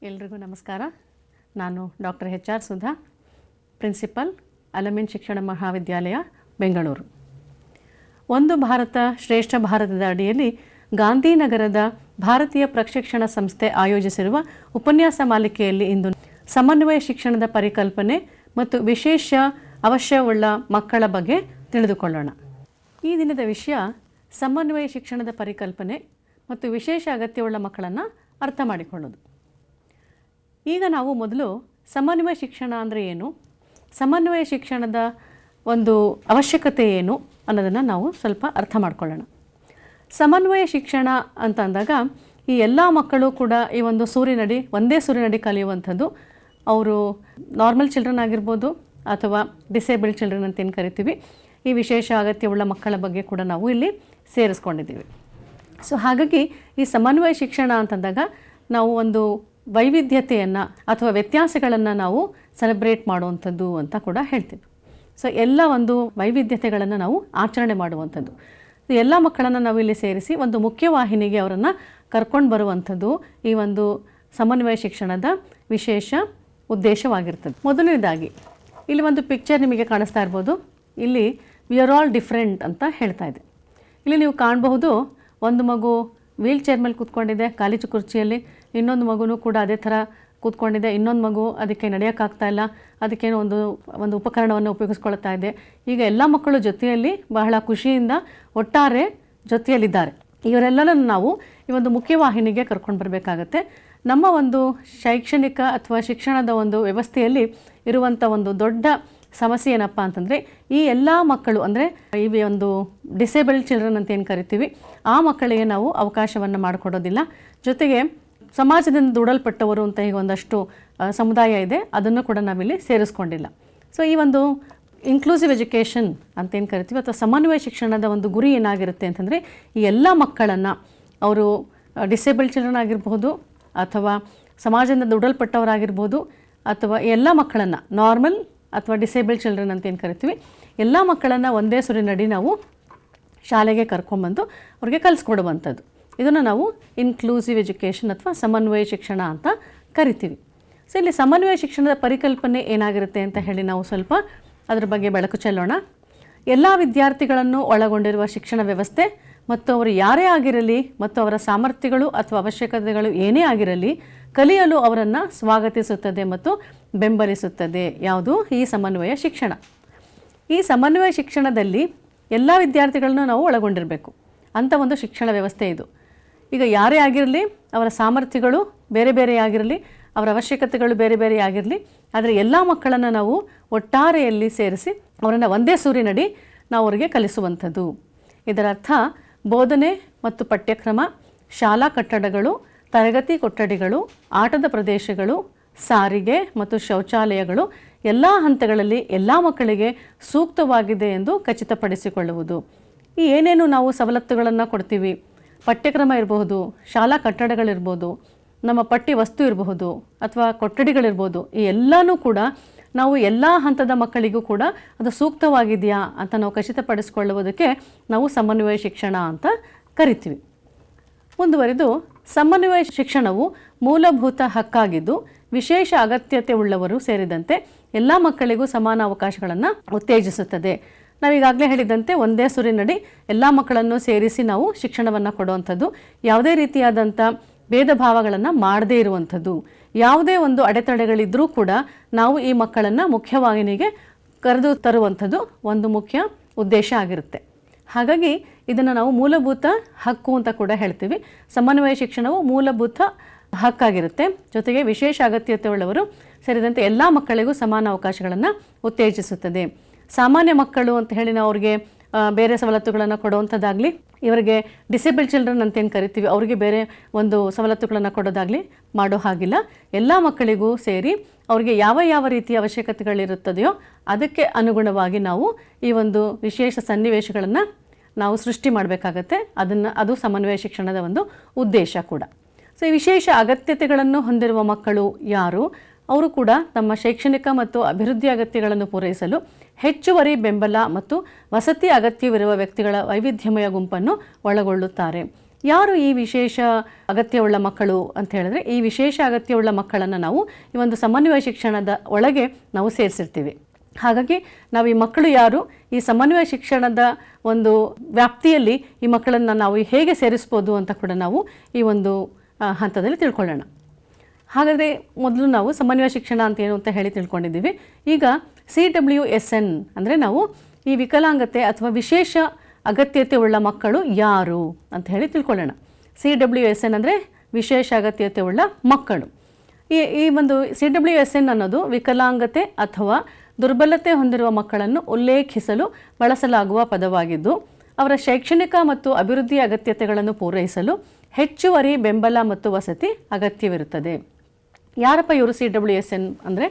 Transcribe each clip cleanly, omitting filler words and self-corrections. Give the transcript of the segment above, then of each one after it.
ಎಲ್ರಿಗೂ ನಮಸ್ಕಾರ. ನಾನು ಡಾಕ್ಟರ್ HR ಸುಧಾ, ಪ್ರಿನ್ಸಿಪಲ್, ಅಲಮಿನ್ ಶಿಕ್ಷಣ ಮಹಾವಿದ್ಯಾಲಯ, ಬೆಂಗಳೂರು. ಒಂದು ಭಾರತ ಶ್ರೇಷ್ಠ ಭಾರತದ ಅಡಿಯಲ್ಲಿ ಗಾಂಧಿನಗರದ ಭಾರತೀಯ ಪ್ರಶಿಕ್ಷಣ ಸಂಸ್ಥೆ ಆಯೋಜಿಸಿರುವ ಉಪನ್ಯಾಸ ಮಾಲಿಕೆಯಲ್ಲಿ ಇಂದು ಸಮನ್ವಯ ಶಿಕ್ಷಣದ ಪರಿಕಲ್ಪನೆ ಮತ್ತು ವಿಶೇಷ ಅವಶ್ಯವುಳ್ಳ ಮಕ್ಕಳ ಬಗ್ಗೆ ತಿಳಿದುಕೊಳ್ಳೋಣ. ಈ ದಿನದ ವಿಷಯ ಸಮನ್ವಯ ಶಿಕ್ಷಣದ ಪರಿಕಲ್ಪನೆ ಮತ್ತು ವಿಶೇಷ ಅಗತ್ಯವುಳ್ಳ ಮಕ್ಕಳನ್ನು ಅರ್ಥ ಮಾಡಿಕೊಳ್ಳೋದು. ಈಗ ನಾವು ಮೊದಲು ಸಮನ್ವಯ ಶಿಕ್ಷಣ ಅಂದರೆ ಏನು, ಸಮನ್ವಯ ಶಿಕ್ಷಣದ ಒಂದು ಅವಶ್ಯಕತೆ ಏನು ಅನ್ನೋದನ್ನು ನಾವು ಸ್ವಲ್ಪ ಅರ್ಥ ಮಾಡ್ಕೊಳ್ಳೋಣ. ಸಮನ್ವಯ ಶಿಕ್ಷಣ ಅಂತ ಅಂದಾಗ ಈ ಎಲ್ಲ ಮಕ್ಕಳು ಕೂಡ ಈ ಒಂದು ಒಂದೇ ಸೂರಿನಡಿ ಕಲಿಯುವಂಥದ್ದು. ಅವರು ನಾರ್ಮಲ್ ಚಿಲ್ಡ್ರನ್ ಆಗಿರ್ಬೋದು ಅಥವಾ ಡಿಸೇಬಲ್ಡ್ ಚಿಲ್ಡ್ರನ್ ಅಂತ ಏನು ಕರಿತೀವಿ, ಈ ವಿಶೇಷ ಅಗತ್ಯವುಳ್ಳ ಮಕ್ಕಳ ಬಗ್ಗೆ ಕೂಡ ನಾವು ಇಲ್ಲಿ ಸೇರಿಸ್ಕೊಂಡಿದ್ದೀವಿ. ಸೊ ಹಾಗಾಗಿ ಈ ಸಮನ್ವಯ ಶಿಕ್ಷಣ ಅಂತಂದಾಗ ನಾವು ಒಂದು ವೈವಿಧ್ಯತೆಯನ್ನು ಅಥವಾ ವ್ಯತ್ಯಾಸಗಳನ್ನು ನಾವು ಸೆಲೆಬ್ರೇಟ್ ಮಾಡುವಂಥದ್ದು ಅಂತ ಕೂಡ ಹೇಳ್ತೀವಿ. ಸೊ ಎಲ್ಲ ಒಂದು ವೈವಿಧ್ಯತೆಗಳನ್ನು ನಾವು ಆಚರಣೆ ಮಾಡುವಂಥದ್ದು. ಎಲ್ಲ ಮಕ್ಕಳನ್ನು ನಾವು ಇಲ್ಲಿ ಸೇರಿಸಿ ಒಂದು ಮುಖ್ಯವಾಹಿನಿಗೆ ಅವರನ್ನು ಕರ್ಕೊಂಡು ಬರುವಂಥದ್ದು ಈ ಒಂದು ಸಮನ್ವಯ ಶಿಕ್ಷಣದ ವಿಶೇಷ ಉದ್ದೇಶವಾಗಿರ್ತದೆ. ಮೊದಲನೇದಾಗಿ ಇಲ್ಲಿ ಒಂದು ಪಿಕ್ಚರ್ ನಿಮಗೆ ಕಾಣಿಸ್ತಾ ಇರ್ಬೋದು. ಇಲ್ಲಿ ವಿ ಆರ್ ಆಲ್ ಡಿಫ್ರೆಂಟ್ ಅಂತ ಹೇಳ್ತಾ ಇದೆ. ಇಲ್ಲಿ ನೀವು ಕಾಣಬಹುದು, ಒಂದು ಮಗು ವೀಲ್ ಚೇರ್ ಮೇಲೆ ಕೂತ್ಕೊಂಡಿದೆ ಕಾಲೇಜು ಕುರ್ಚಿಯಲ್ಲಿ, ಇನ್ನೊಂದು ಮಗುನೂ ಕೂಡ ಅದೇ ಥರ ಕೂತ್ಕೊಂಡಿದೆ, ಇನ್ನೊಂದು ಮಗು ಅದಕ್ಕೆ ನಡೆಯೋಕ್ಕಾಗ್ತಾ ಇಲ್ಲ, ಅದಕ್ಕೇನೋ ಒಂದು ಉಪಕರಣವನ್ನು ಉಪಯೋಗಿಸ್ಕೊಳ್ತಾ ಇದೆ. ಈಗ ಎಲ್ಲ ಮಕ್ಕಳು ಜೊತೆಯಲ್ಲಿ ಬಹಳ ಖುಷಿಯಿಂದ ಒಟ್ಟಾರೆ ಜೊತೆಯಲ್ಲಿದ್ದಾರೆ. ಇವರೆಲ್ಲರನ್ನು ನಾವು ಈ ಒಂದು ಮುಖ್ಯವಾಹಿನಿಗೆ ಕರ್ಕೊಂಡು ಬರಬೇಕಾಗತ್ತೆ. ನಮ್ಮ ಒಂದು ಶೈಕ್ಷಣಿಕ ಅಥವಾ ಶಿಕ್ಷಣದ ಒಂದು ವ್ಯವಸ್ಥೆಯಲ್ಲಿ ಇರುವಂಥ ಒಂದು ದೊಡ್ಡ ಸಮಸ್ಯೆ ಏನಪ್ಪ ಅಂತಂದರೆ, ಈ ಎಲ್ಲ ಮಕ್ಕಳು ಅಂದರೆ ಈ ಒಂದು ಡಿಸೇಬಲ್ಡ್ ಚಿಲ್ಡ್ರನ್ ಅಂತ ಏನು ಕರಿತೀವಿ, ಆ ಮಕ್ಕಳಿಗೆ ನಾವು ಅವಕಾಶವನ್ನು ಮಾಡಿಕೊಡೋದಿಲ್ಲ. ಜೊತೆಗೆ ಸಮಾಜದಿಂದ ದುಡಲ್ಪಟ್ಟವರು ಅಂತ ಈಗ ಒಂದಷ್ಟು ಸಮುದಾಯ ಇದೆ, ಅದನ್ನು ಕೂಡ ನಾವಿಲ್ಲಿ ಸೇರಿಸ್ಕೊಂಡಿಲ್ಲ. ಸೊ ಈ ಒಂದು ಇನ್ಕ್ಲೂಸಿವ್ ಎಜುಕೇಷನ್ ಅಂತ ಏನು ಕರಿತೀವಿ ಅಥವಾ ಸಮನ್ವಯ ಶಿಕ್ಷಣದ ಒಂದು ಗುರಿ ಏನಾಗಿರುತ್ತೆ ಅಂತಂದರೆ, ಈ ಎಲ್ಲ ಮಕ್ಕಳನ್ನು ಅವರು ಡಿಸೇಬಲ್ಡ್ ಚಿಲ್ಡ್ರನ್ ಆಗಿರ್ಬೋದು ಅಥವಾ ಸಮಾಜದಿಂದ ದುಡಲ್ಪಟ್ಟವರಾಗಿರ್ಬೋದು ಅಥವಾ ಎಲ್ಲ ಮಕ್ಕಳನ್ನು ನಾರ್ಮಲ್ ಅಥವಾ ಡಿಸೇಬಲ್ಡ್ ಚಿಲ್ಡ್ರನ್ ಅಂತ ಏನು ಕರಿತೀವಿ, ಎಲ್ಲ ಮಕ್ಕಳನ್ನು ಒಂದೇ ಸೂರಿನಡಿ ನಾವು ಶಾಲೆಗೆ ಕರ್ಕೊಂಬಂದು ಅವ್ರಿಗೆ ಕಲಿಸ್ಕೊಡುವಂಥದ್ದು. ಇದನ್ನು ನಾವು ಇನ್ಕ್ಲೂಸಿವ್ ಎಜುಕೇಷನ್ ಅಥವಾ ಸಮನ್ವಯ ಶಿಕ್ಷಣ ಅಂತ ಕರಿತೀವಿ. ಸೊ ಇಲ್ಲಿ ಸಮನ್ವಯ ಶಿಕ್ಷಣದ ಪರಿಕಲ್ಪನೆ ಏನಾಗಿರುತ್ತೆ ಅಂತ ಹೇಳಿ ನಾವು ಸ್ವಲ್ಪ ಅದ್ರ ಬಗ್ಗೆ ಬೆಳಕು ಚೆಲ್ಲೋಣ. ಎಲ್ಲ ವಿದ್ಯಾರ್ಥಿಗಳನ್ನು ಒಳಗೊಂಡಿರುವ ಶಿಕ್ಷಣ ವ್ಯವಸ್ಥೆ ಮತ್ತು ಅವರು ಯಾರೇ ಆಗಿರಲಿ ಮತ್ತು ಅವರ ಸಾಮರ್ಥ್ಯಗಳು ಅಥವಾ ಅವಶ್ಯಕತೆಗಳು ಏನೇ ಆಗಿರಲಿ ಕಲಿಯಲು ಅವರನ್ನು ಸ್ವಾಗತಿಸುತ್ತದೆ ಮತ್ತು ಬೆಂಬಲಿಸುತ್ತದೆ. ಯಾವುದು? ಈ ಸಮನ್ವಯ ಶಿಕ್ಷಣ. ಈ ಸಮನ್ವಯ ಶಿಕ್ಷಣದಲ್ಲಿ ಎಲ್ಲ ವಿದ್ಯಾರ್ಥಿಗಳನ್ನು ನಾವು ಒಳಗೊಂಡಿರಬೇಕು ಅಂಥ ಒಂದು ಶಿಕ್ಷಣ ವ್ಯವಸ್ಥೆ ಇದು. ಈಗ ಯಾರೇ ಆಗಿರಲಿ, ಅವರ ಸಾಮರ್ಥ್ಯಗಳು ಬೇರೆ ಬೇರೆ ಆಗಿರಲಿ, ಅವರ ಅವಶ್ಯಕತೆಗಳು ಬೇರೆ ಬೇರೆ ಆಗಿರಲಿ, ಆದರೆ ಎಲ್ಲ ಮಕ್ಕಳನ್ನು ನಾವು ಒಟ್ಟಾರೆಯಲ್ಲಿ ಸೇರಿಸಿ ಅವರನ್ನು ಒಂದೇ ಸೂರಿನಡಿ ನಾವು ಅವರಿಗೆ ಕಲಿಸುವಂಥದ್ದು. ಇದರ ಅರ್ಥ ಬೋಧನೆ ಮತ್ತು ಪಠ್ಯಕ್ರಮ, ಶಾಲಾ ಕಟ್ಟಡಗಳು, ತರಗತಿ ಕೊಠಡಿಗಳು, ಆಟದ ಪ್ರದೇಶಗಳು, ಸಾರಿಗೆ ಮತ್ತು ಶೌಚಾಲಯಗಳು ಎಲ್ಲ ಹಂತಗಳಲ್ಲಿ ಎಲ್ಲ ಮಕ್ಕಳಿಗೆ ಸೂಕ್ತವಾಗಿದೆ ಎಂದು ಖಚಿತಪಡಿಸಿಕೊಳ್ಳುವುದು. ಈ ಏನೇನು ನಾವು ಸವಲತ್ತುಗಳನ್ನು ಕೊಡ್ತೀವಿ, ಪಠ್ಯಕ್ರಮ ಇರಬಹುದು, ಶಾಲಾ ಕಟ್ಟಡಗಳಿರ್ಬೋದು, ನಮ್ಮ ಪಠ್ಯ ವಸ್ತು ಇರಬಹುದು ಅಥವಾ ಕೊಠಡಿಗಳಿರ್ಬೋದು, ಈ ಎಲ್ಲನೂ ಕೂಡ ನಾವು ಎಲ್ಲ ಹಂತದ ಮಕ್ಕಳಿಗೂ ಕೂಡ ಅದು ಸೂಕ್ತವಾಗಿದೆಯಾ ಅಂತ ನಾವು ಖಚಿತಪಡಿಸಿಕೊಳ್ಳುವುದಕ್ಕೆ ನಾವು ಸಮನ್ವಯ ಶಿಕ್ಷಣ ಅಂತ ಕರಿತೀವಿ. ಮುಂದುವರೆದು, ಸಮನ್ವಯ ಶಿಕ್ಷಣವು ಮೂಲಭೂತ ಹಕ್ಕಾಗಿದ್ದು ವಿಶೇಷ ಅಗತ್ಯತೆ ಉಳ್ಳವರು ಸೇರಿದಂತೆ ಎಲ್ಲ ಮಕ್ಕಳಿಗೂ ಸಮಾನ ಅವಕಾಶಗಳನ್ನು ಉತ್ತೇಜಿಸುತ್ತದೆ. ನಾವೀಗಾಗಲೇ ಹೇಳಿದಂತೆ ಒಂದೇ ಸೂರಿನಡಿ ಎಲ್ಲ ಮಕ್ಕಳನ್ನು ಸೇರಿಸಿ ನಾವು ಶಿಕ್ಷಣವನ್ನು ಕೊಡುವಂಥದ್ದು, ಯಾವುದೇ ರೀತಿಯಾದಂಥ ಭೇದ ಭಾವಗಳನ್ನು ಮಾಡದೇ ಇರುವಂಥದ್ದು, ಯಾವುದೇ ಒಂದು ಅಡೆತಡೆಗಳಿದ್ದರೂ ಕೂಡ ನಾವು ಈ ಮಕ್ಕಳನ್ನು ಮುಖ್ಯವಾಹಿನಿಗೆ ಕರೆದು ತರುವಂಥದ್ದು ಒಂದು ಮುಖ್ಯ ಉದ್ದೇಶ ಆಗಿರುತ್ತೆ. ಹಾಗಾಗಿ ಇದನ್ನು ನಾವು ಮೂಲಭೂತ ಹಕ್ಕು ಅಂತ ಕೂಡ ಹೇಳ್ತೀವಿ. ಸಮನ್ವಯ ಶಿಕ್ಷಣವು ಮೂಲಭೂತ ಹಕ್ಕಾಗಿರುತ್ತೆ. ಜೊತೆಗೆ ವಿಶೇಷ ಅಗತ್ಯತೆ ಉಳ್ಳವರು ಸೇರಿದಂತೆ ಎಲ್ಲ ಮಕ್ಕಳಿಗೂ ಸಮಾನ ಅವಕಾಶಗಳನ್ನು ಉತ್ತೇಜಿಸುತ್ತದೆ. ಸಾಮಾನ್ಯ ಮಕ್ಕಳು ಅಂತ ಹೇಳಿ ನಾವು ಅವ್ರಿಗೆ ಬೇರೆ ಸವಲತ್ತುಗಳನ್ನು ಕೊಡುವಂಥದ್ದಾಗಲಿ, ಇವರಿಗೆ ಡಿಸೇಬಲ್ಡ್ ಚಿಲ್ಡ್ರನ್ ಅಂತ ಏನು ಕರಿತೀವಿ ಅವರಿಗೆ ಬೇರೆ ಒಂದು ಸವಲತ್ತುಗಳನ್ನು ಕೊಡೋದಾಗಲಿ ಮಾಡೋ ಹಾಗಿಲ್ಲ. ಎಲ್ಲ ಮಕ್ಕಳಿಗೂ ಸೇರಿ ಅವರಿಗೆ ಯಾವ ಯಾವ ರೀತಿಯ ಅವಶ್ಯಕತೆಗಳಿರುತ್ತದೆಯೋ ಅದಕ್ಕೆ ಅನುಗುಣವಾಗಿ ನಾವು ಈ ಒಂದು ವಿಶೇಷ ಸನ್ನಿವೇಶಗಳನ್ನು ನಾವು ಸೃಷ್ಟಿ ಮಾಡಬೇಕಾಗತ್ತೆ. ಅದು ಸಮನ್ವಯ ಶಿಕ್ಷಣದ ಒಂದು ಉದ್ದೇಶ ಕೂಡ. ಸೊ ಈ ವಿಶೇಷ ಅಗತ್ಯತೆಗಳನ್ನು ಹೊಂದಿರುವ ಮಕ್ಕಳು ಯಾರು, ಅವರು ಕೂಡ ತಮ್ಮ ಶೈಕ್ಷಣಿಕ ಮತ್ತು ಅಭಿವೃದ್ಧಿ ಅಗತ್ಯಗಳನ್ನು ಪೂರೈಸಲು ಹೆಚ್ಚುವರಿ ಬೆಂಬಲ ಮತ್ತು ವಸತಿ ಅಗತ್ಯವಿರುವ ವ್ಯಕ್ತಿಗಳ ವೈವಿಧ್ಯಮಯ ಗುಂಪನ್ನು ಒಳಗೊಳ್ಳುತ್ತಾರೆ. ಯಾರು ಈ ವಿಶೇಷ ಅಗತ್ಯವುಳ್ಳ ಮಕ್ಕಳು ಅಂತ ಹೇಳಿದ್ರೆ, ಈ ವಿಶೇಷ ಅಗತ್ಯವುಳ್ಳ ಮಕ್ಕಳನ್ನು ನಾವು ಈ ಒಂದು ಸಮನ್ವಯ ಶಿಕ್ಷಣದ ಒಳಗೆ ನಾವು ಸೇರಿಸಿರ್ತೀವಿ. ಹಾಗಾಗಿ ನಾವು ಈ ಮಕ್ಕಳು ಯಾರು, ಈ ಸಮನ್ವಯ ಶಿಕ್ಷಣದ ಒಂದು ವ್ಯಾಪ್ತಿಯಲ್ಲಿ ಈ ಮಕ್ಕಳನ್ನು ನಾವು ಹೇಗೆ ಸೇರಿಸ್ಬೋದು ಅಂತ ಕೂಡ ನಾವು ಈ ಒಂದು ಹಂತದಲ್ಲಿ ತಿಳ್ಕೊಳ್ಳೋಣ. ಹಾಗಾದರೆ ಮೊದಲು ನಾವು ಸಮನ್ವಯ ಶಿಕ್ಷಣ ಅಂತ ಏನು ಅಂತ ಹೇಳಿ ತಿಳ್ಕೊಂಡಿದ್ದೀವಿ. ಈಗ CWSN ಅಂದರೆ ನಾವು ಈ ವಿಕಲಾಂಗತೆ ಅಥವಾ ವಿಶೇಷ ಅಗತ್ಯತೆ ಉಳ್ಳ ಮಕ್ಕಳು ಯಾರು ಅಂತ ಹೇಳಿ ತಿಳ್ಕೊಳ್ಳೋಣ. CWSN ಅಂದರೆ ವಿಶೇಷ ಅಗತ್ಯತೆ ಉಳ್ಳ ಮಕ್ಕಳು. ಈ ಒಂದು CWSN ಅನ್ನೋದು ವಿಕಲಾಂಗತೆ ಅಥವಾ ದುರ್ಬಲತೆ ಹೊಂದಿರುವ ಮಕ್ಕಳನ್ನು ಉಲ್ಲೇಖಿಸಲು ಬಳಸಲಾಗುವ ಪದವಾಗಿದ್ದು, ಅವರ ಶೈಕ್ಷಣಿಕ ಮತ್ತು ಅಭಿವೃದ್ಧಿ ಅಗತ್ಯತೆಗಳನ್ನು ಪೂರೈಸಲು ಹೆಚ್ಚುವರಿ ಬೆಂಬಲ ಮತ್ತು ವಸತಿ ಅಗತ್ಯವಿರುತ್ತದೆ. ಯಾರಪ್ಪ ಇವರು CWSN ಅಂದರೆ,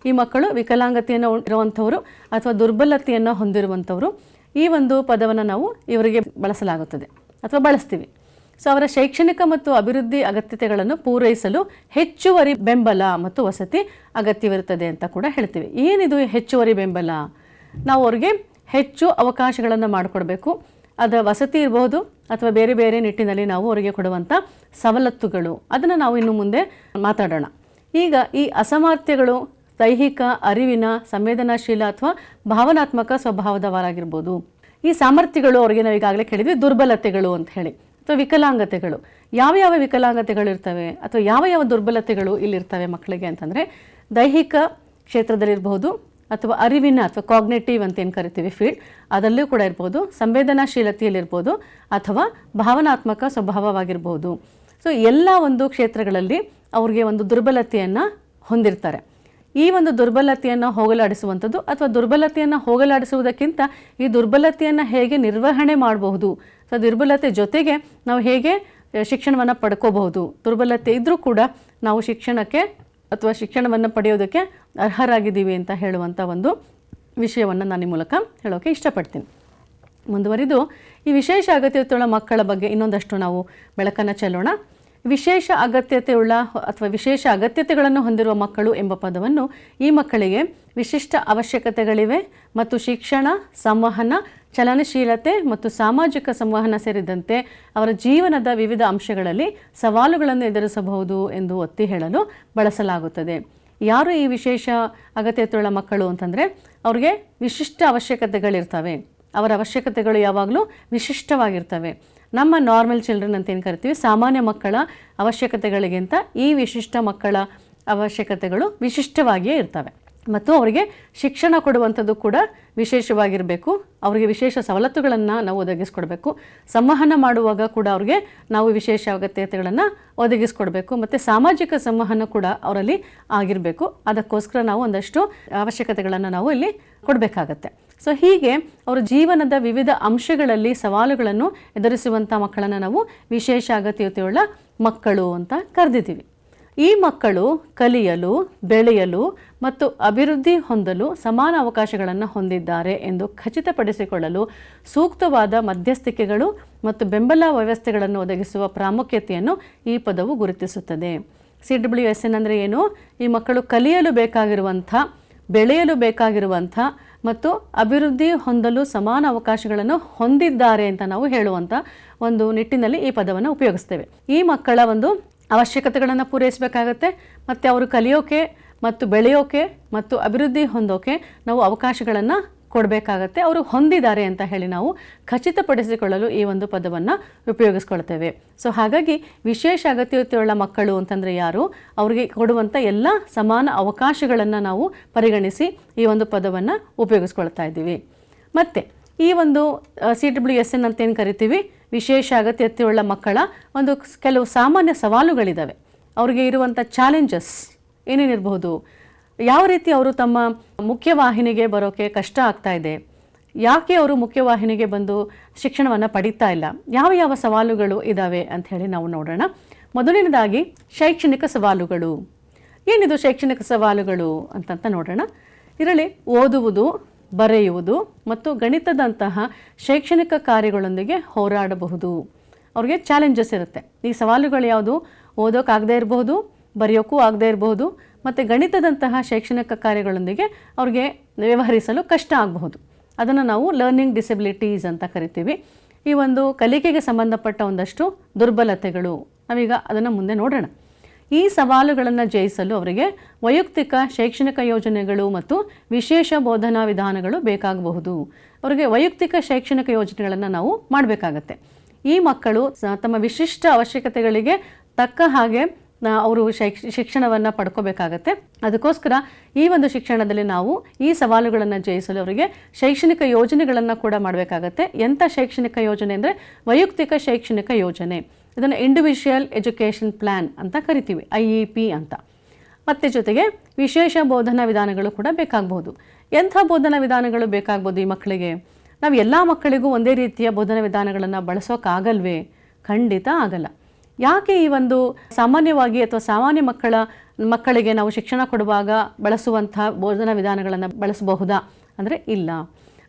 ಈ ಮಕ್ಕಳು ವಿಕಲಾಂಗತೆಯನ್ನು ಇರುವಂಥವರು ಅಥವಾ ದುರ್ಬಲತೆಯನ್ನು ಹೊಂದಿರುವಂಥವರು. ಈ ಒಂದು ಪದವನ್ನು ನಾವು ಇವರಿಗೆ ಬಳಸಲಾಗುತ್ತದೆ ಅಥವಾ ಬಳಸ್ತೀವಿ. ಸೊ ಅವರ ಶೈಕ್ಷಣಿಕ ಮತ್ತು ಅಭಿವೃದ್ಧಿ ಅಗತ್ಯತೆಗಳನ್ನು ಪೂರೈಸಲು ಹೆಚ್ಚುವರಿ ಬೆಂಬಲ ಮತ್ತು ವಸತಿ ಅಗತ್ಯವಿರುತ್ತದೆ ಅಂತ ಕೂಡ ಹೇಳ್ತೀವಿ. ಏನಿದು ಹೆಚ್ಚುವರಿ ಬೆಂಬಲ? ನಾವು ಅವ್ರಿಗೆ ಹೆಚ್ಚು ಅವಕಾಶಗಳನ್ನು ಮಾಡಿಕೊಡ್ಬೇಕು. ಅದರ ವಸತಿ ಇರ್ಬೋದು ಅಥವಾ ಬೇರೆ ಬೇರೆ ನಿಟ್ಟಿನಲ್ಲಿ ನಾವು ಅವರಿಗೆ ಕೊಡುವಂಥ ಸವಲತ್ತುಗಳು, ಅದನ್ನು ನಾವು ಇನ್ನು ಮುಂದೆ ಮಾತಾಡೋಣ. ಈಗ ಈ ಅಸಾಮರ್ಥ್ಯಗಳು ದೈಹಿಕ, ಅರಿವಿನ, ಸಂವೇದನಾಶೀಲ ಅಥವಾ ಭಾವನಾತ್ಮಕ ಸ್ವಭಾವದವರಾಗಿರ್ಬೋದು. ಈ ಸಾಮರ್ಥ್ಯಗಳು ಅವರಿಗೆ ನಾವು ಈಗಾಗಲೇ ಕೇಳಿದ್ವಿ ದುರ್ಬಲತೆಗಳು ಅಂತ ಹೇಳಿ, ಅಥವಾ ವಿಕಲಾಂಗತೆಗಳು. ಯಾವ ವಿಕಲಾಂಗತೆಗಳು ಇರ್ತವೆ ಅಥವಾ ಯಾವ ದುರ್ಬಲತೆಗಳು ಇಲ್ಲಿರ್ತವೆ ಮಕ್ಕಳಿಗೆ ಅಂತಂದರೆ, ದೈಹಿಕ ಕ್ಷೇತ್ರದಲ್ಲಿರ್ಬೋದು ಅಥವಾ ಅರಿವಿನ ಅಥವಾ ಕಾಗ್ನೇಟಿವ್ ಅಂತ ಏನು ಕರಿತೀವಿ ಫೀಲ್ಡ್, ಅದರಲ್ಲೂ ಕೂಡ ಇರ್ಬೋದು, ಸಂವೇದನಾಶೀಲತೆಯಲ್ಲಿರ್ಬೋದು ಅಥವಾ ಭಾವನಾತ್ಮಕ ಸ್ವಭಾವವಾಗಿರ್ಬೋದು. ಸೊ ಎಲ್ಲ ಒಂದು ಕ್ಷೇತ್ರಗಳಲ್ಲಿ ಅವ್ರಿಗೆ ಒಂದು ದುರ್ಬಲತೆಯನ್ನು ಹೊಂದಿರ್ತಾರೆ. ಈ ಒಂದು ದುರ್ಬಲತೆಯನ್ನು ಹೋಗಲಾಡಿಸುವಂಥದ್ದು ಅಥವಾ ದುರ್ಬಲತೆಯನ್ನು ಹೋಗಲಾಡಿಸುವುದಕ್ಕಿಂತ ಈ ದುರ್ಬಲತೆಯನ್ನು ಹೇಗೆ ನಿರ್ವಹಣೆ ಮಾಡಬಹುದು, ಸೊ ದುರ್ಬಲತೆ ಜೊತೆಗೆ ನಾವು ಹೇಗೆ ಶಿಕ್ಷಣವನ್ನು ಪಡ್ಕೋಬಹುದು, ದುರ್ಬಲತೆ ಇದ್ದರೂ ಕೂಡ ನಾವು ಶಿಕ್ಷಣಕ್ಕೆ ಅಥವಾ ಶಿಕ್ಷಣವನ್ನು ಪಡೆಯೋದಕ್ಕೆ ಅರ್ಹರಾಗಿದ್ದೀವಿ ಅಂತ ಹೇಳುವಂಥ ಒಂದು ವಿಷಯವನ್ನು ನಾನು ಈ ಮೂಲಕ ಹೇಳೋಕ್ಕೆ ಇಷ್ಟಪಡ್ತೀನಿ. ಮುಂದುವರಿದು ಈ ವಿಶೇಷ ಅಗತ್ಯತೆಯುಳ್ಳ ಮಕ್ಕಳ ಬಗ್ಗೆ ಇನ್ನೊಂದಷ್ಟು ನಾವು ಬೆಳಕನ್ನು ಚೆಲ್ಲೋಣ. ವಿಶೇಷ ಅಗತ್ಯತೆಯುಳ್ಳ ಅಥವಾ ವಿಶೇಷ ಅಗತ್ಯತೆಗಳನ್ನು ಹೊಂದಿರುವ ಮಕ್ಕಳು ಎಂಬ ಪದವನ್ನು ಈ ಮಕ್ಕಳಿಗೆ ವಿಶಿಷ್ಟ ಅವಶ್ಯಕತೆಗಳಿವೆ ಮತ್ತು ಶಿಕ್ಷಣ, ಸಂವಹನ, ಚಲನಶೀಲತೆ ಮತ್ತು ಸಾಮಾಜಿಕ ಸಂವಹನ ಸೇರಿದಂತೆ ಅವರ ಜೀವನದ ವಿವಿಧ ಅಂಶಗಳಲ್ಲಿ ಸವಾಲುಗಳನ್ನು ಎದುರಿಸಬಹುದು ಎಂದು ಒತ್ತಿ ಹೇಳಲು ಬಳಸಲಾಗುತ್ತದೆ. ಯಾರು ಈ ವಿಶೇಷ ಅಗತ್ಯತೆಯುಳ್ಳ ಮಕ್ಕಳು ಅಂತಂದರೆ, ಅವ್ರಿಗೆ ವಿಶಿಷ್ಟ ಅವಶ್ಯಕತೆಗಳಿರ್ತವೆ. ಅವರ ಅವಶ್ಯಕತೆಗಳು ಯಾವಾಗಲೂ ವಿಶಿಷ್ಟವಾಗಿರ್ತವೆ. ನಮ್ಮ ನಾರ್ಮಲ್ ಚಿಲ್ಡ್ರನ್ ಅಂತ ಏನು ಕರಿತೀವಿ, ಸಾಮಾನ್ಯ ಮಕ್ಕಳ ಅವಶ್ಯಕತೆಗಳಿಗಿಂತ ಈ ವಿಶಿಷ್ಟ ಮಕ್ಕಳ ಅವಶ್ಯಕತೆಗಳು ವಿಶಿಷ್ಟವಾಗಿಯೇ ಇರ್ತವೆ. ಮತ್ತು ಅವರಿಗೆ ಶಿಕ್ಷಣ ಕೊಡುವಂಥದ್ದು ಕೂಡ ವಿಶೇಷವಾಗಿರಬೇಕು. ಅವರಿಗೆ ವಿಶೇಷ ಸವಲತ್ತುಗಳನ್ನು ನಾವು ಒದಗಿಸ್ಕೊಡ್ಬೇಕು. ಸಂವಹನ ಮಾಡುವಾಗ ಕೂಡ ಅವ್ರಿಗೆ ನಾವು ವಿಶೇಷ ಅಗತ್ಯತೆಗಳನ್ನು ಒದಗಿಸ್ಕೊಡ್ಬೇಕು. ಮತ್ತು ಸಾಮಾಜಿಕ ಸಂವಹನ ಕೂಡ ಅವರಲ್ಲಿ ಆಗಿರಬೇಕು. ಅದಕ್ಕೋಸ್ಕರ ನಾವು ಒಂದಷ್ಟು ಅವಶ್ಯಕತೆಗಳನ್ನು ನಾವು ಇಲ್ಲಿ ಕೊಡಬೇಕಾಗತ್ತೆ. ಸೊ ಹೀಗೆ ಅವರ ಜೀವನದ ವಿವಿಧ ಅಂಶಗಳಲ್ಲಿ ಸವಾಲುಗಳನ್ನು ಎದುರಿಸುವಂಥ ಮಕ್ಕಳನ್ನು ನಾವು ವಿಶೇಷ ಅಗತ್ಯತೆಯುಳ್ಳ ಮಕ್ಕಳು ಅಂತ ಕರೆದಿದ್ದೀವಿ. ಈ ಮಕ್ಕಳು ಕಲಿಯಲು, ಬೆಳೆಯಲು ಮತ್ತು ಅಭಿವೃದ್ಧಿ ಹೊಂದಲು ಸಮಾನ ಅವಕಾಶಗಳನ್ನು ಹೊಂದಿದ್ದಾರೆ ಎಂದು ಖಚಿತಪಡಿಸಿಕೊಳ್ಳಲು ಸೂಕ್ತವಾದ ಮಧ್ಯಸ್ಥಿಕೆಗಳು ಮತ್ತು ಬೆಂಬಲ ವ್ಯವಸ್ಥೆಗಳನ್ನು ಒದಗಿಸುವ ಪ್ರಾಮುಖ್ಯತೆಯನ್ನು ಈ ಪದವು ಗುರುತಿಸುತ್ತದೆ. CWSN ಅಂದರೆ ಏನು? ಈ ಮಕ್ಕಳು ಕಲಿಯಲು ಬೇಕಾಗಿರುವಂಥ, ಬೆಳೆಯಲು ಬೇಕಾಗಿರುವಂಥ ಮತ್ತು ಅಭಿವೃದ್ಧಿ ಹೊಂದಲು ಸಮಾನ ಅವಕಾಶಗಳನ್ನು ಹೊಂದಿದ್ದಾರೆ ಅಂತ ನಾವು ಹೇಳುವಂಥ ಒಂದು ನಿಟ್ಟಿನಲ್ಲಿ ಈ ಪದವನ್ನು ಉಪಯೋಗಿಸ್ತೇವೆ. ಈ ಮಕ್ಕಳ ಒಂದು ಅವಶ್ಯಕತೆಗಳನ್ನು ಪೂರೈಸಬೇಕಾಗತ್ತೆ ಮತ್ತು ಅವರು ಕಲಿಯೋಕೆ ಮತ್ತು ಬೆಳೆಯೋಕೆ ಮತ್ತು ಅಭಿವೃದ್ಧಿ ಹೊಂದೋಕೆ ನಾವು ಅವಕಾಶಗಳನ್ನು ಕೊಡಬೇಕಾಗತ್ತೆ. ಅವರು ಹೊಂದಿದ್ದಾರೆ ಅಂತ ಹೇಳಿ ನಾವು ಖಚಿತಪಡಿಸಿಕೊಳ್ಳಲು ಈ ಒಂದು ಪದವನ್ನು ಉಪಯೋಗಿಸ್ಕೊಳ್ತೇವೆ. ಸೊ ಹಾಗಾಗಿ ವಿಶೇಷ ಅಗತ್ಯತೆಯುಳ್ಳ ಮಕ್ಕಳು ಅಂತಂದರೆ ಯಾರು? ಅವರಿಗೆ ಕೊಡುವಂಥ ಎಲ್ಲ ಸಮಾನ ಅವಕಾಶಗಳನ್ನು ನಾವು ಪರಿಗಣಿಸಿ ಈ ಒಂದು ಪದವನ್ನು ಉಪಯೋಗಿಸ್ಕೊಳ್ತಾ ಇದ್ದೀವಿ. ಮತ್ತು ಈ ಒಂದು CWSN ಅಂತ ಏನು ಕರಿತೀವಿ, ವಿಶೇಷ ಅಗತ್ಯತೆಯುಳ್ಳ ಮಕ್ಕಳ ಒಂದು ಕೆಲವು ಸಾಮಾನ್ಯ ಸವಾಲುಗಳಿದ್ದಾವೆ. ಅವರಿಗೆ ಇರುವಂಥ ಚಾಲೆಂಜಸ್ ಏನೇನಿರಬಹುದು? ಯಾವ ರೀತಿ ಅವರು ತಮ್ಮ ಮುಖ್ಯವಾಹಿನಿಗೆ ಬರೋಕ್ಕೆ ಕಷ್ಟ ಆಗ್ತಾ ಇದೆ? ಯಾಕೆ ಅವರು ಮುಖ್ಯವಾಹಿನಿಗೆ ಬಂದು ಶಿಕ್ಷಣವನ್ನು ಪಡೀತಾ ಇಲ್ಲ? ಯಾವ ಸವಾಲುಗಳು ಇದ್ದಾವೆ ಅಂಥೇಳಿ ನಾವು ನೋಡೋಣ. ಮೊದಲನೇದಾಗಿ ಶೈಕ್ಷಣಿಕ ಸವಾಲುಗಳು. ಏನಿದು ಶೈಕ್ಷಣಿಕ ಸವಾಲುಗಳು ಅಂತಂತ ನೋಡೋಣ. ಇದರಲ್ಲಿ ಓದುವುದು, ಬರೆಯುವುದು ಮತ್ತು ಗಣಿತದಂತಹ ಶೈಕ್ಷಣಿಕ ಕಾರ್ಯಗಳೊಂದಿಗೆ ಹೋರಾಡಬಹುದು. ಅವ್ರಿಗೆ ಚಾಲೆಂಜಸ್ ಇರುತ್ತೆ. ಈ ಸವಾಲುಗಳು ಯಾವುದು? ಓದೋಕ್ಕಾಗದೇ ಇರಬಹುದು, ಬರೆಯೋಕ್ಕೂ ಆಗದೇ ಇರಬಹುದು, ಮತ್ತು ಗಣಿತದಂತಹ ಶೈಕ್ಷಣಿಕ ಕಾರ್ಯಗಳೊಂದಿಗೆ ಅವ್ರಿಗೆ ವ್ಯವಹರಿಸಲು ಕಷ್ಟ ಆಗಬಹುದು. ಅದನ್ನು ನಾವು ಲರ್ನಿಂಗ್ ಡಿಸಬಿಲಿಟೀಸ್ ಅಂತ ಕರಿತೀವಿ. ಈ ಒಂದು ಕಲಿಕೆಗೆ ಸಂಬಂಧಪಟ್ಟ ಒಂದಷ್ಟು ದುರ್ಬಲತೆಗಳು, ನಾವೀಗ ಅದನ್ನು ಮುಂದೆ ನೋಡೋಣ. ಈ ಸವಾಲುಗಳನ್ನು ಜಯಿಸಲು ಅವರಿಗೆ ವೈಯಕ್ತಿಕ ಶೈಕ್ಷಣಿಕ ಯೋಜನೆಗಳು ಮತ್ತು ವಿಶೇಷ ಬೋಧನಾ ವಿಧಾನಗಳು ಬೇಕಾಗಬಹುದು. ಅವರಿಗೆ ವೈಯಕ್ತಿಕ ಶೈಕ್ಷಣಿಕ ಯೋಜನೆಗಳನ್ನು ನಾವು ಮಾಡಬೇಕಾಗತ್ತೆ. ಈ ಮಕ್ಕಳು ತಮ್ಮ ವಿಶಿಷ್ಟ ಅವಶ್ಯಕತೆಗಳಿಗೆ ತಕ್ಕ ಹಾಗೆ ಅವರು ಶಿಕ್ಷಣವನ್ನು ಪಡ್ಕೋಬೇಕಾಗತ್ತೆ. ಅದಕ್ಕೋಸ್ಕರ ಈ ಒಂದು ಶಿಕ್ಷಣದಲ್ಲಿ ನಾವು ಈ ಸವಾಲುಗಳನ್ನು ಜಯಿಸಲು ಅವರಿಗೆ ಶೈಕ್ಷಣಿಕ ಯೋಜನೆಗಳನ್ನು ಕೂಡ ಮಾಡಬೇಕಾಗತ್ತೆ. ಎಂಥ ಶೈಕ್ಷಣಿಕ ಯೋಜನೆ ಅಂದರೆ ವೈಯಕ್ತಿಕ ಶೈಕ್ಷಣಿಕ ಯೋಜನೆ. ಇದನ್ನು ಇಂಡಿವಿಜುವಲ್ ಎಜುಕೇಷನ್ ಪ್ಲ್ಯಾನ್ ಅಂತ ಕರಿತೀವಿ, IEP ಅಂತ. ಮತ್ತು ಜೊತೆಗೆ ವಿಶೇಷ ಬೋಧನಾ ವಿಧಾನಗಳು ಕೂಡ ಬೇಕಾಗಬಹುದು. ಎಂಥ ಬೋಧನಾ ವಿಧಾನಗಳು ಬೇಕಾಗ್ಬೋದು ಈ ಮಕ್ಕಳಿಗೆ? ನಾವು ಎಲ್ಲ ಮಕ್ಕಳಿಗೂ ಒಂದೇ ರೀತಿಯ ಬೋಧನಾ ವಿಧಾನಗಳನ್ನು ಬಳಸೋಕ್ಕಾಗಲ್ವೇ? ಖಂಡಿತ ಆಗಲ್ಲ. ಯಾಕೆ ಈ ಒಂದು ಸಾಮಾನ್ಯವಾಗಿ ಅಥವಾ ಸಾಮಾನ್ಯ ಮಕ್ಕಳಿಗೆ ನಾವು ಶಿಕ್ಷಣ ಕೊಡುವಾಗ ಬಳಸುವಂಥ ಬೋಧನಾ ವಿಧಾನಗಳನ್ನು ಬಳಸಬಹುದಾ ಅಂದರೆ ಇಲ್ಲ.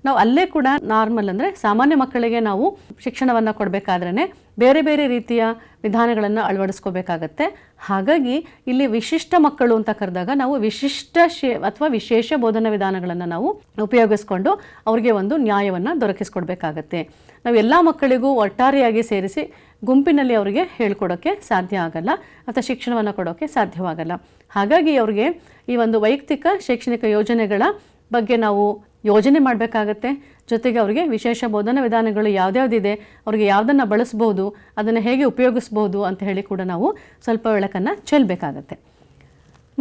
ನಾವು ಅಲ್ಲೇ ಕೂಡ ನಾರ್ಮಲ್ ಅಂದರೆ ಸಾಮಾನ್ಯ ಮಕ್ಕಳಿಗೆ ನಾವು ಶಿಕ್ಷಣವನ್ನು ಕೊಡಬೇಕಾದ್ರೇ ಬೇರೆ ಬೇರೆ ರೀತಿಯ ವಿಧಾನಗಳನ್ನು ಅಳವಡಿಸ್ಕೋಬೇಕಾಗತ್ತೆ. ಹಾಗಾಗಿ ಇಲ್ಲಿ ವಿಶಿಷ್ಟ ಮಕ್ಕಳು ಅಂತ ಕರೆದಾಗ ನಾವು ವಿಶಿಷ್ಟ ಅಥವಾ ವಿಶೇಷ ಬೋಧನಾ ವಿಧಾನಗಳನ್ನು ನಾವು ಉಪಯೋಗಿಸ್ಕೊಂಡು ಅವರಿಗೆ ಒಂದು ನ್ಯಾಯವನ್ನು ದೊರಕಿಸ್ಕೊಡ್ಬೇಕಾಗತ್ತೆ. ನಾವು ಎಲ್ಲ ಮಕ್ಕಳಿಗೂ ಒಟ್ಟಾರೆಯಾಗಿ ಸೇರಿಸಿ ಗುಂಪಿನಲ್ಲಿ ಅವರಿಗೆ ಹೇಳ್ಕೊಡೋಕ್ಕೆ ಸಾಧ್ಯ ಆಗಲ್ಲ ಅಥವಾ ಶಿಕ್ಷಣವನ್ನು ಕೊಡೋಕ್ಕೆ ಸಾಧ್ಯವಾಗಲ್ಲ. ಹಾಗಾಗಿ ಅವರಿಗೆ ಈ ಒಂದು ವೈಯಕ್ತಿಕ ಶೈಕ್ಷಣಿಕ ಯೋಜನೆಗಳ ಬಗ್ಗೆ ನಾವು ಯೋಜನೆ ಮಾಡಬೇಕಾಗತ್ತೆ. ಜೊತೆಗೆ ಅವರಿಗೆ ವಿಶೇಷ ಬೋಧನಾ ವಿಧಾನಗಳು ಯಾವ್ದ್ಯಾವ್ದಿದೆ, ಅವ್ರಿಗೆ ಯಾವುದನ್ನು ಬಳಸ್ಬೋದು, ಅದನ್ನು ಹೇಗೆ ಉಪಯೋಗಿಸ್ಬೋದು ಅಂತ ಹೇಳಿ ಕೂಡ ನಾವು ಸ್ವಲ್ಪ ಬೆಳಕನ್ನು ಚೆಲ್ಲಬೇಕಾಗತ್ತೆ.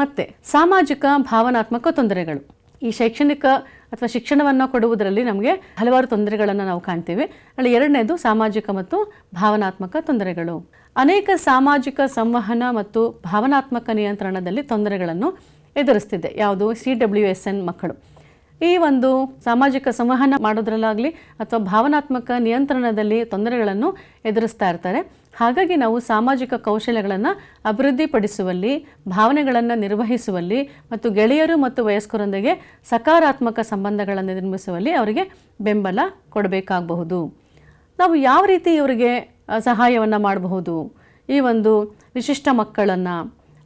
ಮತ್ತು ಸಾಮಾಜಿಕ ಭಾವನಾತ್ಮಕ ತೊಂದರೆಗಳು. ಈ ಶೈಕ್ಷಣಿಕ ಅಥವಾ ಶಿಕ್ಷಣವನ್ನು ಕೊಡುವುದರಲ್ಲಿ ನಮಗೆ ಹಲವಾರು ತೊಂದರೆಗಳನ್ನು ನಾವು ಕಾಣ್ತೀವಿ. ಅಲ್ಲಿ ಎರಡನೇದು ಸಾಮಾಜಿಕ ಮತ್ತು ಭಾವನಾತ್ಮಕ ತೊಂದರೆಗಳು. ಅನೇಕ ಸಾಮಾಜಿಕ ಸಂವಹನ ಮತ್ತು ಭಾವನಾತ್ಮಕ ನಿಯಂತ್ರಣದಲ್ಲಿ ತೊಂದರೆಗಳನ್ನು ಎದುರಿಸ್ತಿದೆ ಯಾವುದು CWSN ಮಕ್ಕಳು. ಈ ಒಂದು ಸಾಮಾಜಿಕ ಸಂವಹನ ಮಾಡೋದ್ರಲ್ಲಾಗಲಿ ಅಥವಾ ಭಾವನಾತ್ಮಕ ನಿಯಂತ್ರಣದಲ್ಲಿ ತೊಂದರೆಗಳನ್ನು ಎದುರಿಸ್ತಾ ಇರ್ತಾರೆ. ಹಾಗಾಗಿ ನಾವು ಸಾಮಾಜಿಕ ಕೌಶಲ್ಯಗಳನ್ನು ಅಭಿವೃದ್ಧಿಪಡಿಸುವಲ್ಲಿ, ಭಾವನೆಗಳನ್ನು ನಿರ್ವಹಿಸುವಲ್ಲಿ ಮತ್ತು ಗೆಳೆಯರು ಮತ್ತು ವಯಸ್ಕರೊಂದಿಗೆ ಸಕಾರಾತ್ಮಕ ಸಂಬಂಧಗಳನ್ನು ನಿರ್ಮಿಸುವಲ್ಲಿ ಅವರಿಗೆ ಬೆಂಬಲ ಕೊಡಬೇಕಾಗಬಹುದು. ನಾವು ಯಾವ ರೀತಿ ಇವರಿಗೆ ಸಹಾಯವನ್ನು ಮಾಡಬಹುದು? ಈ ಒಂದು ವಿಶಿಷ್ಟ ಮಕ್ಕಳನ್ನು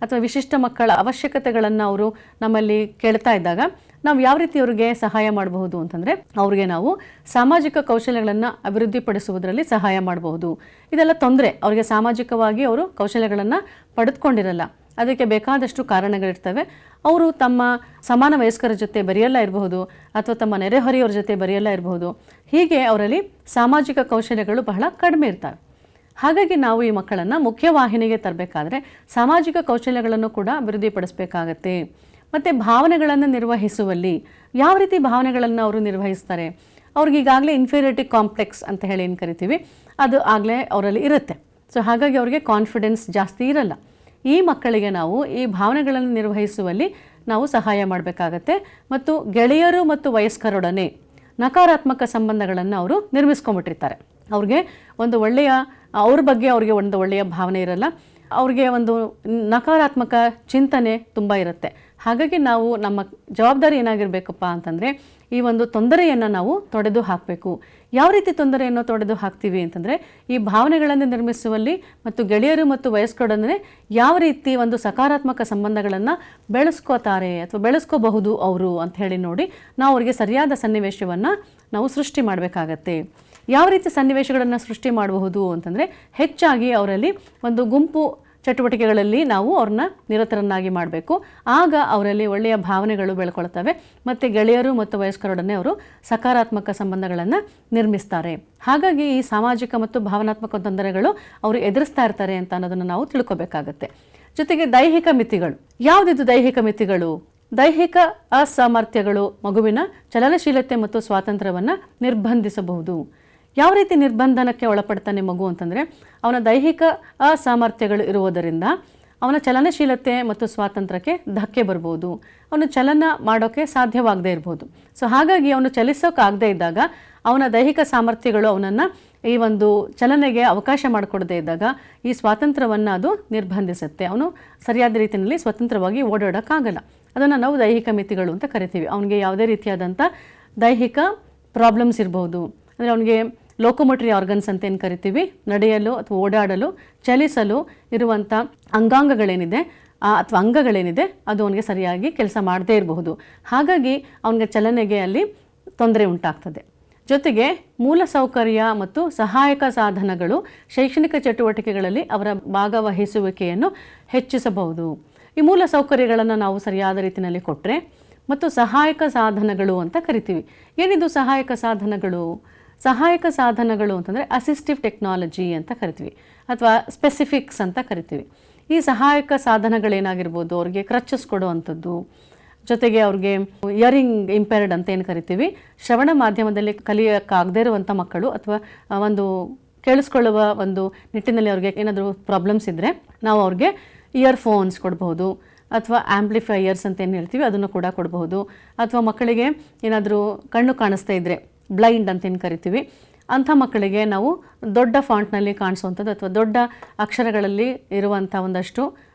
ಅಥವಾ ವಿಶಿಷ್ಟ ಮಕ್ಕಳ ಅವಶ್ಯಕತೆಗಳನ್ನು ಅವರು ನಮ್ಮಲ್ಲಿ ಕೇಳ್ತಾ ಇದ್ದಾಗ ನಾವು ಯಾವ ರೀತಿ ಅವರಿಗೆ ಸಹಾಯ ಮಾಡಬಹುದು ಅಂತಂದರೆ ಅವ್ರಿಗೆ ನಾವು ಸಾಮಾಜಿಕ ಕೌಶಲ್ಯಗಳನ್ನು ಅಭಿವೃದ್ಧಿಪಡಿಸುವುದರಲ್ಲಿ ಸಹಾಯ ಮಾಡಬಹುದು. ಇದೆಲ್ಲ ತೊಂದರೆ, ಅವರಿಗೆ ಸಾಮಾಜಿಕವಾಗಿ ಅವರು ಕೌಶಲ್ಯಗಳನ್ನು ಪಡೆದುಕೊಂಡಿರಲ್ಲ. ಅದಕ್ಕೆ ಬೇಕಾದಷ್ಟು ಕಾರಣಗಳಿರ್ತವೆ. ಅವರು ತಮ್ಮ ಸಮಾನ ವಯಸ್ಕರ ಜೊತೆ ಬೆರೆಯಲ್ಲ ಇರಬಹುದು ಅಥವಾ ತಮ್ಮ ನೆರೆಹೊರೆಯವರ ಜೊತೆ ಬೆರೆಯಲ್ಲ ಇರಬಹುದು. ಹೀಗೆ ಅವರಲ್ಲಿ ಸಾಮಾಜಿಕ ಕೌಶಲ್ಯಗಳು ಬಹಳ ಕಡಿಮೆ ಇರ್ತವೆ. ಹಾಗಾಗಿ ನಾವು ಈ ಮಕ್ಕಳನ್ನು ಮುಖ್ಯವಾಹಿನಿಗೆ ತರಬೇಕಾದ್ರೆ ಸಾಮಾಜಿಕ ಕೌಶಲ್ಯಗಳನ್ನು ಕೂಡ ಅಭಿವೃದ್ಧಿಪಡಿಸಬೇಕಾಗತ್ತೆ. ಮತ್ತು ಭಾವನೆಗಳನ್ನು ನಿರ್ವಹಿಸುವಲ್ಲಿ ಯಾವ ರೀತಿ ಭಾವನೆಗಳನ್ನು ಅವರು ನಿರ್ವಹಿಸ್ತಾರೆ? ಅವ್ರಿಗೀಗಾಗಲೇ ಇನ್ಫೀರಿಯಾರಿಟಿ ಕಾಂಪ್ಲೆಕ್ಸ್ ಅಂತ ಹೇಳಿ ಏನು ಕರಿತೀವಿ, ಅದು ಆಗಲೇ ಅವರಲ್ಲಿ ಇರುತ್ತೆ. ಸೊ ಹಾಗಾಗಿ ಅವರಿಗೆ ಕಾನ್ಫಿಡೆನ್ಸ್ ಜಾಸ್ತಿ ಇರಲ್ಲ. ಈ ಮಕ್ಕಳಿಗೆ ನಾವು ಈ ಭಾವನೆಗಳನ್ನು ನಿರ್ವಹಿಸುವಲ್ಲಿ ನಾವು ಸಹಾಯ ಮಾಡಬೇಕಾಗತ್ತೆ. ಮತ್ತು ಗೆಳೆಯರು ಮತ್ತು ವಯಸ್ಕರೊಡನೆ ನಕಾರಾತ್ಮಕ ಸಂಬಂಧಗಳನ್ನು ಅವರು ನಿರ್ಮಿಸ್ಕೊಂಡ್ಬಿಟ್ಟಿರ್ತಾರೆ. ಅವ್ರಿಗೆ ಒಂದು ಒಳ್ಳೆಯ ಅವ್ರ ಬಗ್ಗೆ ಅವ್ರಿಗೆ ಒಂದು ಒಳ್ಳೆಯ ಭಾವನೆ ಇರಲ್ಲ. ಅವ್ರಿಗೆ ಒಂದು ನಕಾರಾತ್ಮಕ ಚಿಂತನೆ ತುಂಬ ಇರುತ್ತೆ. ಹಾಗಾಗಿ ನಾವು ನಮ್ಮ ಜವಾಬ್ದಾರಿ ಏನಾಗಿರಬೇಕಪ್ಪ ಅಂತಂದರೆ ಈ ಒಂದು ತೊಂದರೆಯನ್ನು ನಾವು ತೊಡೆದು ಹಾಕಬೇಕು. ಯಾವ ರೀತಿ ತೊಂದರೆಯನ್ನು ತೊಡೆದು ಹಾಕ್ತೀವಿ ಅಂತಂದರೆ ಈ ಭಾವನೆಗಳನ್ನು ನಿರ್ಮಿಸುವಲ್ಲಿ ಮತ್ತು ಗೆಳೆಯರು ಮತ್ತು ವಯಸ್ಕರೊಡನೆ ಯಾವ ರೀತಿ ಒಂದು ಸಕಾರಾತ್ಮಕ ಸಂಬಂಧಗಳನ್ನು ಬೆಳೆಸ್ಕೋತಾರೆ ಅಥವಾ ಬೆಳೆಸ್ಕೋಬಹುದು ಅವರು ಅಂತ ಹೇಳಿ ನೋಡಿ ನಾವು ಅವರಿಗೆ ಸರಿಯಾದ ಸನ್ನಿವೇಶವನ್ನು ನಾವು ಸೃಷ್ಟಿ ಮಾಡಬೇಕಾಗತ್ತೆ. ಯಾವ ರೀತಿ ಸನ್ನಿವೇಶಗಳನ್ನು ಸೃಷ್ಟಿ ಮಾಡಬಹುದು ಅಂತಂದರೆ ಹೆಚ್ಚಾಗಿ ಅವರಲ್ಲಿ ಒಂದು ಗುಂಪು ಚಟುವಟಿಕೆಗಳಲ್ಲಿ ನಾವು ಅವ್ರನ್ನ ನಿರತರನ್ನಾಗಿ ಮಾಡಬೇಕು. ಆಗ ಅವರಲ್ಲಿ ಒಳ್ಳೆಯ ಭಾವನೆಗಳು ಬೆಳ್ಕೊಳ್ತವೆ ಮತ್ತು ಗೆಳೆಯರು ಮತ್ತು ವಯಸ್ಕರೊಡನೆ ಅವರು ಸಕಾರಾತ್ಮಕ ಸಂಬಂಧಗಳನ್ನು ನಿರ್ಮಿಸ್ತಾರೆ. ಹಾಗಾಗಿ ಈ ಸಾಮಾಜಿಕ ಮತ್ತು ಭಾವನಾತ್ಮಕ ತೊಂದರೆಗಳು ಅವರು ಎದುರಿಸ್ತಾ ಇರ್ತಾರೆ ಅಂತ ಅನ್ನೋದನ್ನು ನಾವು ತಿಳ್ಕೊಬೇಕಾಗತ್ತೆ. ಜೊತೆಗೆ ದೈಹಿಕ ಮಿತಿಗಳು. ಯಾವುದಿದು ದೈಹಿಕ ಮಿತಿಗಳು? ದೈಹಿಕ ಅಸಾಮರ್ಥ್ಯಗಳು ಮಗುವಿನ ಚಲನಶೀಲತೆ ಮತ್ತು ಸ್ವಾತಂತ್ರ್ಯವನ್ನು ನಿರ್ಬಂಧಿಸಬಹುದು. ಯಾವ ರೀತಿ ನಿರ್ಬಂಧನಕ್ಕೆ ಒಳಪಡ್ತಾನೆ ಮಗು ಅಂತಂದರೆ ಅವನ ದೈಹಿಕ ಅಸಾಮರ್ಥ್ಯಗಳು ಇರುವುದರಿಂದ ಅವನ ಚಲನಶೀಲತೆ ಮತ್ತು ಸ್ವಾತಂತ್ರ್ಯಕ್ಕೆ ಧಕ್ಕೆ ಬರ್ಬೋದು. ಅವನು ಚಲನ ಮಾಡೋಕ್ಕೆ ಸಾಧ್ಯವಾಗದೇ ಇರ್ಬೋದು. ಸೊ ಹಾಗಾಗಿ ಅವನು ಚಲಿಸೋಕ್ಕಾಗದೇ ಇದ್ದಾಗ ಅವನ ದೈಹಿಕ ಸಾಮರ್ಥ್ಯಗಳು ಅವನನ್ನು ಈ ಒಂದು ಚಲನೆಗೆ ಅವಕಾಶ ಮಾಡಿಕೊಡದೇ ಇದ್ದಾಗ ಈ ಸ್ವಾತಂತ್ರ್ಯವನ್ನು ಅದು ನಿರ್ಬಂಧಿಸುತ್ತೆ. ಅವನು ಸರಿಯಾದ ರೀತಿಯಲ್ಲಿ ಸ್ವತಂತ್ರವಾಗಿ ಓಡಾಡೋಕ್ಕಾಗಲ್ಲ. ಅದನ್ನು ನಾವು ದೈಹಿಕ ಮಿತಿಗಳು ಅಂತ ಕರಿತೀವಿ. ಅವನಿಗೆ ಯಾವುದೇ ರೀತಿಯಾದಂಥ ದೈಹಿಕ ಪ್ರಾಬ್ಲಮ್ಸ್ ಇರ್ಬೋದು. ಅಂದರೆ ಅವನಿಗೆ ಲೋಕೋಮೋಟರಿ ಆರ್ಗನ್ಸ್ ಅಂತ ಏನು ಕರಿತೀವಿ, ನಡೆಯಲು ಅಥವಾ ಓಡಾಡಲು ಚಲಿಸಲು ಇರುವಂಥ ಅಂಗಾಂಗಗಳೇನಿದೆ ಅಥವಾ ಅಂಗಗಳೇನಿದೆ ಅದು ಅವನಿಗೆ ಸರಿಯಾಗಿ ಕೆಲಸ ಮಾಡದೇ ಇರಬಹುದು. ಹಾಗಾಗಿ ಅವನಿಗೆ ಚಲನೆಗೆ ಅಲ್ಲಿ ತೊಂದರೆ ಉಂಟಾಗ್ತದೆ. ಜೊತೆಗೆ ಮೂಲಸೌಕರ್ಯ ಮತ್ತು ಸಹಾಯಕ ಸಾಧನಗಳು ಶೈಕ್ಷಣಿಕ ಚಟುವಟಿಕೆಗಳಲ್ಲಿ ಅವರ ಭಾಗವಹಿಸುವಿಕೆಯನ್ನು ಹೆಚ್ಚಿಸಬಹುದು. ಈ ಮೂಲಸೌಕರ್ಯಗಳನ್ನು ನಾವು ಸರಿಯಾದ ರೀತಿಯಲ್ಲಿ ಕೊಟ್ಟರೆ ಮತ್ತು ಸಹಾಯಕ ಸಾಧನಗಳು ಅಂತ ಕರಿತೀವಿ. ಏನಿದು ಸಹಾಯಕ ಸಾಧನಗಳು? ಸಹಾಯಕ ಸಾಧನಗಳು ಅಂತಂದರೆ ಅಸಿಸ್ಟಿವ್ ಟೆಕ್ನಾಲಜಿ ಅಂತ ಕರಿತೀವಿ ಅಥವಾ ಸ್ಪೆಸಿಫಿಕ್ಸ್ ಅಂತ ಕರಿತೀವಿ. ಈ ಸಹಾಯಕ ಸಾಧನಗಳೇನಾಗಿರ್ಬೋದು, ಅವ್ರಿಗೆ ಕ್ರಚಸ್ ಕೊಡುವಂಥದ್ದು, ಜೊತೆಗೆ ಅವ್ರಿಗೆ ಇಯರಿಂಗ್ ಇಂಪೇರ್ಡ್ ಅಂತ ಏನು ಕರಿತೀವಿ, ಶ್ರವಣ ಮಾಧ್ಯಮದಲ್ಲಿ ಕಲಿಯೋಕ್ಕಾಗದೇ ಇರುವಂಥ ಮಕ್ಕಳು ಅಥವಾ ಒಂದು ಕೇಳಿಸ್ಕೊಳ್ಳುವ ಒಂದು ನಿಟ್ಟಿನಲ್ಲಿ ಅವ್ರಿಗೆ ಏನಾದರೂ ಪ್ರಾಬ್ಲಮ್ಸ್ ಇದ್ದರೆ ನಾವು ಅವ್ರಿಗೆ ಇಯರ್ಫೋನ್ಸ್ ಕೊಡಬಹುದು ಅಥವಾ ಆ್ಯಂಪ್ಲಿಫೈಯರ್ಸ್ ಅಂತ ಏನು ಹೇಳ್ತೀವಿ ಅದನ್ನು ಕೂಡ ಕೊಡಬಹುದು. ಅಥವಾ ಮಕ್ಕಳಿಗೆ ಏನಾದರೂ ಕಣ್ಣು ಕಾಣಿಸ್ತಾ ಇದ್ದರೆ ಬ್ಲೈಂಡ್ ಅಂತ ಏನು ಕರಿತೀವಿ ಅಂಥ ಮಕ್ಕಳಿಗೆ ನಾವು ದೊಡ್ಡ ಫಾಂಟ್ನಲ್ಲಿ ಕಾಣಿಸುವಂಥದ್ದು ಅಥವಾ ದೊಡ್ಡ ಅಕ್ಷರಗಳಲ್ಲಿ ಇರುವಂಥ ಒಂದಷ್ಟು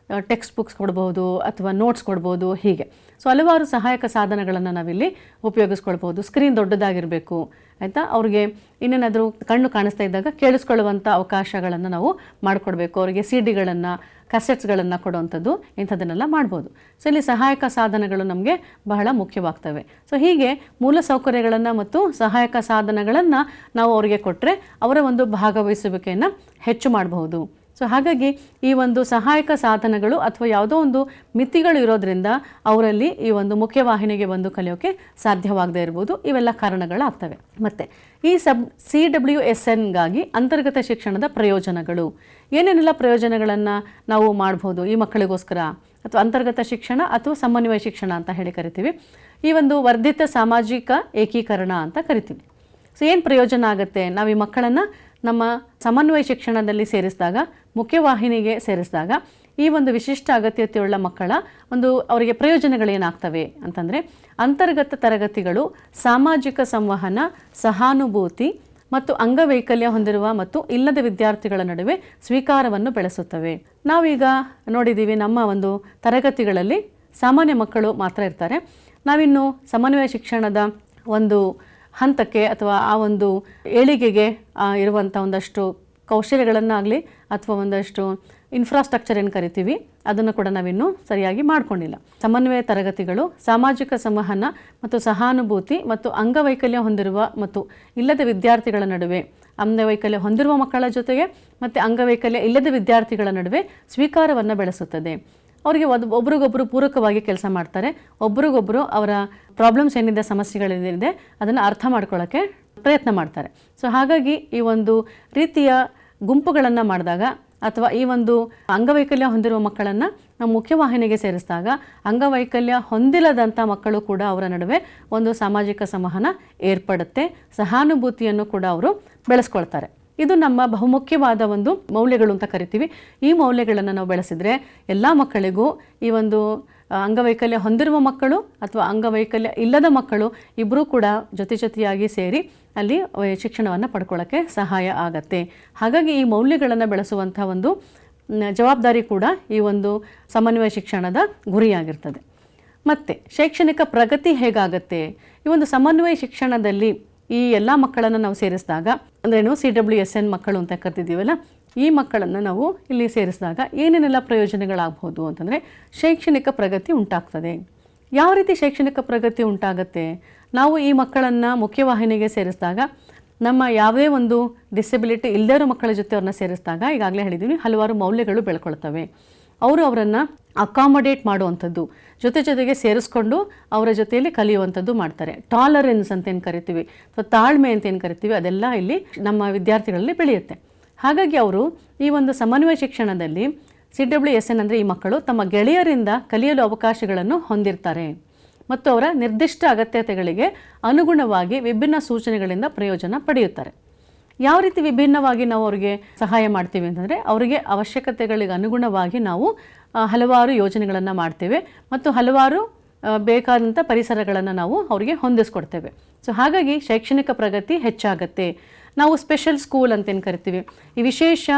ಟೆಕ್ಸ್ಟ್ ಬುಕ್ಸ್ ಕೊಡ್ಬೋದು ಅಥವಾ ನೋಟ್ಸ್ ಕೊಡ್ಬೋದು. ಹೀಗೆ ಹಲವಾರು ಸಹಾಯಕ ಸಾಧನಗಳನ್ನು ನಾವಿಲ್ಲಿ ಉಪಯೋಗಿಸ್ಕೊಳ್ಬೋದು. ಸ್ಕ್ರೀನ್ ದೊಡ್ಡದಾಗಿರಬೇಕು, ಆಯಿತಾ. ಅವ್ರಿಗೆ ಇನ್ನೇನಾದರೂ ಕಣ್ಣು ಕಾಣಿಸ್ತಾ ಇದ್ದಾಗ ಕೇಳಿಸ್ಕೊಳ್ಳುವಂಥ ಅವಕಾಶಗಳನ್ನು ನಾವು ಮಾಡಿಕೊಡ್ಬೇಕು. ಅವರಿಗೆ CD-ಗಳನ್ನು ಕಸೆಟ್ಸ್ಗಳನ್ನು ಕೊಡುವಂಥದ್ದು ಇಂಥದ್ದನ್ನೆಲ್ಲ ಮಾಡ್ಬೋದು. ಇಲ್ಲಿ ಸಹಾಯಕ ಸಾಧನಗಳು ನಮಗೆ ಬಹಳ ಮುಖ್ಯವಾಗ್ತವೆ. ಹೀಗೆ ಮೂಲಸೌಕರ್ಯಗಳನ್ನು ಮತ್ತು ಸಹಾಯಕ ಸಾಧನಗಳನ್ನು ನಾವು ಅವರಿಗೆ ಕೊಟ್ಟರೆ ಅವರ ಒಂದು ಭಾಗವಹಿಸುವಿಕೆಯನ್ನು ಹೆಚ್ಚು ಮಾಡಬಹುದು. ಹಾಗಾಗಿ ಈ ಒಂದು ಸಹಾಯಕ ಸಾಧನಗಳು ಅಥವಾ ಯಾವುದೋ ಒಂದು ಮಿತಿಗಳು ಇರೋದ್ರಿಂದ ಅವರಲ್ಲಿ ಈ ಒಂದು ಮುಖ್ಯವಾಹಿನಿಗೆ ಬಂದು ಕಲಿಯೋಕ್ಕೆ ಸಾಧ್ಯವಾಗದೇ ಇರ್ಬೋದು. ಇವೆಲ್ಲ ಕಾರಣಗಳಾಗ್ತವೆ. ಮತ್ತು ಈ CWSNಗಾಗಿ ಅಂತರ್ಗತ ಶಿಕ್ಷಣದ ಪ್ರಯೋಜನಗಳು ಏನೇನೆಲ್ಲ ಪ್ರಯೋಜನಗಳನ್ನು ನಾವು ಮಾಡ್ಬೋದು ಈ ಮಕ್ಕಳಿಗೋಸ್ಕರ, ಅಥವಾ ಅಂತರ್ಗತ ಶಿಕ್ಷಣ ಅಥವಾ ಸಮನ್ವಯ ಶಿಕ್ಷಣ ಅಂತ ಹೇಳಿ ಕರಿತೀವಿ. ಈ ಒಂದು ವರ್ಧಿತ ಸಾಮಾಜಿಕ ಏಕೀಕರಣ ಅಂತ ಕರಿತೀವಿ. ಏನು ಪ್ರಯೋಜನ ಆಗುತ್ತೆ? ನಾವು ಈ ಮಕ್ಕಳನ್ನು ನಮ್ಮ ಸಮನ್ವಯ ಶಿಕ್ಷಣದಲ್ಲಿ ಸೇರಿಸಿದಾಗ, ಮುಖ್ಯವಾಹಿನಿಗೆ ಸೇರಿಸಿದಾಗ ಈ ಒಂದು ವಿಶಿಷ್ಟ ಅಗತ್ಯತೆಯುಳ್ಳ ಮಕ್ಕಳ ಒಂದು ಅವರಿಗೆ ಪ್ರಯೋಜನಗಳೇನಾಗ್ತವೆ ಅಂತಂದರೆ, ಅಂತರ್ಗತ ತರಗತಿಗಳು ಸಾಮಾಜಿಕ ಸಂವಹನ, ಸಹಾನುಭೂತಿ ಮತ್ತು ಅಂಗವೈಕಲ್ಯ ಹೊಂದಿರುವ ಮತ್ತು ಇಲ್ಲದ ವಿದ್ಯಾರ್ಥಿಗಳ ನಡುವೆ ಸ್ವೀಕಾರವನ್ನು ಬೆಳೆಸುತ್ತವೆ. ನಾವೀಗ ನೋಡಿದ್ದೀವಿ ನಮ್ಮ ಒಂದು ತರಗತಿಗಳಲ್ಲಿ ಸಾಮಾನ್ಯ ಮಕ್ಕಳು ಮಾತ್ರ ಇರ್ತಾರೆ. ನಾವಿನ್ನು ಸಮನ್ವಯ ಶಿಕ್ಷಣದ ಒಂದು ಹಂತಕ್ಕೆ ಅಥವಾ ಆ ಒಂದು ಏಳಿಗೆಗೆ ಇರುವಂಥ ಒಂದಷ್ಟು ಕೌಶಲ್ಯಗಳನ್ನಾಗಲಿ ಅಥವಾ ಒಂದಷ್ಟು ಇನ್ಫ್ರಾಸ್ಟ್ರಕ್ಚರ್ ಏನು ಕರಿತೀವಿ ಅದನ್ನು ಕೂಡ ನಾವಿನ್ನೂ ಸರಿಯಾಗಿ ಮಾಡಿಕೊಂಡಿಲ್ಲ. ಸಮನ್ವಯ ತರಗತಿಗಳು ಸಾಮಾಜಿಕ ಸಂವಹನ ಮತ್ತು ಸಹಾನುಭೂತಿ ಮತ್ತು ಅಂಗವೈಕಲ್ಯ ಹೊಂದಿರುವ ಮತ್ತು ಇಲ್ಲದ ವಿದ್ಯಾರ್ಥಿಗಳ ನಡುವೆ, ಅಂಗವೈಕಲ್ಯ ಹೊಂದಿರುವ ಮಕ್ಕಳ ಜೊತೆಗೆ ಮತ್ತು ಅಂಗವೈಕಲ್ಯ ಇಲ್ಲದ ವಿದ್ಯಾರ್ಥಿಗಳ ನಡುವೆ ಸ್ವೀಕಾರವನ್ನು ಬೆಳೆಸುತ್ತದೆ. ಅವರಿಗೆ ಒಬ್ರಿಗೊಬ್ಬರು ಪೂರಕವಾಗಿ ಕೆಲಸ ಮಾಡ್ತಾರೆ. ಒಬ್ರಿಗೊಬ್ಬರು ಅವರ ಪ್ರಾಬ್ಲಮ್ಸ್ ಏನಿದೆ, ಸಮಸ್ಯೆಗಳೇನಿದೆ ಅದನ್ನು ಅರ್ಥ ಮಾಡ್ಕೊಳ್ಳೋಕ್ಕೆ ಪ್ರಯತ್ನ ಮಾಡ್ತಾರೆ. ಹಾಗಾಗಿ ಈ ಒಂದು ರೀತಿಯ ಗುಂಪುಗಳನ್ನು ಮಾಡಿದಾಗ ಅಥವಾ ಈ ಒಂದು ಅಂಗವೈಕಲ್ಯ ಹೊಂದಿರುವ ಮಕ್ಕಳನ್ನು ನಾವು ಮುಖ್ಯವಾಹಿನಿಗೆ ಸೇರಿಸಿದಾಗ ಅಂಗವೈಕಲ್ಯ ಹೊಂದಿಲ್ಲದಂಥ ಮಕ್ಕಳು ಕೂಡ ಅವರ ನಡುವೆ ಒಂದು ಸಾಮಾಜಿಕ ಸಂವಹನ ಏರ್ಪಡುತ್ತೆ. ಸಹಾನುಭೂತಿಯನ್ನು ಕೂಡ ಅವರು ಬೆಳೆಸ್ಕೊಳ್ತಾರೆ. ಇದು ನಮ್ಮ ಬಹುಮುಖ್ಯವಾದ ಒಂದು ಮೌಲ್ಯಗಳು ಅಂತ ಕರಿತೀವಿ. ಈ ಮೌಲ್ಯಗಳನ್ನು ನಾವು ಬೆಳೆಸಿದರೆ ಎಲ್ಲ ಮಕ್ಕಳಿಗೂ ಈ ಒಂದು ಅಂಗವೈಕಲ್ಯ ಹೊಂದಿರುವ ಮಕ್ಕಳು ಅಥವಾ ಅಂಗವೈಕಲ್ಯ ಇಲ್ಲದ ಮಕ್ಕಳು ಇಬ್ಬರೂ ಕೂಡ ಜೊತೆಯಾಗಿ ಸೇರಿ ಅಲ್ಲಿ ಶಿಕ್ಷಣವನ್ನು ಪಡ್ಕೊಳ್ಳೋಕ್ಕೆ ಸಹಾಯ ಆಗತ್ತೆ. ಹಾಗಾಗಿ ಈ ಮೌಲ್ಯಗಳನ್ನು ಬೆಳೆಸುವಂಥ ಒಂದು ಜವಾಬ್ದಾರಿ ಕೂಡ ಈ ಒಂದು ಸಮನ್ವಯ ಶಿಕ್ಷಣದ ಗುರಿಯಾಗಿರ್ತದೆ. ಮತ್ತು ಶೈಕ್ಷಣಿಕ ಪ್ರಗತಿ ಹೇಗಾಗತ್ತೆ? ಈ ಒಂದು ಸಮನ್ವಯ ಶಿಕ್ಷಣದಲ್ಲಿ ಈ ಎಲ್ಲ ಮಕ್ಕಳನ್ನು ನಾವು ಸೇರಿಸಿದಾಗ, ಅಂದ್ರೇನು CWSN ಮಕ್ಕಳು ಅಂತ ಕರ್ತಿದ್ದೀವಲ್ಲ, ಈ ಮಕ್ಕಳನ್ನು ನಾವು ಇಲ್ಲಿ ಸೇರಿಸಿದಾಗ ಏನೇನೆಲ್ಲ ಪ್ರಯೋಜನಗಳಾಗ್ಬೋದು ಅಂತಂದರೆ, ಶೈಕ್ಷಣಿಕ ಪ್ರಗತಿ ಉಂಟಾಗ್ತದೆ. ಯಾವ ರೀತಿ ಶೈಕ್ಷಣಿಕ ಪ್ರಗತಿ ಉಂಟಾಗತ್ತೆ? ನಾವು ಈ ಮಕ್ಕಳನ್ನು ಮುಖ್ಯವಾಹಿನಿಗೆ ಸೇರಿಸಿದಾಗ, ನಮ್ಮ ಯಾವುದೇ ಒಂದು ಡಿಸೆಬಿಲಿಟಿ ಇಲ್ಲದೇ ಇರೋ ಮಕ್ಕಳ ಜೊತೆ ಅವ್ರನ್ನ ಸೇರಿಸಿದಾಗ, ಈಗಾಗಲೇ ಹೇಳಿದ್ದೀವಿ, ಹಲವಾರು ಮೌಲ್ಯಗಳು ಬೆಳ್ಕೊಳ್ತವೆ. ಅವರನ್ನು ಅಕಾಮಡೇಟ್ ಮಾಡುವಂಥದ್ದು, ಜೊತೆಗೆ ಸೇರಿಸ್ಕೊಂಡು ಅವರ ಜೊತೆಯಲ್ಲಿ ಕಲಿಯುವಂಥದ್ದು ಮಾಡ್ತಾರೆ. ಟಾಲರೆನ್ಸ್ ಅಂತ ಏನು ಕರಿತೀವಿ ಅಥವಾ ತಾಳ್ಮೆ ಅಂತ ಏನು ಕರಿತೀವಿ, ಅದೆಲ್ಲ ಇಲ್ಲಿ ನಮ್ಮ ವಿದ್ಯಾರ್ಥಿಗಳಲ್ಲಿ ಬೆಳೆಯುತ್ತೆ. ಹಾಗಾಗಿ ಅವರು ಈ ಒಂದು ಸಮನ್ವಯ ಶಿಕ್ಷಣದಲ್ಲಿ CWSN ಅಂದರೆ ಈ ಮಕ್ಕಳು ತಮ್ಮ ಗೆಳೆಯರಿಂದ ಕಲಿಯಲು ಅವಕಾಶಗಳನ್ನು ಹೊಂದಿರ್ತಾರೆ ಮತ್ತು ಅವರ ನಿರ್ದಿಷ್ಟ ಅಗತ್ಯತೆಗಳಿಗೆ ಅನುಗುಣವಾಗಿ ವಿಭಿನ್ನ ಸೂಚನೆಗಳಿಂದ ಪ್ರಯೋಜನ ಪಡೆಯುತ್ತಾರೆ. ಯಾವ ರೀತಿ ವಿಭಿನ್ನವಾಗಿ ನಾವು ಅವರಿಗೆ ಸಹಾಯ ಮಾಡ್ತೀವಿ ಅಂತಂದರೆ, ಅವರಿಗೆ ಅವಶ್ಯಕತೆಗಳಿಗೆ ಅನುಗುಣವಾಗಿ ನಾವು ಹಲವಾರು ಯೋಜನೆಗಳನ್ನು ಮಾಡ್ತೇವೆ ಮತ್ತು ಹಲವಾರು ಬೇಕಾದಂಥ ಪರಿಸರಗಳನ್ನು ನಾವು ಅವರಿಗೆ ಹೊಂದಿಸ್ಕೊಡ್ತೇವೆ. ಹಾಗಾಗಿ ಶೈಕ್ಷಣಿಕ ಪ್ರಗತಿ ಹೆಚ್ಚಾಗತ್ತೆ. ನಾವು ಸ್ಪೆಷಲ್ ಸ್ಕೂಲ್ ಅಂತೇನು ಕರಿತೀವಿ, ಈ ವಿಶೇಷ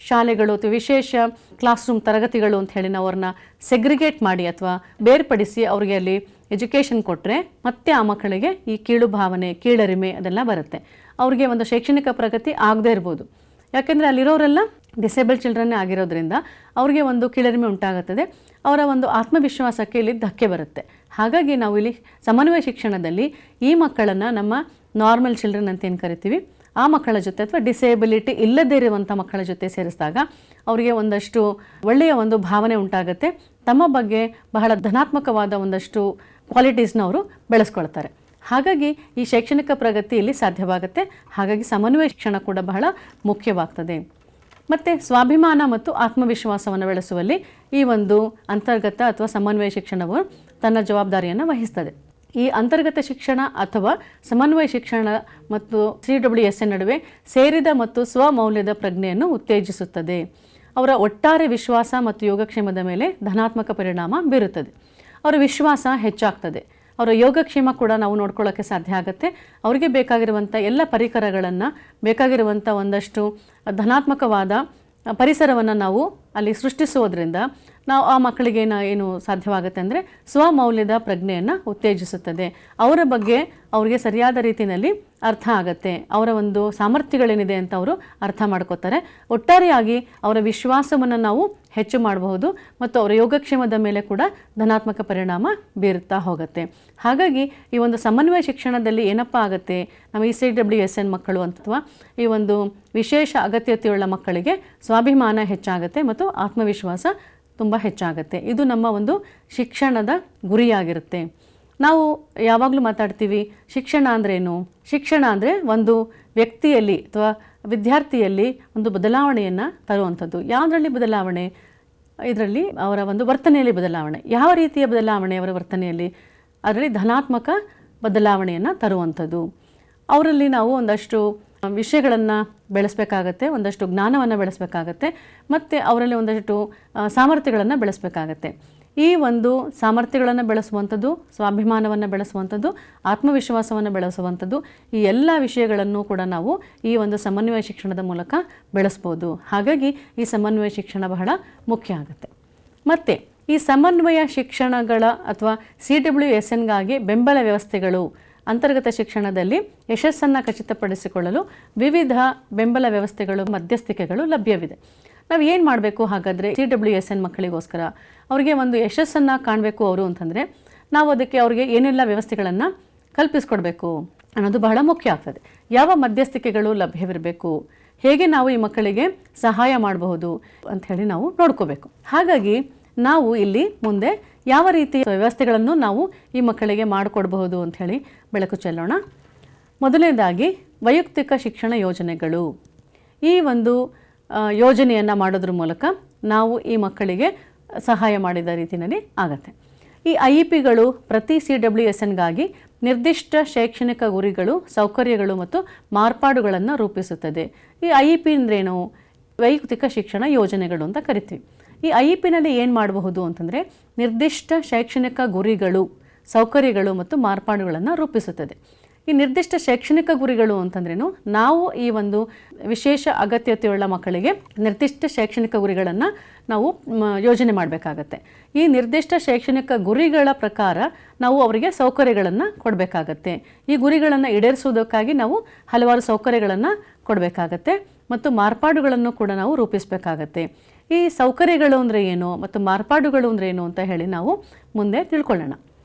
ಶಾಲೆಗಳು ಅಥವಾ ವಿಶೇಷ ಕ್ಲಾಸ್ ರೂಮ್ ತರಗತಿಗಳು ಅಂತ ಹೇಳಿ ನಾವು ಅವ್ರನ್ನ ಸೆಗ್ರಿಗೇಟ್ ಮಾಡಿ ಅಥವಾ ಬೇರ್ಪಡಿಸಿ ಅವರಿಗೆ ಅಲ್ಲಿ ಎಜುಕೇಷನ್ ಕೊಟ್ಟರೆ ಮತ್ತೆ ಆ ಮಕ್ಕಳಿಗೆ ಈ ಕೀಳು ಭಾವನೆ, ಕೀಳರಿಮೆ ಅದೆಲ್ಲ ಬರುತ್ತೆ. ಅವ್ರಿಗೆ ಒಂದು ಶೈಕ್ಷಣಿಕ ಪ್ರಗತಿ ಆಗದೇ ಇರ್ಬೋದು. ಯಾಕೆಂದರೆ ಅಲ್ಲಿರೋರೆಲ್ಲ ಡಿಸೇಬಲ್ ಚಿಲ್ಡ್ರನ್ನೇ ಆಗಿರೋದ್ರಿಂದ ಅವ್ರಿಗೆ ಒಂದು ಕೀಳರಿಮೆ ಉಂಟಾಗುತ್ತದೆ. ಅವರ ಒಂದು ಆತ್ಮವಿಶ್ವಾಸಕ್ಕೆ ಇಲ್ಲಿ ಧಕ್ಕೆ ಬರುತ್ತೆ. ಹಾಗಾಗಿ ನಾವು ಇಲ್ಲಿ ಸಮನ್ವಯ ಶಿಕ್ಷಣದಲ್ಲಿ ಈ ಮಕ್ಕಳನ್ನು ನಮ್ಮ ನಾರ್ಮಲ್ ಚಿಲ್ಡ್ರನ್ ಅಂತ ಏನು ಕರಿತೀವಿ ಆ ಮಕ್ಕಳ ಜೊತೆ ಅಥವಾ ಡಿಸೇಬಿಲಿಟಿ ಇಲ್ಲದೇ ಇರುವಂಥ ಮಕ್ಕಳ ಜೊತೆ ಸೇರಿಸಿದಾಗ ಅವರಿಗೆ ಒಂದಷ್ಟು ಒಳ್ಳೆಯ ಒಂದು ಭಾವನೆ ಉಂಟಾಗುತ್ತೆ, ತಮ್ಮ ಬಗ್ಗೆ ಬಹಳ ಧನಾತ್ಮಕವಾದ ಒಂದಷ್ಟು ಕ್ವಾಲಿಟೀಸ್ನ ಅವರು ಬೆಳೆಸ್ಕೊಳ್ತಾರೆ. ಹಾಗಾಗಿ ಈ ಶೈಕ್ಷಣಿಕ ಪ್ರಗತಿ ಇಲ್ಲಿ ಸಾಧ್ಯವಾಗುತ್ತೆ. ಹಾಗಾಗಿ ಸಮನ್ವಯ ಶಿಕ್ಷಣ ಕೂಡ ಬಹಳ ಮುಖ್ಯವಾಗ್ತದೆ. ಮತ್ತು ಸ್ವಾಭಿಮಾನ ಮತ್ತು ಆತ್ಮವಿಶ್ವಾಸವನ್ನು ಬೆಳೆಸುವಲ್ಲಿ ಈ ಒಂದು ಅಂತರ್ಗತ ಅಥವಾ ಸಮನ್ವಯ ಶಿಕ್ಷಣವು ತನ್ನ ಜವಾಬ್ದಾರಿಯನ್ನು ವಹಿಸ್ತದೆ. ಈ ಅಂತರ್ಗತ ಶಿಕ್ಷಣ ಅಥವಾ ಸಮನ್ವಯ ಶಿಕ್ಷಣ ಮತ್ತು CWSN ನಡುವೆ ಸೇರಿದ ಮತ್ತು ಸ್ವಮೌಲ್ಯದ ಪ್ರಜ್ಞೆಯನ್ನು ಉತ್ತೇಜಿಸುತ್ತದೆ. ಅವರ ಒಟ್ಟಾರೆ ವಿಶ್ವಾಸ ಮತ್ತು ಯೋಗಕ್ಷೇಮದ ಮೇಲೆ ಧನಾತ್ಮಕ ಪರಿಣಾಮ ಬೀರುತ್ತದೆ. ಅವರ ವಿಶ್ವಾಸ ಹೆಚ್ಚಾಗ್ತದೆ, ಅವರ ಯೋಗಕ್ಷೇಮ ಕೂಡ ನಾವು ನೋಡ್ಕೊಳ್ಳೋಕ್ಕೆ ಸಾಧ್ಯ ಆಗುತ್ತೆ. ಅವರಿಗೆ ಬೇಕಾಗಿರುವಂಥ ಎಲ್ಲ ಪರಿಕರಗಳನ್ನು, ಬೇಕಾಗಿರುವಂಥ ಒಂದಷ್ಟು ಧನಾತ್ಮಕವಾದ ಪರಿಸರವನ್ನು ನಾವು ಅಲ್ಲಿ ಸೃಷ್ಟಿಸುವುದರಿಂದ ನಾವು ಆ ಮಕ್ಕಳಿಗೆ ಏನು ಸಾಧ್ಯವಾಗುತ್ತೆ ಅಂದರೆ ಸ್ವಮೌಲ್ಯದ ಪ್ರಜ್ಞೆಯನ್ನು ಉತ್ತೇಜಿಸುತ್ತದೆ. ಅವರ ಬಗ್ಗೆ ಅವರಿಗೆ ಸರಿಯಾದ ರೀತಿಯಲ್ಲಿ ಅರ್ಥ ಆಗುತ್ತೆ, ಅವರ ಒಂದು ಸಾಮರ್ಥ್ಯಗಳೇನಿದೆ ಅಂತ ಅವರು ಅರ್ಥ ಮಾಡ್ಕೋತಾರೆ. ಒಟ್ಟಾರೆಯಾಗಿ ಅವರ ವಿಶ್ವಾಸವನ್ನು ನಾವು ಹೆಚ್ಚು ಮಾಡಬಹುದು ಮತ್ತು ಅವರ ಯೋಗಕ್ಷೇಮದ ಮೇಲೆ ಕೂಡ ಧನಾತ್ಮಕ ಪರಿಣಾಮ ಬೀರುತ್ತಾ ಹೋಗುತ್ತೆ. ಹಾಗಾಗಿ ಈ ಒಂದು ಸಮನ್ವಯ ಶಿಕ್ಷಣದಲ್ಲಿ ಏನಪ್ಪ ಆಗುತ್ತೆ, ನಮ್ಮ ಈ CWSN ಮಕ್ಕಳು ಅಥವಾ ಈ ಒಂದು ವಿಶೇಷ ಅಗತ್ಯತೆಯುಳ್ಳ ಮಕ್ಕಳಿಗೆ ಸ್ವಾಭಿಮಾನ ಹೆಚ್ಚಾಗುತ್ತೆ ಮತ್ತು ಆತ್ಮವಿಶ್ವಾಸ ತುಂಬ ಹೆಚ್ಚಾಗುತ್ತೆ. ಇದು ನಮ್ಮ ಒಂದು ಶಿಕ್ಷಣದ ಗುರಿಯಾಗಿರುತ್ತೆ. ನಾವು ಯಾವಾಗಲೂ ಮಾತಾಡ್ತೀವಿ ಶಿಕ್ಷಣ ಅಂದ್ರೇನು, ಶಿಕ್ಷಣ ಅಂದರೆ ಒಂದು ವ್ಯಕ್ತಿಯಲ್ಲಿ ಅಥವಾ ವಿದ್ಯಾರ್ಥಿಯಲ್ಲಿ ಒಂದು ಬದಲಾವಣೆಯನ್ನು ತರುವಂಥದ್ದು. ಯಾವುದರಲ್ಲಿ ಬದಲಾವಣೆ? ಇದರಲ್ಲಿ ಅವರ ಒಂದು ವರ್ತನೆಯಲ್ಲಿ ಬದಲಾವಣೆ. ಯಾವ ರೀತಿಯ ಬದಲಾವಣೆ ಅವರ ವರ್ತನೆಯಲ್ಲಿ? ಅದರಲ್ಲಿ ಧನಾತ್ಮಕ ಬದಲಾವಣೆಯನ್ನು ತರುವಂಥದ್ದು. ಅವರಲ್ಲಿ ನಾವು ಒಂದಷ್ಟು ವಿಷಯಗಳನ್ನು ಬೆಳೆಸಬೇಕಾಗತ್ತೆ, ಒಂದಷ್ಟು ಜ್ಞಾನವನ್ನು ಬೆಳೆಸಬೇಕಾಗತ್ತೆ ಮತ್ತು ಅವರಲ್ಲಿ ಒಂದಷ್ಟು ಸಾಮರ್ಥ್ಯಗಳನ್ನು ಬೆಳೆಸಬೇಕಾಗತ್ತೆ. ಈ ಒಂದು ಸಾಮರ್ಥ್ಯಗಳನ್ನು ಬೆಳೆಸುವಂಥದ್ದು, ಸ್ವಾಭಿಮಾನವನ್ನು ಬೆಳೆಸುವಂಥದ್ದು, ಆತ್ಮವಿಶ್ವಾಸವನ್ನು ಬೆಳೆಸುವಂಥದ್ದು, ಈ ಎಲ್ಲ ವಿಷಯಗಳನ್ನು ಕೂಡ ನಾವು ಈ ಒಂದು ಸಮನ್ವಯ ಶಿಕ್ಷಣದ ಮೂಲಕ ಬೆಳೆಸ್ಬೋದು. ಹಾಗಾಗಿ ಈ ಸಮನ್ವಯ ಶಿಕ್ಷಣ ಬಹಳ ಮುಖ್ಯ ಆಗುತ್ತೆ. ಮತ್ತು ಈ ಸಮನ್ವಯ ಶಿಕ್ಷಣಗಳ ಅಥವಾ CWSNಗಾಗಿ ಬೆಂಬಲ ವ್ಯವಸ್ಥೆಗಳು ಅಂತರ್ಗತ ಶಿಕ್ಷಣದಲ್ಲಿ ಯಶಸ್ಸನ್ನು ಖಚಿತಪಡಿಸಿಕೊಳ್ಳಲು ವಿವಿಧ ಬೆಂಬಲ ವ್ಯವಸ್ಥೆಗಳು, ಮಧ್ಯಸ್ಥಿಕೆಗಳು ಲಭ್ಯವಿದೆ. ನಾವು ಏನು ಮಾಡಬೇಕು ಹಾಗಾದರೆ CWSN ಮಕ್ಕಳಿಗೋಸ್ಕರ ಅವರಿಗೆ ಒಂದು ಯಶಸ್ಸನ್ನು ಕಾಣಬೇಕು ಅವರು ಅಂತಂದರೆ ನಾವು ಅದಕ್ಕೆ ಅವರಿಗೆ ಏನೆಲ್ಲ ವ್ಯವಸ್ಥೆಗಳನ್ನು ಕಲ್ಪಿಸ್ಕೊಡ್ಬೇಕು ಅನ್ನೋದು ಬಹಳ ಮುಖ್ಯ ಆಗ್ತದೆ. ಯಾವ ಮಧ್ಯಸ್ಥಿಕೆಗಳು ಲಭ್ಯವಿರಬೇಕು, ಹೇಗೆ ನಾವು ಈ ಮಕ್ಕಳಿಗೆ ಸಹಾಯ ಮಾಡಬಹುದು ಅಂಥೇಳಿ ನಾವು ನೋಡ್ಕೋಬೇಕು. ಹಾಗಾಗಿ ನಾವು ಇಲ್ಲಿ ಮುಂದೆ ಯಾವ ರೀತಿಯ ವ್ಯವಸ್ಥೆಗಳನ್ನು ನಾವು ಈ ಮಕ್ಕಳಿಗೆ ಮಾಡಿಕೊಡಬಹುದು ಅಂಥೇಳಿ ಬೆಳಕು ಚೆಲ್ಲೋಣ. ಮೊದಲನೇದಾಗಿ ವೈಯಕ್ತಿಕ ಶಿಕ್ಷಣ ಯೋಜನೆಗಳು. ಈ ಒಂದು ಯೋಜನೆಯನ್ನು ಮಾಡೋದ್ರ ಮೂಲಕ ನಾವು ಈ ಮಕ್ಕಳಿಗೆ ಸಹಾಯ ಮಾಡಿದ ರೀತಿಯಲ್ಲಿ ಆಗತ್ತೆ. ಈ IEPಗಳು ಪ್ರತಿ CWSNಗಾಗಿ ನಿರ್ದಿಷ್ಟ ಶೈಕ್ಷಣಿಕ ಗುರಿಗಳು, ಸೌಕರ್ಯಗಳು ಮತ್ತು ಮಾರ್ಪಾಡುಗಳನ್ನು ರೂಪಿಸುತ್ತದೆ. ಈ IEP ಅಂದ್ರೇನು? ವೈಯಕ್ತಿಕ ಶಿಕ್ಷಣ ಯೋಜನೆಗಳು ಅಂತ ಕರಿತೀವಿ. ಈ IEPನಲ್ಲಿ ಏನು ಮಾಡಬಹುದು ಅಂತಂದರೆ ನಿರ್ದಿಷ್ಟ ಶೈಕ್ಷಣಿಕ ಗುರಿಗಳು, ಸೌಕರ್ಯಗಳು ಮತ್ತು ಮಾರ್ಪಾಡುಗಳನ್ನು ರೂಪಿಸುತ್ತದೆ. ಈ ನಿರ್ದಿಷ್ಟ ಶೈಕ್ಷಣಿಕ ಗುರಿಗಳು ಅಂತಂದ್ರೇನು? ನಾವು ಈ ಒಂದು ವಿಶೇಷ ಅಗತ್ಯತೆಯುಳ್ಳ ಮಕ್ಕಳಿಗೆ ನಿರ್ದಿಷ್ಟ ಶೈಕ್ಷಣಿಕ ಗುರಿಗಳನ್ನು ನಾವು ಯೋಜನೆ ಮಾಡಬೇಕಾಗತ್ತೆ. ಈ ನಿರ್ದಿಷ್ಟ ಶೈಕ್ಷಣಿಕ ಗುರಿಗಳ ಪ್ರಕಾರ ನಾವು ಅವರಿಗೆ ಸೌಕರ್ಯಗಳನ್ನು ಕೊಡಬೇಕಾಗತ್ತೆ. ಈ ಗುರಿಗಳನ್ನು ಈಡೇರಿಸುವುದಕ್ಕಾಗಿ ನಾವು ಹಲವಾರು ಸೌಕರ್ಯಗಳನ್ನು ಕೊಡಬೇಕಾಗತ್ತೆ ಮತ್ತು ಮಾರ್ಪಾಡುಗಳನ್ನು ಕೂಡ ನಾವು ರೂಪಿಸಬೇಕಾಗತ್ತೆ. ಈ ಸೌಕರ್ಯಗಳು ಅಂದರೆ ಏನು ಮತ್ತು ಮಾರ್ಪಾಡುಗಳು ಅಂದರೆ ಏನು ಅಂತ ಹೇಳಿ ನಾವು ಮುಂದೆ ತಿಳ್ಕೊಳ್ಳೋಣ.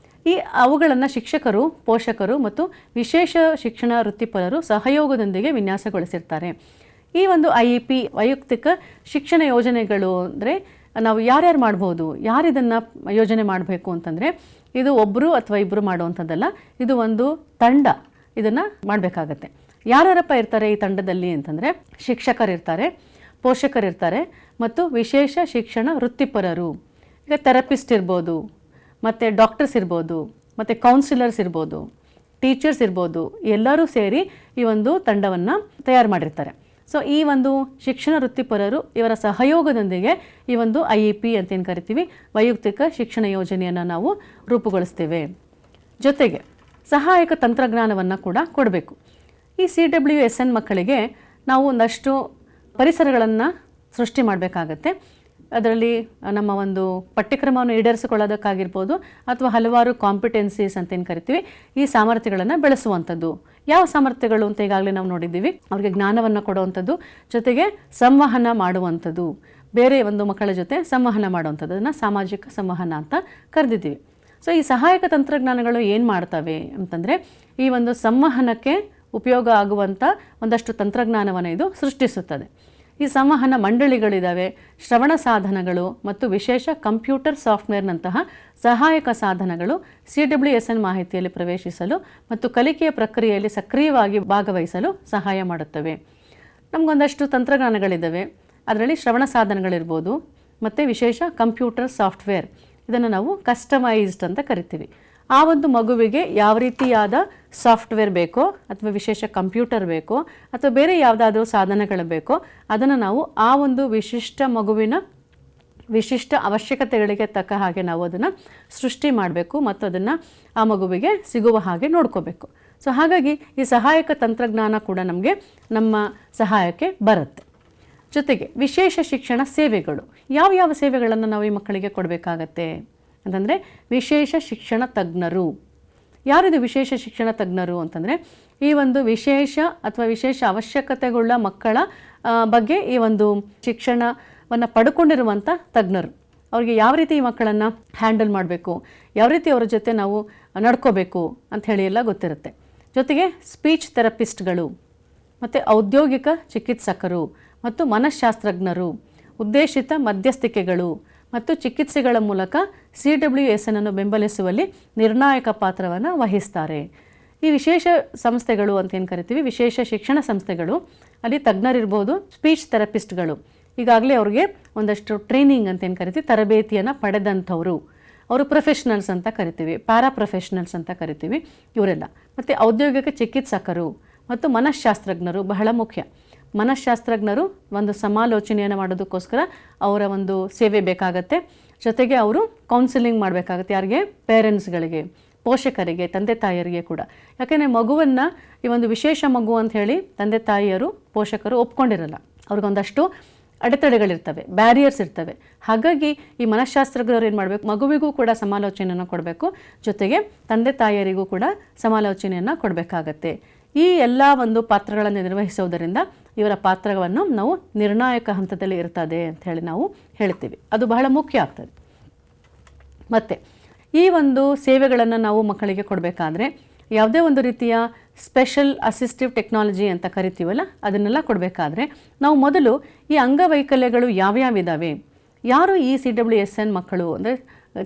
ಈ ಅವುಗಳನ್ನು ಶಿಕ್ಷಕರು, ಪೋಷಕರು ಮತ್ತು ವಿಶೇಷ ಶಿಕ್ಷಣ ವೃತ್ತಿಪರರು ಸಹಯೋಗದೊಂದಿಗೆ ವಿನ್ಯಾಸಗೊಳಿಸಿರ್ತಾರೆ. ಈ ಒಂದು IEP ವೈಯಕ್ತಿಕ ಶಿಕ್ಷಣ ಯೋಜನೆಗಳು ಅಂದರೆ ನಾವು ಯಾರ್ಯಾರು ಮಾಡ್ಬೋದು, ಯಾರು ಇದನ್ನು ಯೋಜನೆ ಮಾಡಬೇಕು ಅಂತಂದರೆ ಇದು ಒಬ್ಬರು ಅಥವಾ ಇಬ್ಬರು ಮಾಡುವಂಥದ್ದಲ್ಲ, ಇದು ಒಂದು ತಂಡ ಇದನ್ನು ಮಾಡಬೇಕಾಗತ್ತೆ. ಯಾರ್ಯಾರಪ್ಪ ಇರ್ತಾರೆ ಈ ತಂಡದಲ್ಲಿ ಅಂತಂದರೆ ಶಿಕ್ಷಕರಿರ್ತಾರೆ, ಪೋಷಕರಿರ್ತಾರೆ ಮತ್ತು ವಿಶೇಷ ಶಿಕ್ಷಣ ವೃತ್ತಿಪರರು. ಈಗ ಥೆರಪಿಸ್ಟ್ ಇರ್ಬೋದು, ಮತ್ತು ಡಾಕ್ಟರ್ಸ್ ಇರ್ಬೋದು, ಮತ್ತು ಕೌನ್ಸಿಲರ್ಸ್ ಇರ್ಬೋದು, ಟೀಚರ್ಸ್ ಇರ್ಬೋದು, ಎಲ್ಲರೂ ಸೇರಿ ಈ ಒಂದು ತಂಡವನ್ನು ತಯಾರು ಮಾಡಿರ್ತಾರೆ. ಸೊ ಈ ಒಂದು ಶಿಕ್ಷಣ ವೃತ್ತಿಪರರು ಇವರ ಸಹಯೋಗದೊಂದಿಗೆ ಈ ಒಂದು IEP ಅಂತೇನು ಕರಿತೀವಿ ವೈಯಕ್ತಿಕ ಶಿಕ್ಷಣ ಯೋಜನೆಯನ್ನು ನಾವು ರೂಪುಗೊಳಿಸ್ತೇವೆ. ಜೊತೆಗೆ ಸಹಾಯಕ ತಂತ್ರಜ್ಞಾನವನ್ನು ಕೂಡ ಕೊಡಬೇಕು. ಈ CWSN ಮಕ್ಕಳಿಗೆ ನಾವು ಒಂದಷ್ಟು ಪರಿಸರಗಳನ್ನು ಸೃಷ್ಟಿ ಮಾಡಬೇಕಾಗತ್ತೆ. ಅದರಲ್ಲಿ ನಮ್ಮ ಒಂದು ಪಠ್ಯಕ್ರಮವನ್ನು ಈಡೇರಿಸಿಕೊಳ್ಳೋದಕ್ಕಾಗಿರ್ಬೋದು ಅಥವಾ ಹಲವಾರು ಕಾಂಪಿಟೆನ್ಸೀಸ್ ಅಂತೇನು ಕರಿತೀವಿ ಈ ಸಾಮರ್ಥ್ಯಗಳನ್ನು ಬೆಳೆಸುವಂಥದ್ದು. ಯಾವ ಸಾಮರ್ಥ್ಯಗಳು ಅಂತ ಈಗಾಗಲೇ ನಾವು ನೋಡಿದ್ದೀವಿ. ಅವರಿಗೆ ಜ್ಞಾನವನ್ನು ಕೊಡುವಂಥದ್ದು, ಜೊತೆಗೆ ಸಂವಹನ ಮಾಡುವಂಥದ್ದು, ಬೇರೆ ಒಂದು ಮಕ್ಕಳ ಜೊತೆ ಸಂವಹನ ಮಾಡುವಂಥದ್ದು, ಅದನ್ನು ಸಾಮಾಜಿಕ ಸಂವಹನ ಅಂತ ಕರೆದಿದ್ದೀವಿ. ಸೊ ಈ ಸಹಾಯಕ ತಂತ್ರಜ್ಞಾನಗಳು ಏನು ಮಾಡ್ತವೆ ಅಂತಂದರೆ ಈ ಒಂದು ಸಂವಹನಕ್ಕೆ ಉಪಯೋಗ ಆಗುವಂಥ ಒಂದಷ್ಟು ತಂತ್ರಜ್ಞಾನವನ್ನು ಇದು ಸೃಷ್ಟಿಸುತ್ತದೆ. ಈ ಸಂವಹನ ಮಂಡಳಿಗಳಿದ್ದಾವೆ, ಶ್ರವಣ ಸಾಧನಗಳು ಮತ್ತು ವಿಶೇಷ ಕಂಪ್ಯೂಟರ್ ಸಾಫ್ಟ್ವೇರ್ನಂತಹ ಸಹಾಯಕ ಸಾಧನಗಳು CWSN ಮಾಹಿತಿಯಲ್ಲಿ ಪ್ರವೇಶಿಸಲು ಮತ್ತು ಕಲಿಕೆಯ ಪ್ರಕ್ರಿಯೆಯಲ್ಲಿ ಸಕ್ರಿಯವಾಗಿ ಭಾಗವಹಿಸಲು ಸಹಾಯ ಮಾಡುತ್ತವೆ. ನಮಗೊಂದಷ್ಟು ತಂತ್ರಜ್ಞಾನಗಳಿದ್ದಾವೆ, ಅದರಲ್ಲಿ ಶ್ರವಣ ಸಾಧನಗಳಿರ್ಬೋದು ಮತ್ತು ವಿಶೇಷ ಕಂಪ್ಯೂಟರ್ ಸಾಫ್ಟ್ವೇರ್, ಇದನ್ನು ನಾವು ಕಸ್ಟಮೈಸ್ಡ್ ಅಂತ ಕರಿತೀವಿ. ಆ ಒಂದು ಮಗುವಿಗೆ ಯಾವ ರೀತಿಯಾದ ಸಾಫ್ಟ್ವೇರ್ ಬೇಕೋ ಅಥವಾ ವಿಶೇಷ ಕಂಪ್ಯೂಟರ್ ಬೇಕೋ ಅಥವಾ ಬೇರೆ ಯಾವುದಾದ್ರೂ ಸಾಧನಗಳು ಬೇಕೋ ಅದನ್ನು ನಾವು ಆ ಒಂದು ವಿಶಿಷ್ಟ ಮಗುವಿನ ವಿಶಿಷ್ಟ ಅವಶ್ಯಕತೆಗಳಿಗೆ ತಕ್ಕ ಹಾಗೆ ನಾವು ಅದನ್ನು ಸೃಷ್ಟಿ ಮಾಡಬೇಕು ಮತ್ತು ಅದನ್ನು ಆ ಮಗುವಿಗೆ ಸಿಗುವ ಹಾಗೆ ನೋಡ್ಕೋಬೇಕು. ಸೊ ಹಾಗಾಗಿ ಈ ಸಹಾಯಕ ತಂತ್ರಜ್ಞಾನ ಕೂಡ ನಮಗೆ ನಮ್ಮ ಸಹಾಯಕ್ಕೆ ಬರುತ್ತೆ. ಜೊತೆಗೆ ವಿಶೇಷ ಶಿಕ್ಷಣ ಸೇವೆಗಳು, ಯಾವ ಸೇವೆಗಳನ್ನು ನಾವು ಈ ಮಕ್ಕಳಿಗೆ ಕೊಡಬೇಕಾಗತ್ತೆ ಅಂತಂದರೆ ವಿಶೇಷ ಶಿಕ್ಷಣ ತಜ್ಞರು. ಯಾರಿದು ವಿಶೇಷ ಶಿಕ್ಷಣ ತಜ್ಞರು ಅಂತಂದರೆ ಈ ಒಂದು ವಿಶೇಷ ಅಥವಾ ವಿಶೇಷ ಅವಶ್ಯಕತೆಗಳ ಮಕ್ಕಳ ಬಗ್ಗೆ ಈ ಒಂದು ಶಿಕ್ಷಣವನ್ನು ಪಡ್ಕೊಂಡಿರುವಂಥ ತಜ್ಞರು. ಅವರಿಗೆ ಯಾವ ರೀತಿ ಈ ಮಕ್ಕಳನ್ನು ಹ್ಯಾಂಡಲ್ ಮಾಡಬೇಕು, ಯಾವ ರೀತಿ ಅವರ ಜೊತೆ ನಾವು ನಡ್ಕೋಬೇಕು ಅಂಥೇಳಿ ಎಲ್ಲ ಗೊತ್ತಿರುತ್ತೆ. ಜೊತೆಗೆ ಸ್ಪೀಚ್ ಥೆರಪಿಸ್ಟ್ಗಳು ಮತ್ತು ಔದ್ಯೋಗಿಕ ಚಿಕಿತ್ಸಕರು ಮತ್ತು ಮನಃಶಾಸ್ತ್ರಜ್ಞರು, ಉದ್ದೇಶಿತ ಮಧ್ಯಸ್ಥಿಕೆಗಳು ಮತ್ತು ಚಿಕಿತ್ಸೆಗಳ ಮೂಲಕ CWSN ಅನ್ನು ಬೆಂಬಲಿಸುವಲ್ಲಿ ನಿರ್ಣಾಯಕ ಪಾತ್ರವನ್ನು ವಹಿಸ್ತಾರೆ. ಈ ವಿಶೇಷ ಸಂಸ್ಥೆಗಳು ಅಂತ ಏನು ಕರಿತೀವಿ, ವಿಶೇಷ ಶಿಕ್ಷಣ ಸಂಸ್ಥೆಗಳು, ಅಲ್ಲಿ ತಜ್ಞರಿರ್ಬೋದು, ಸ್ಪೀಚ್ ಥೆರಪಿಸ್ಟ್ಗಳು, ಈಗಾಗಲೇ ಅವ್ರಿಗೆ ಒಂದಷ್ಟು ಟ್ರೈನಿಂಗ್ ಅಂತ ಏನು ಕರಿತೀವಿ, ತರಬೇತಿಯನ್ನು ಪಡೆದಂಥವರು, ಅವರು ಪ್ರೊಫೆಷ್ನಲ್ಸ್ ಅಂತ ಕರಿತೀವಿ, ಪ್ಯಾರಾ ಪ್ರೊಫೆಷ್ನಲ್ಸ್ ಅಂತ ಕರಿತೀವಿ ಇವರೆಲ್ಲ. ಮತ್ತು ಔದ್ಯೋಗಿಕ ಚಿಕಿತ್ಸಕರು ಮತ್ತು ಮನಃಶಾಸ್ತ್ರಜ್ಞರು ಬಹಳ ಮುಖ್ಯ. ಮನಃಶಾಸ್ತ್ರಜ್ಞರು ಒಂದು ಸಮಾಲೋಚನೆಯನ್ನು ಮಾಡೋದಕ್ಕೋಸ್ಕರ ಅವರ ಒಂದು ಸೇವೆ ಬೇಕಾಗತ್ತೆ. ಜೊತೆಗೆ ಅವರು ಕೌನ್ಸಿಲಿಂಗ್ ಮಾಡಬೇಕಾಗತ್ತೆ, ಯಾರಿಗೆ, ಪೇರೆಂಟ್ಸ್ಗಳಿಗೆ, ಪೋಷಕರಿಗೆ, ತಂದೆ ತಾಯಿಯರಿಗೆ ಕೂಡ. ಯಾಕೆಂದರೆ ಮಗುವನ್ನು ಈ ಒಂದು ವಿಶೇಷ ಮಗು ಅಂತ ಹೇಳಿ ತಂದೆ ತಾಯಿಯರು ಪೋಷಕರು ಒಪ್ಕೊಂಡಿರಲ್ಲ, ಅವ್ರಿಗೊಂದಷ್ಟು ಅಡೆತಡೆಗಳಿರ್ತವೆ, ಬ್ಯಾರಿಯರ್ಸ್ ಇರ್ತವೆ. ಹಾಗಾಗಿ ಈ ಮನಃಶಾಸ್ತ್ರಜ್ಞರು ಏನು ಮಾಡಬೇಕು, ಮಗುವಿಗೂ ಕೂಡ ಸಮಾಲೋಚನೆಯನ್ನು ಕೊಡಬೇಕು, ಜೊತೆಗೆ ತಂದೆ ತಾಯಿಯರಿಗೂ ಕೂಡ ಸಮಾಲೋಚನೆಯನ್ನು ಕೊಡಬೇಕಾಗತ್ತೆ. ಈ ಎಲ್ಲ ಒಂದು ಪಾತ್ರಗಳನ್ನು ನಿರ್ವಹಿಸೋದರಿಂದ ಇವರ ಪಾತ್ರವನ್ನು ನಾವು ನಿರ್ಣಾಯಕ ಹಂತದಲ್ಲಿ ಇರ್ತದೆ ಅಂತ ಹೇಳಿ ನಾವು ಹೇಳ್ತೀವಿ. ಅದು ಬಹಳ ಮುಖ್ಯ ಆಗ್ತದೆ. ಮತ್ತು ಈ ಒಂದು ಸೇವೆಗಳನ್ನು ನಾವು ಮಕ್ಕಳಿಗೆ ಕೊಡಬೇಕಾದ್ರೆ ಯಾವುದೇ ಒಂದು ರೀತಿಯ ಸ್ಪೆಷಲ್ ಅಸಿಸ್ಟಿವ್ ಟೆಕ್ನಾಲಜಿ ಅಂತ ಕರಿತೀವಲ್ಲ, ಅದನ್ನೆಲ್ಲ ಕೊಡಬೇಕಾದ್ರೆ ನಾವು ಮೊದಲು ಈ ಅಂಗವೈಕಲ್ಯಗಳು ಯಾವ್ಯಾವಿದ್ದಾವೆ, ಯಾರು ಈ CWSN ಮಕ್ಕಳು ಅಂದರೆ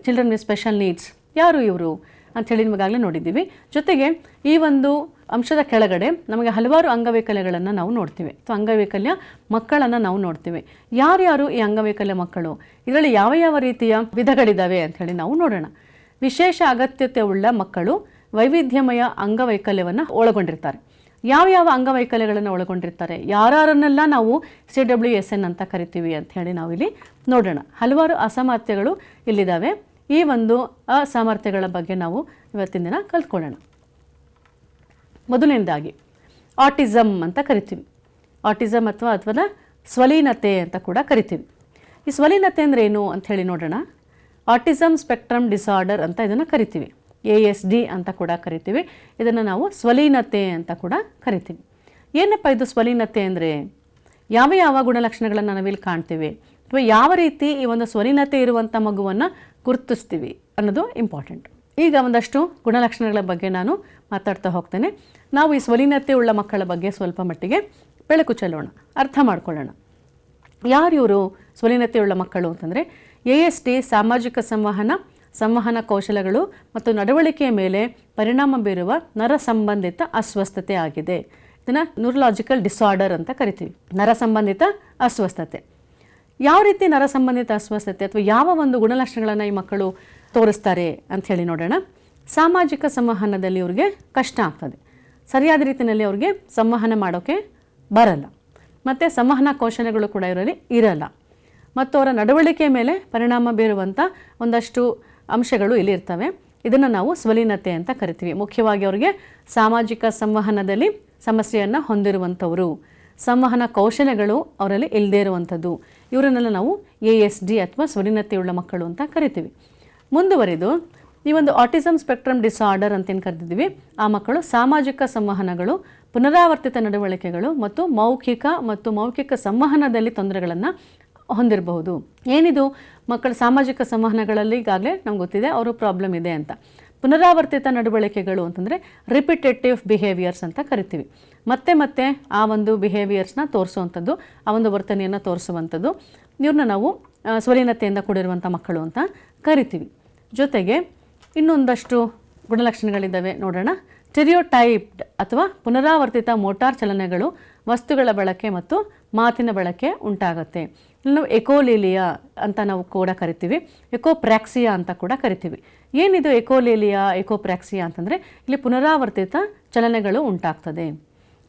ಚಿಲ್ಡ್ರನ್ ವಿತ್ ಸ್ಪೆಷಲ್ ನೀಡ್ಸ್, ಯಾರು ಇವರು ಅಂಥೇಳಿ ನಿಮಗಾಗಲೇ ನೋಡಿದ್ದೀವಿ. ಜೊತೆಗೆ ಈ ಒಂದು ಅಂಶದ ಕೆಳಗಡೆ ನಮಗೆ ಹಲವಾರು ಅಂಗವೈಕಲ್ಯಗಳನ್ನು ನಾವು ನೋಡ್ತೀವಿ, ಅಥವಾ ಅಂಗವೈಕಲ್ಯ ಮಕ್ಕಳನ್ನು ನಾವು ನೋಡ್ತೀವಿ. ಯಾರ್ಯಾರು ಈ ಅಂಗವೈಕಲ್ಯ ಮಕ್ಕಳು, ಇದರಲ್ಲಿ ಯಾವ ರೀತಿಯ ವಿಧಗಳಿದ್ದಾವೆ ಅಂಥೇಳಿ ನಾವು ನೋಡೋಣ. ವಿಶೇಷ ಅಗತ್ಯತೆ ಉಳ್ಳ ಮಕ್ಕಳು ವೈವಿಧ್ಯಮಯ ಅಂಗವೈಕಲ್ಯವನ್ನು ಒಳಗೊಂಡಿರ್ತಾರೆ. ಯಾವ ಅಂಗವೈಕಲ್ಯಗಳನ್ನು ಒಳಗೊಂಡಿರ್ತಾರೆ, ಯಾರನ್ನೆಲ್ಲ ನಾವು CWSN ಅಂತ ಕರಿತೀವಿ ಅಂಥೇಳಿ ನಾವಿಲ್ಲಿ ನೋಡೋಣ. ಹಲವಾರು ಅಸಾಮರ್ಥ್ಯಗಳು ಇಲ್ಲಿದ್ದಾವೆ. ಈ ಒಂದು ಅಸಾಮರ್ಥ್ಯಗಳ ಬಗ್ಗೆ ನಾವು ಇವತ್ತಿನ ದಿನ ಕಲ್ತ್ಕೊಳ್ಳೋಣ. ಮೊದಲನೇದಾಗಿ ಆಟಿಸಮ್ ಅಂತ ಕರಿತೀವಿ. ಆಟಿಸಮ್ ಅಥವಾ ಸ್ವಲೀನತೆ ಅಂತ ಕೂಡ ಕರಿತೀವಿ. ಈ ಸ್ವಲೀನತೆ ಅಂದರೆ ಏನು ಅಂಥೇಳಿ ನೋಡೋಣ. ಆಟಿಸಮ್ ಸ್ಪೆಕ್ಟ್ರಮ್ ಡಿಸಾರ್ಡರ್ ಅಂತ ಇದನ್ನು ಕರಿತೀವಿ, ASD ಅಂತ ಕೂಡ ಕರಿತೀವಿ. ಇದನ್ನು ನಾವು ಸ್ವಲೀನತೆ ಅಂತ ಕೂಡ ಕರಿತೀವಿ. ಏನಪ್ಪ ಇದು ಸ್ವಲೀನತೆ ಅಂದರೆ, ಯಾವ ಗುಣಲಕ್ಷಣಗಳನ್ನು ನಾವಿಲ್ಲಿ ಕಾಣ್ತೀವಿ, ಅಥವಾ ಯಾವ ರೀತಿ ಈ ಒಂದು ಸ್ವಲೀನತೆ ಇರುವಂಥ ಮಗುವನ್ನು ಗುರುತಿಸ್ತೀವಿ ಅನ್ನೋದು ಇಂಪಾರ್ಟೆಂಟ್. ಈಗ ಒಂದಷ್ಟು ಗುಣಲಕ್ಷಣಗಳ ಬಗ್ಗೆ ನಾನು ಮಾತಾಡ್ತಾ ಹೋಗ್ತೇನೆ. ನಾವು ಈ ಸ್ವಲೀನತೆ ಉಳ್ಳ ಮಕ್ಕಳ ಬಗ್ಗೆ ಸ್ವಲ್ಪ ಮಟ್ಟಿಗೆ ಬೆಳಕು ಚೆಲ್ಲೋಣ, ಅರ್ಥ ಮಾಡ್ಕೊಳ್ಳೋಣ. ಯಾರು ಇವರು ಸ್ವಲೀನತೆ ಉಳ್ಳ ಮಕ್ಕಳು ಅಂತಂದರೆ, ASD ಸಾಮಾಜಿಕ ಸಂವಹನ ಕೌಶಲಗಳು ಮತ್ತು ನಡವಳಿಕೆಯ ಮೇಲೆ ಪರಿಣಾಮ ಬೀರುವ ನರ ಸಂಬಂಧಿತ ಅಸ್ವಸ್ಥತೆ ಆಗಿದೆ. ಇದನ್ನು ನ್ಯೂರಲಾಜಿಕಲ್ ಡಿಸಾರ್ಡರ್ ಅಂತ ಕರಿತೀವಿ, ನರ ಸಂಬಂಧಿತ ಅಸ್ವಸ್ಥತೆ. ಯಾವ ರೀತಿ ನರ ಸಂಬಂಧಿತ ಅಸ್ವಸ್ಥತೆ ಅಥವಾ ಯಾವ ಒಂದು ಗುಣಲಕ್ಷಣಗಳನ್ನು ಈ ಮಕ್ಕಳು ತೋರಿಸ್ತಾರೆ ಅಂಥೇಳಿ ನೋಡೋಣ. ಸಾಮಾಜಿಕ ಸಂವಹನದಲ್ಲಿ ಇವ್ರಿಗೆ ಕಷ್ಟ ಆಗ್ತದೆ, ಸರಿಯಾದ ರೀತಿಯಲ್ಲಿ ಅವ್ರಿಗೆ ಸಂವಹನ ಮಾಡೋಕ್ಕೆ ಬರಲ್ಲ, ಮತ್ತು ಸಂವಹನ ಕೌಶಲ್ಯಗಳು ಕೂಡ ಇವರಲ್ಲಿ ಇರಲ್ಲ, ಮತ್ತು ಅವರ ನಡವಳಿಕೆ ಮೇಲೆ ಪರಿಣಾಮ ಬೀರುವಂಥ ಒಂದಷ್ಟು ಅಂಶಗಳು ಇಲ್ಲಿರ್ತವೆ. ಇದನ್ನು ನಾವು ಸ್ವಲೀನತೆ ಅಂತ ಕರಿತೀವಿ. ಮುಖ್ಯವಾಗಿ ಅವರಿಗೆ ಸಾಮಾಜಿಕ ಸಂವಹನದಲ್ಲಿ ಸಮಸ್ಯೆಯನ್ನು ಹೊಂದಿರುವಂಥವರು, ಸಂವಹನ ಕೌಶಲ್ಯಗಳು ಅವರಲ್ಲಿ ಇಲ್ಲದೇ ಇರುವಂಥದ್ದು, ಇವರನ್ನೆಲ್ಲ ನಾವು ASD ಅಥವಾ ಸ್ವಲೀನತೆಯುಳ್ಳ ಮಕ್ಕಳು ಅಂತ ಕರಿತೀವಿ. ಮುಂದುವರಿದು ಈ ಒಂದು ಆಟಿಸಮ್ ಸ್ಪೆಕ್ಟ್ರಮ್ ಡಿಸಾರ್ಡರ್ ಅಂತೇನು ಕರಿತಿದ್ದೀವಿ, ಆ ಮಕ್ಕಳು ಸಾಮಾಜಿಕ ಸಂವಹನಗಳು, ಪುನರಾವರ್ತಿತ ನಡವಳಿಕೆಗಳು ಮತ್ತು ಮೌಖಿಕ ಸಂವಹನದಲ್ಲಿ ತೊಂದರೆಗಳನ್ನು ಹೊಂದಿರಬಹುದು. ಏನಿದು ಮಕ್ಕಳ ಸಾಮಾಜಿಕ ಸಂವಹನಗಳಲ್ಲಿ ಈಗಾಗಲೇ ನಮ್ಗೆ ಗೊತ್ತಿದೆ ಅವರು ಪ್ರಾಬ್ಲಮ್ ಇದೆ ಅಂತ. ಪುನರಾವರ್ತಿತ ನಡವಳಿಕೆಗಳು ಅಂತಂದರೆ ರಿಪಿಟೇಟಿವ್ ಬಿಹೇವಿಯರ್ಸ್ ಅಂತ ಕರಿತೀವಿ. ಮತ್ತೆ ಮತ್ತೆ ಆ ಒಂದು ಬಿಹೇವಿಯರ್ಸ್ನ ತೋರಿಸುವಂಥದ್ದು, ಆ ಒಂದು ವರ್ತನೆಯನ್ನು ತೋರಿಸುವಂಥದ್ದು, ಇವ್ರನ್ನ ನಾವು ಸ್ವಲೀನತೆಯಿಂದ ಕೂಡಿರುವಂಥ ಮಕ್ಕಳು ಅಂತ ಕರಿತೀವಿ. ಜೊತೆಗೆ ಇನ್ನೊಂದಷ್ಟು ಗುಣಲಕ್ಷಣಗಳಿದ್ದಾವೆ, ನೋಡೋಣ. ಸ್ಟೆರಿಯೋಟೈಪ್ಡ್ ಅಥವಾ ಪುನರಾವರ್ತಿತ ಮೋಟಾರ್ ಚಲನೆಗಳು, ವಸ್ತುಗಳ ಬಳಕೆ ಮತ್ತು ಮಾತಿನ ಬಳಕೆ ಉಂಟಾಗುತ್ತೆ. ನಾವು ಎಕೋಲೇಲಿಯಾ ಅಂತ ನಾವು ಕೂಡ ಕರಿತೀವಿ, ಎಕೋಪ್ರ್ಯಾಕ್ಸಿಯಾ ಅಂತ ಕೂಡ ಕರಿತೀವಿ. ಏನಿದು ಎಕೋಲೇಲಿಯಾ, ಎಕೋಪ್ರ್ಯಾಕ್ಸಿಯಾ ಅಂತಂದರೆ ಇಲ್ಲಿ ಪುನರಾವರ್ತಿತ ಚಲನೆಗಳು ಉಂಟಾಗ್ತದೆ.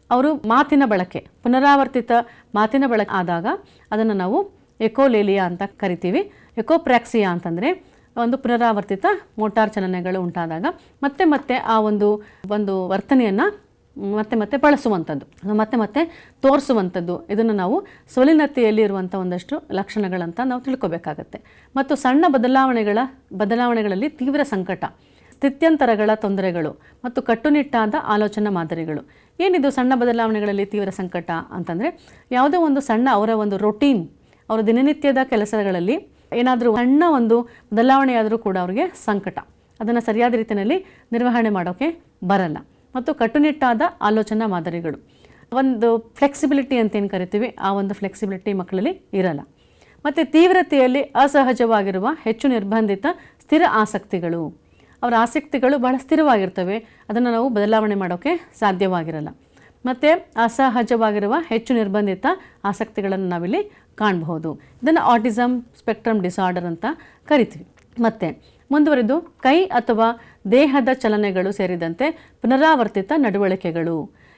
ಅವರು ಮಾತಿನ ಬಳಕೆ, ಪುನರಾವರ್ತಿತ ಮಾತಿನ ಬಳಕೆ ಆದಾಗ ಅದನ್ನು ನಾವು ಎಕೋಲೇಲಿಯಾ ಅಂತ ಕರಿತೀವಿ. ಎಕೋಪ್ರ್ಯಾಕ್ಸಿಯಾ ಅಂತಂದರೆ ಒಂದು ಪುನರಾವರ್ತಿತ ಮೋಟಾರ್ ಚಲನೆಗಳು ಉಂಟಾದಾಗ ಮತ್ತೆ ಮತ್ತೆ ಆ ಒಂದು ವರ್ತನೆಯನ್ನು ಮತ್ತೆ ಮತ್ತೆ ಬಳಸುವಂಥದ್ದು, ಮತ್ತೆ ಮತ್ತೆ ತೋರಿಸುವಂಥದ್ದು. ಇದನ್ನು ನಾವು ಸ್ವಲೀನತೆಯಲ್ಲಿ ಇರುವಂಥ ಒಂದಷ್ಟು ಲಕ್ಷಣಗಳಂತ ನಾವು ತಿಳ್ಕೊಬೇಕಾಗತ್ತೆ. ಮತ್ತು ಸಣ್ಣ ಬದಲಾವಣೆಗಳಲ್ಲಿ ತೀವ್ರ ಸಂಕಟ, ಸ್ಥಿತ್ಯಂತರಗಳ ತೊಂದರೆಗಳು ಮತ್ತು ಕಟ್ಟುನಿಟ್ಟಾದ ಆಲೋಚನಾ ಮಾದರಿಗಳು. ಏನಿದು ಸಣ್ಣ ಬದಲಾವಣೆಗಳಲ್ಲಿ ತೀವ್ರ ಸಂಕಟ ಅಂತಂದರೆ, ಯಾವುದೋ ಒಂದು ಸಣ್ಣ ಅವರ ಒಂದು ರೊಟೀನ್, ಅವರ ದಿನನಿತ್ಯದ ಕೆಲಸಗಳಲ್ಲಿ ಏನಾದರೂ ಸಣ್ಣ ಒಂದು ಬದಲಾವಣೆಯಾದರೂ ಕೂಡ ಅವ್ರಿಗೆ ಸಂಕಟ, ಅದನ್ನು ಸರಿಯಾದ ರೀತಿಯಲ್ಲಿ ನಿರ್ವಹಣೆ ಮಾಡೋಕ್ಕೆ ಬರಲ್ಲ. ಮತ್ತು ಕಟ್ಟುನಿಟ್ಟಾದ ಆಲೋಚನಾ ಮಾದರಿಗಳು, ಒಂದು ಫ್ಲೆಕ್ಸಿಬಿಲಿಟಿ ಅಂತೇನು ಕರಿತೀವಿ, ಆ ಒಂದು ಫ್ಲೆಕ್ಸಿಬಿಲಿಟಿ ಮಕ್ಕಳಲ್ಲಿ ಇರಲ್ಲ. ಮತ್ತು ತೀವ್ರತೆಯಲ್ಲಿ ಅಸಹಜವಾಗಿರುವ ಹೆಚ್ಚು ನಿರ್ಬಂಧಿತ ಸ್ಥಿರ ಆಸಕ್ತಿಗಳು, ಅವರ ಆಸಕ್ತಿಗಳು ಬಹಳ ಸ್ಥಿರವಾಗಿರ್ತವೆ, ಅದನ್ನು ನಾವು ಬದಲಾವಣೆ ಮಾಡೋಕ್ಕೆ ಸಾಧ್ಯವಾಗಿರಲ್ಲ. ಮತ್ತು ಅಸಹಜವಾಗಿರುವ ಹೆಚ್ಚು ನಿರ್ಬಂಧಿತ ಆಸಕ್ತಿಗಳನ್ನು ನಾವಿಲ್ಲಿ ಕಾಣಬಹುದು. ಇದನ್ನು ಆಟಿಸಮ್ ಸ್ಪೆಕ್ಟ್ರಮ್ ಡಿಸಾರ್ಡರ್ ಅಂತ ಕರಿತೀವಿ. ಮತ್ತು ಮುಂದುವರಿದು ಕೈ ಅಥವಾ ದೇಹದ ಚಲನೆಗಳು ಸೇರಿದಂತೆ ಪುನರಾವರ್ತಿತ ನಡವಳಿಕೆಗಳು.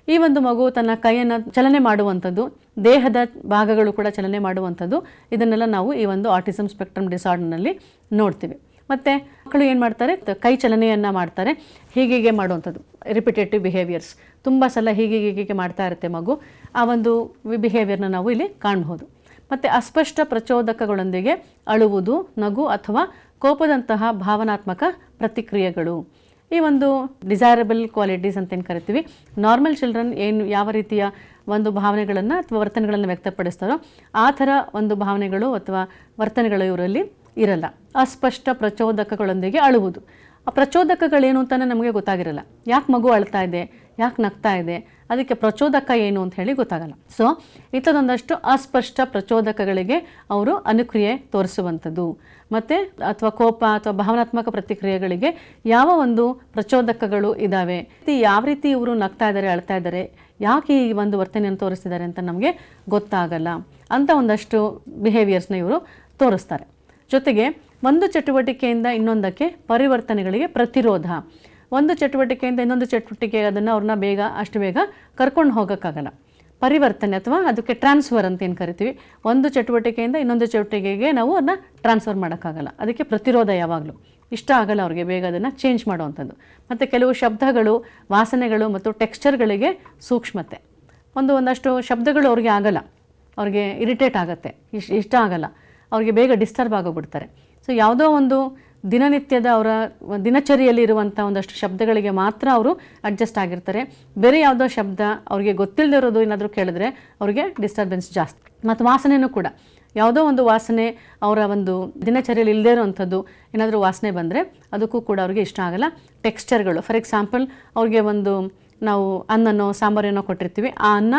ಈ ಒಂದು ಮಗು ತನ್ನ ಕೈಯನ್ನು ಚಲನೆ ಮಾಡುವಂಥದ್ದು, ದೇಹದ ಭಾಗಗಳು ಕೂಡ ಚಲನೆ ಮಾಡುವಂಥದ್ದು, ಇದನ್ನೆಲ್ಲ ನಾವು ಈ ಒಂದು ಆಟಿಸಮ್ ಸ್ಪೆಕ್ಟ್ರಮ್ ಡಿಸಾರ್ಡರ್ನಲ್ಲಿ ನೋಡ್ತೀವಿ. ಮತ್ತು ಮಕ್ಕಳು ಏನು ಮಾಡ್ತಾರೆ, ಕೈ ಚಲನೆಯನ್ನು ಮಾಡ್ತಾರೆ, ಹೀಗೆ ಮಾಡುವಂಥದ್ದು, ರಿಪಿಟೇಟಿವ್ ಬಿಹೇವಿಯರ್ಸ್, ತುಂಬ ಸಲ ಹೀಗೆ ಮಾಡ್ತಾ ಇರುತ್ತೆ ಮಗು. ಆ ಒಂದು ಬಿಹೇವಿಯರ್ನ ನಾವು ಇಲ್ಲಿ ಕಾಣಬಹುದು. ಮತ್ತು ಅಸ್ಪಷ್ಟ ಪ್ರಚೋದಕಗಳೊಂದಿಗೆ ಅಳುವುದು, ನಗು ಅಥವಾ ಕೋಪದಂತಹ ಭಾವನಾತ್ಮಕ ಪ್ರತಿಕ್ರಿಯೆಗಳು. ಈ ಒಂದು ಡಿಸೈರಬಲ್ ಕ್ವಾಲಿಟೀಸ್ ಅಂತೇನು ಕರಿತೀವಿ. ನಾರ್ಮಲ್ ಚಿಲ್ಡ್ರನ್ ಯಾವ ರೀತಿಯ ಒಂದು ಭಾವನೆಗಳನ್ನು ಅಥವಾ ವರ್ತನೆಗಳನ್ನು ವ್ಯಕ್ತಪಡಿಸ್ತಾರೋ ಆ ಥರ ಒಂದು ಭಾವನೆಗಳು ಅಥವಾ ವರ್ತನೆಗಳು ಇವರಲ್ಲಿ ಇರಲ್ಲ. ಅಸ್ಪಷ್ಟ ಪ್ರಚೋದಕಗಳೊಂದಿಗೆ ಅಳುವುದು, ಆ ಪ್ರಚೋದಕಗಳೇನು ಅಂತಲೇ ನಮಗೆ ಗೊತ್ತಾಗಿರಲ್ಲ. ಯಾಕೆ ಮಗು ಅಳ್ತಾ ಇದೆ, ಯಾಕೆ ನಗ್ತಾ ಇದೆ, ಅದಕ್ಕೆ ಪ್ರಚೋದಕ ಏನು ಅಂತ ಹೇಳಿ ಗೊತ್ತಾಗಲ್ಲ. ಸೊ ಇಂಥದ್ದೊಂದಷ್ಟು ಅಸ್ಪಷ್ಟ ಪ್ರಚೋದಕಗಳಿಗೆ ಅವರು ಅನುಕ್ರಿಯೆ ತೋರಿಸುವಂಥದ್ದು. ಮತ್ತು ಅಥವಾ ಕೋಪ ಅಥವಾ ಭಾವನಾತ್ಮಕ ಪ್ರತಿಕ್ರಿಯೆಗಳಿಗೆ ಯಾವ ಒಂದು ಪ್ರಚೋದಕಗಳು ಇದ್ದಾವೆ, ಯಾವ ರೀತಿ ಇವರು ನಗ್ತಾ ಇದ್ದಾರೆ, ಅಳ್ತಾ ಇದ್ದಾರೆ, ಯಾಕೆ ಈ ಒಂದು ವರ್ತನೆಯನ್ನು ತೋರಿಸ್ತಿದ್ದಾರೆ ಅಂತ ನಮಗೆ ಗೊತ್ತಾಗಲ್ಲ. ಅಂತ ಒಂದಷ್ಟು ಬಿಹೇವಿಯರ್ಸ್ನ ಇವರು ತೋರಿಸ್ತಾರೆ. ಜೊತೆಗೆ ಒಂದು ಚಟುವಟಿಕೆಯಿಂದ ಇನ್ನೊಂದಕ್ಕೆ ಪರಿವರ್ತನೆಗಳಿಗೆ ಪ್ರತಿರೋಧ, ಒಂದು ಚಟುವಟಿಕೆಯಿಂದ ಇನ್ನೊಂದು ಚಟುವಟಿಕೆಗೆ ಅದನ್ನು ಅವ್ರನ್ನ ಅಷ್ಟು ಬೇಗ ಕರ್ಕೊಂಡು ಹೋಗೋಕ್ಕಾಗಲ್ಲ. ಪರಿವರ್ತನೆ ಅಥವಾ ಅದಕ್ಕೆ ಟ್ರಾನ್ಸ್ಫರ್ ಅಂತ ಏನು ಕರಿತೀವಿ, ಒಂದು ಚಟುವಟಿಕೆಯಿಂದ ಇನ್ನೊಂದು ಚಟುವಟಿಕೆಗೆ ನಾವು ಅದನ್ನು ಟ್ರಾನ್ಸ್ಫರ್ ಮಾಡೋಕ್ಕಾಗಲ್ಲ. ಅದಕ್ಕೆ ಪ್ರತಿರೋಧ ಯಾವಾಗಲೂ ಇಷ್ಟ ಆಗಲ್ಲ ಅವ್ರಿಗೆ ಬೇಗ ಅದನ್ನು ಚೇಂಜ್ ಮಾಡುವಂಥದ್ದು. ಮತ್ತು ಕೆಲವು ಶಬ್ದಗಳು, ವಾಸನೆಗಳು ಮತ್ತು ಟೆಕ್ಸ್ಚರ್ಗಳಿಗೆ ಸೂಕ್ಷ್ಮತೆ, ಒಂದಷ್ಟು ಶಬ್ದಗಳು ಅವ್ರಿಗೆ ಆಗಲ್ಲ, ಅವ್ರಿಗೆ ಇರಿಟೇಟ್ ಆಗುತ್ತೆ, ಇಷ್ಟ ಆಗಲ್ಲ, ಅವ್ರಿಗೆ ಬೇಗ ಡಿಸ್ಟರ್ಬ್ ಆಗೋಗ್ಬಿಡ್ತಾರೆ. ಸೊ ಯಾವುದೋ ಒಂದು ದಿನನಿತ್ಯದ ಅವರ ದಿನಚರಿಯಲ್ಲಿ ಇರುವಂಥ ಒಂದಷ್ಟು ಶಬ್ದಗಳಿಗೆ ಮಾತ್ರ ಅವರು ಅಡ್ಜಸ್ಟ್ ಆಗಿರ್ತಾರೆ. ಬೇರೆ ಯಾವುದೋ ಶಬ್ದ ಅವ್ರಿಗೆ ಗೊತ್ತಿಲ್ಲದೆ ಇರೋದು ಏನಾದರೂ ಕೇಳಿದ್ರೆ ಅವ್ರಿಗೆ ಡಿಸ್ಟರ್ಬೆನ್ಸ್ ಜಾಸ್ತಿ. ಮತ್ತು ವಾಸನೆಯೂ ಕೂಡ, ಯಾವುದೋ ಒಂದು ವಾಸನೆ ಅವರ ಒಂದು ದಿನಚರಿಯಲ್ಲಿ ಇಲ್ಲದೇ ಇರೋವಂಥದ್ದು ಏನಾದರೂ ವಾಸನೆ ಬಂದರೆ ಅದಕ್ಕೂ ಕೂಡ ಅವ್ರಿಗೆ ಇಷ್ಟ ಆಗಲ್ಲ. ಟೆಕ್ಸ್ಚರ್ಗಳು, ಫಾರ್ ಎಕ್ಸಾಂಪಲ್ ಅವ್ರಿಗೆ ನಾವು ಅನ್ನನೋ ಸಾಂಬಾರೇನೋ ಕೊಟ್ಟಿರ್ತೀವಿ, ಆ ಅನ್ನ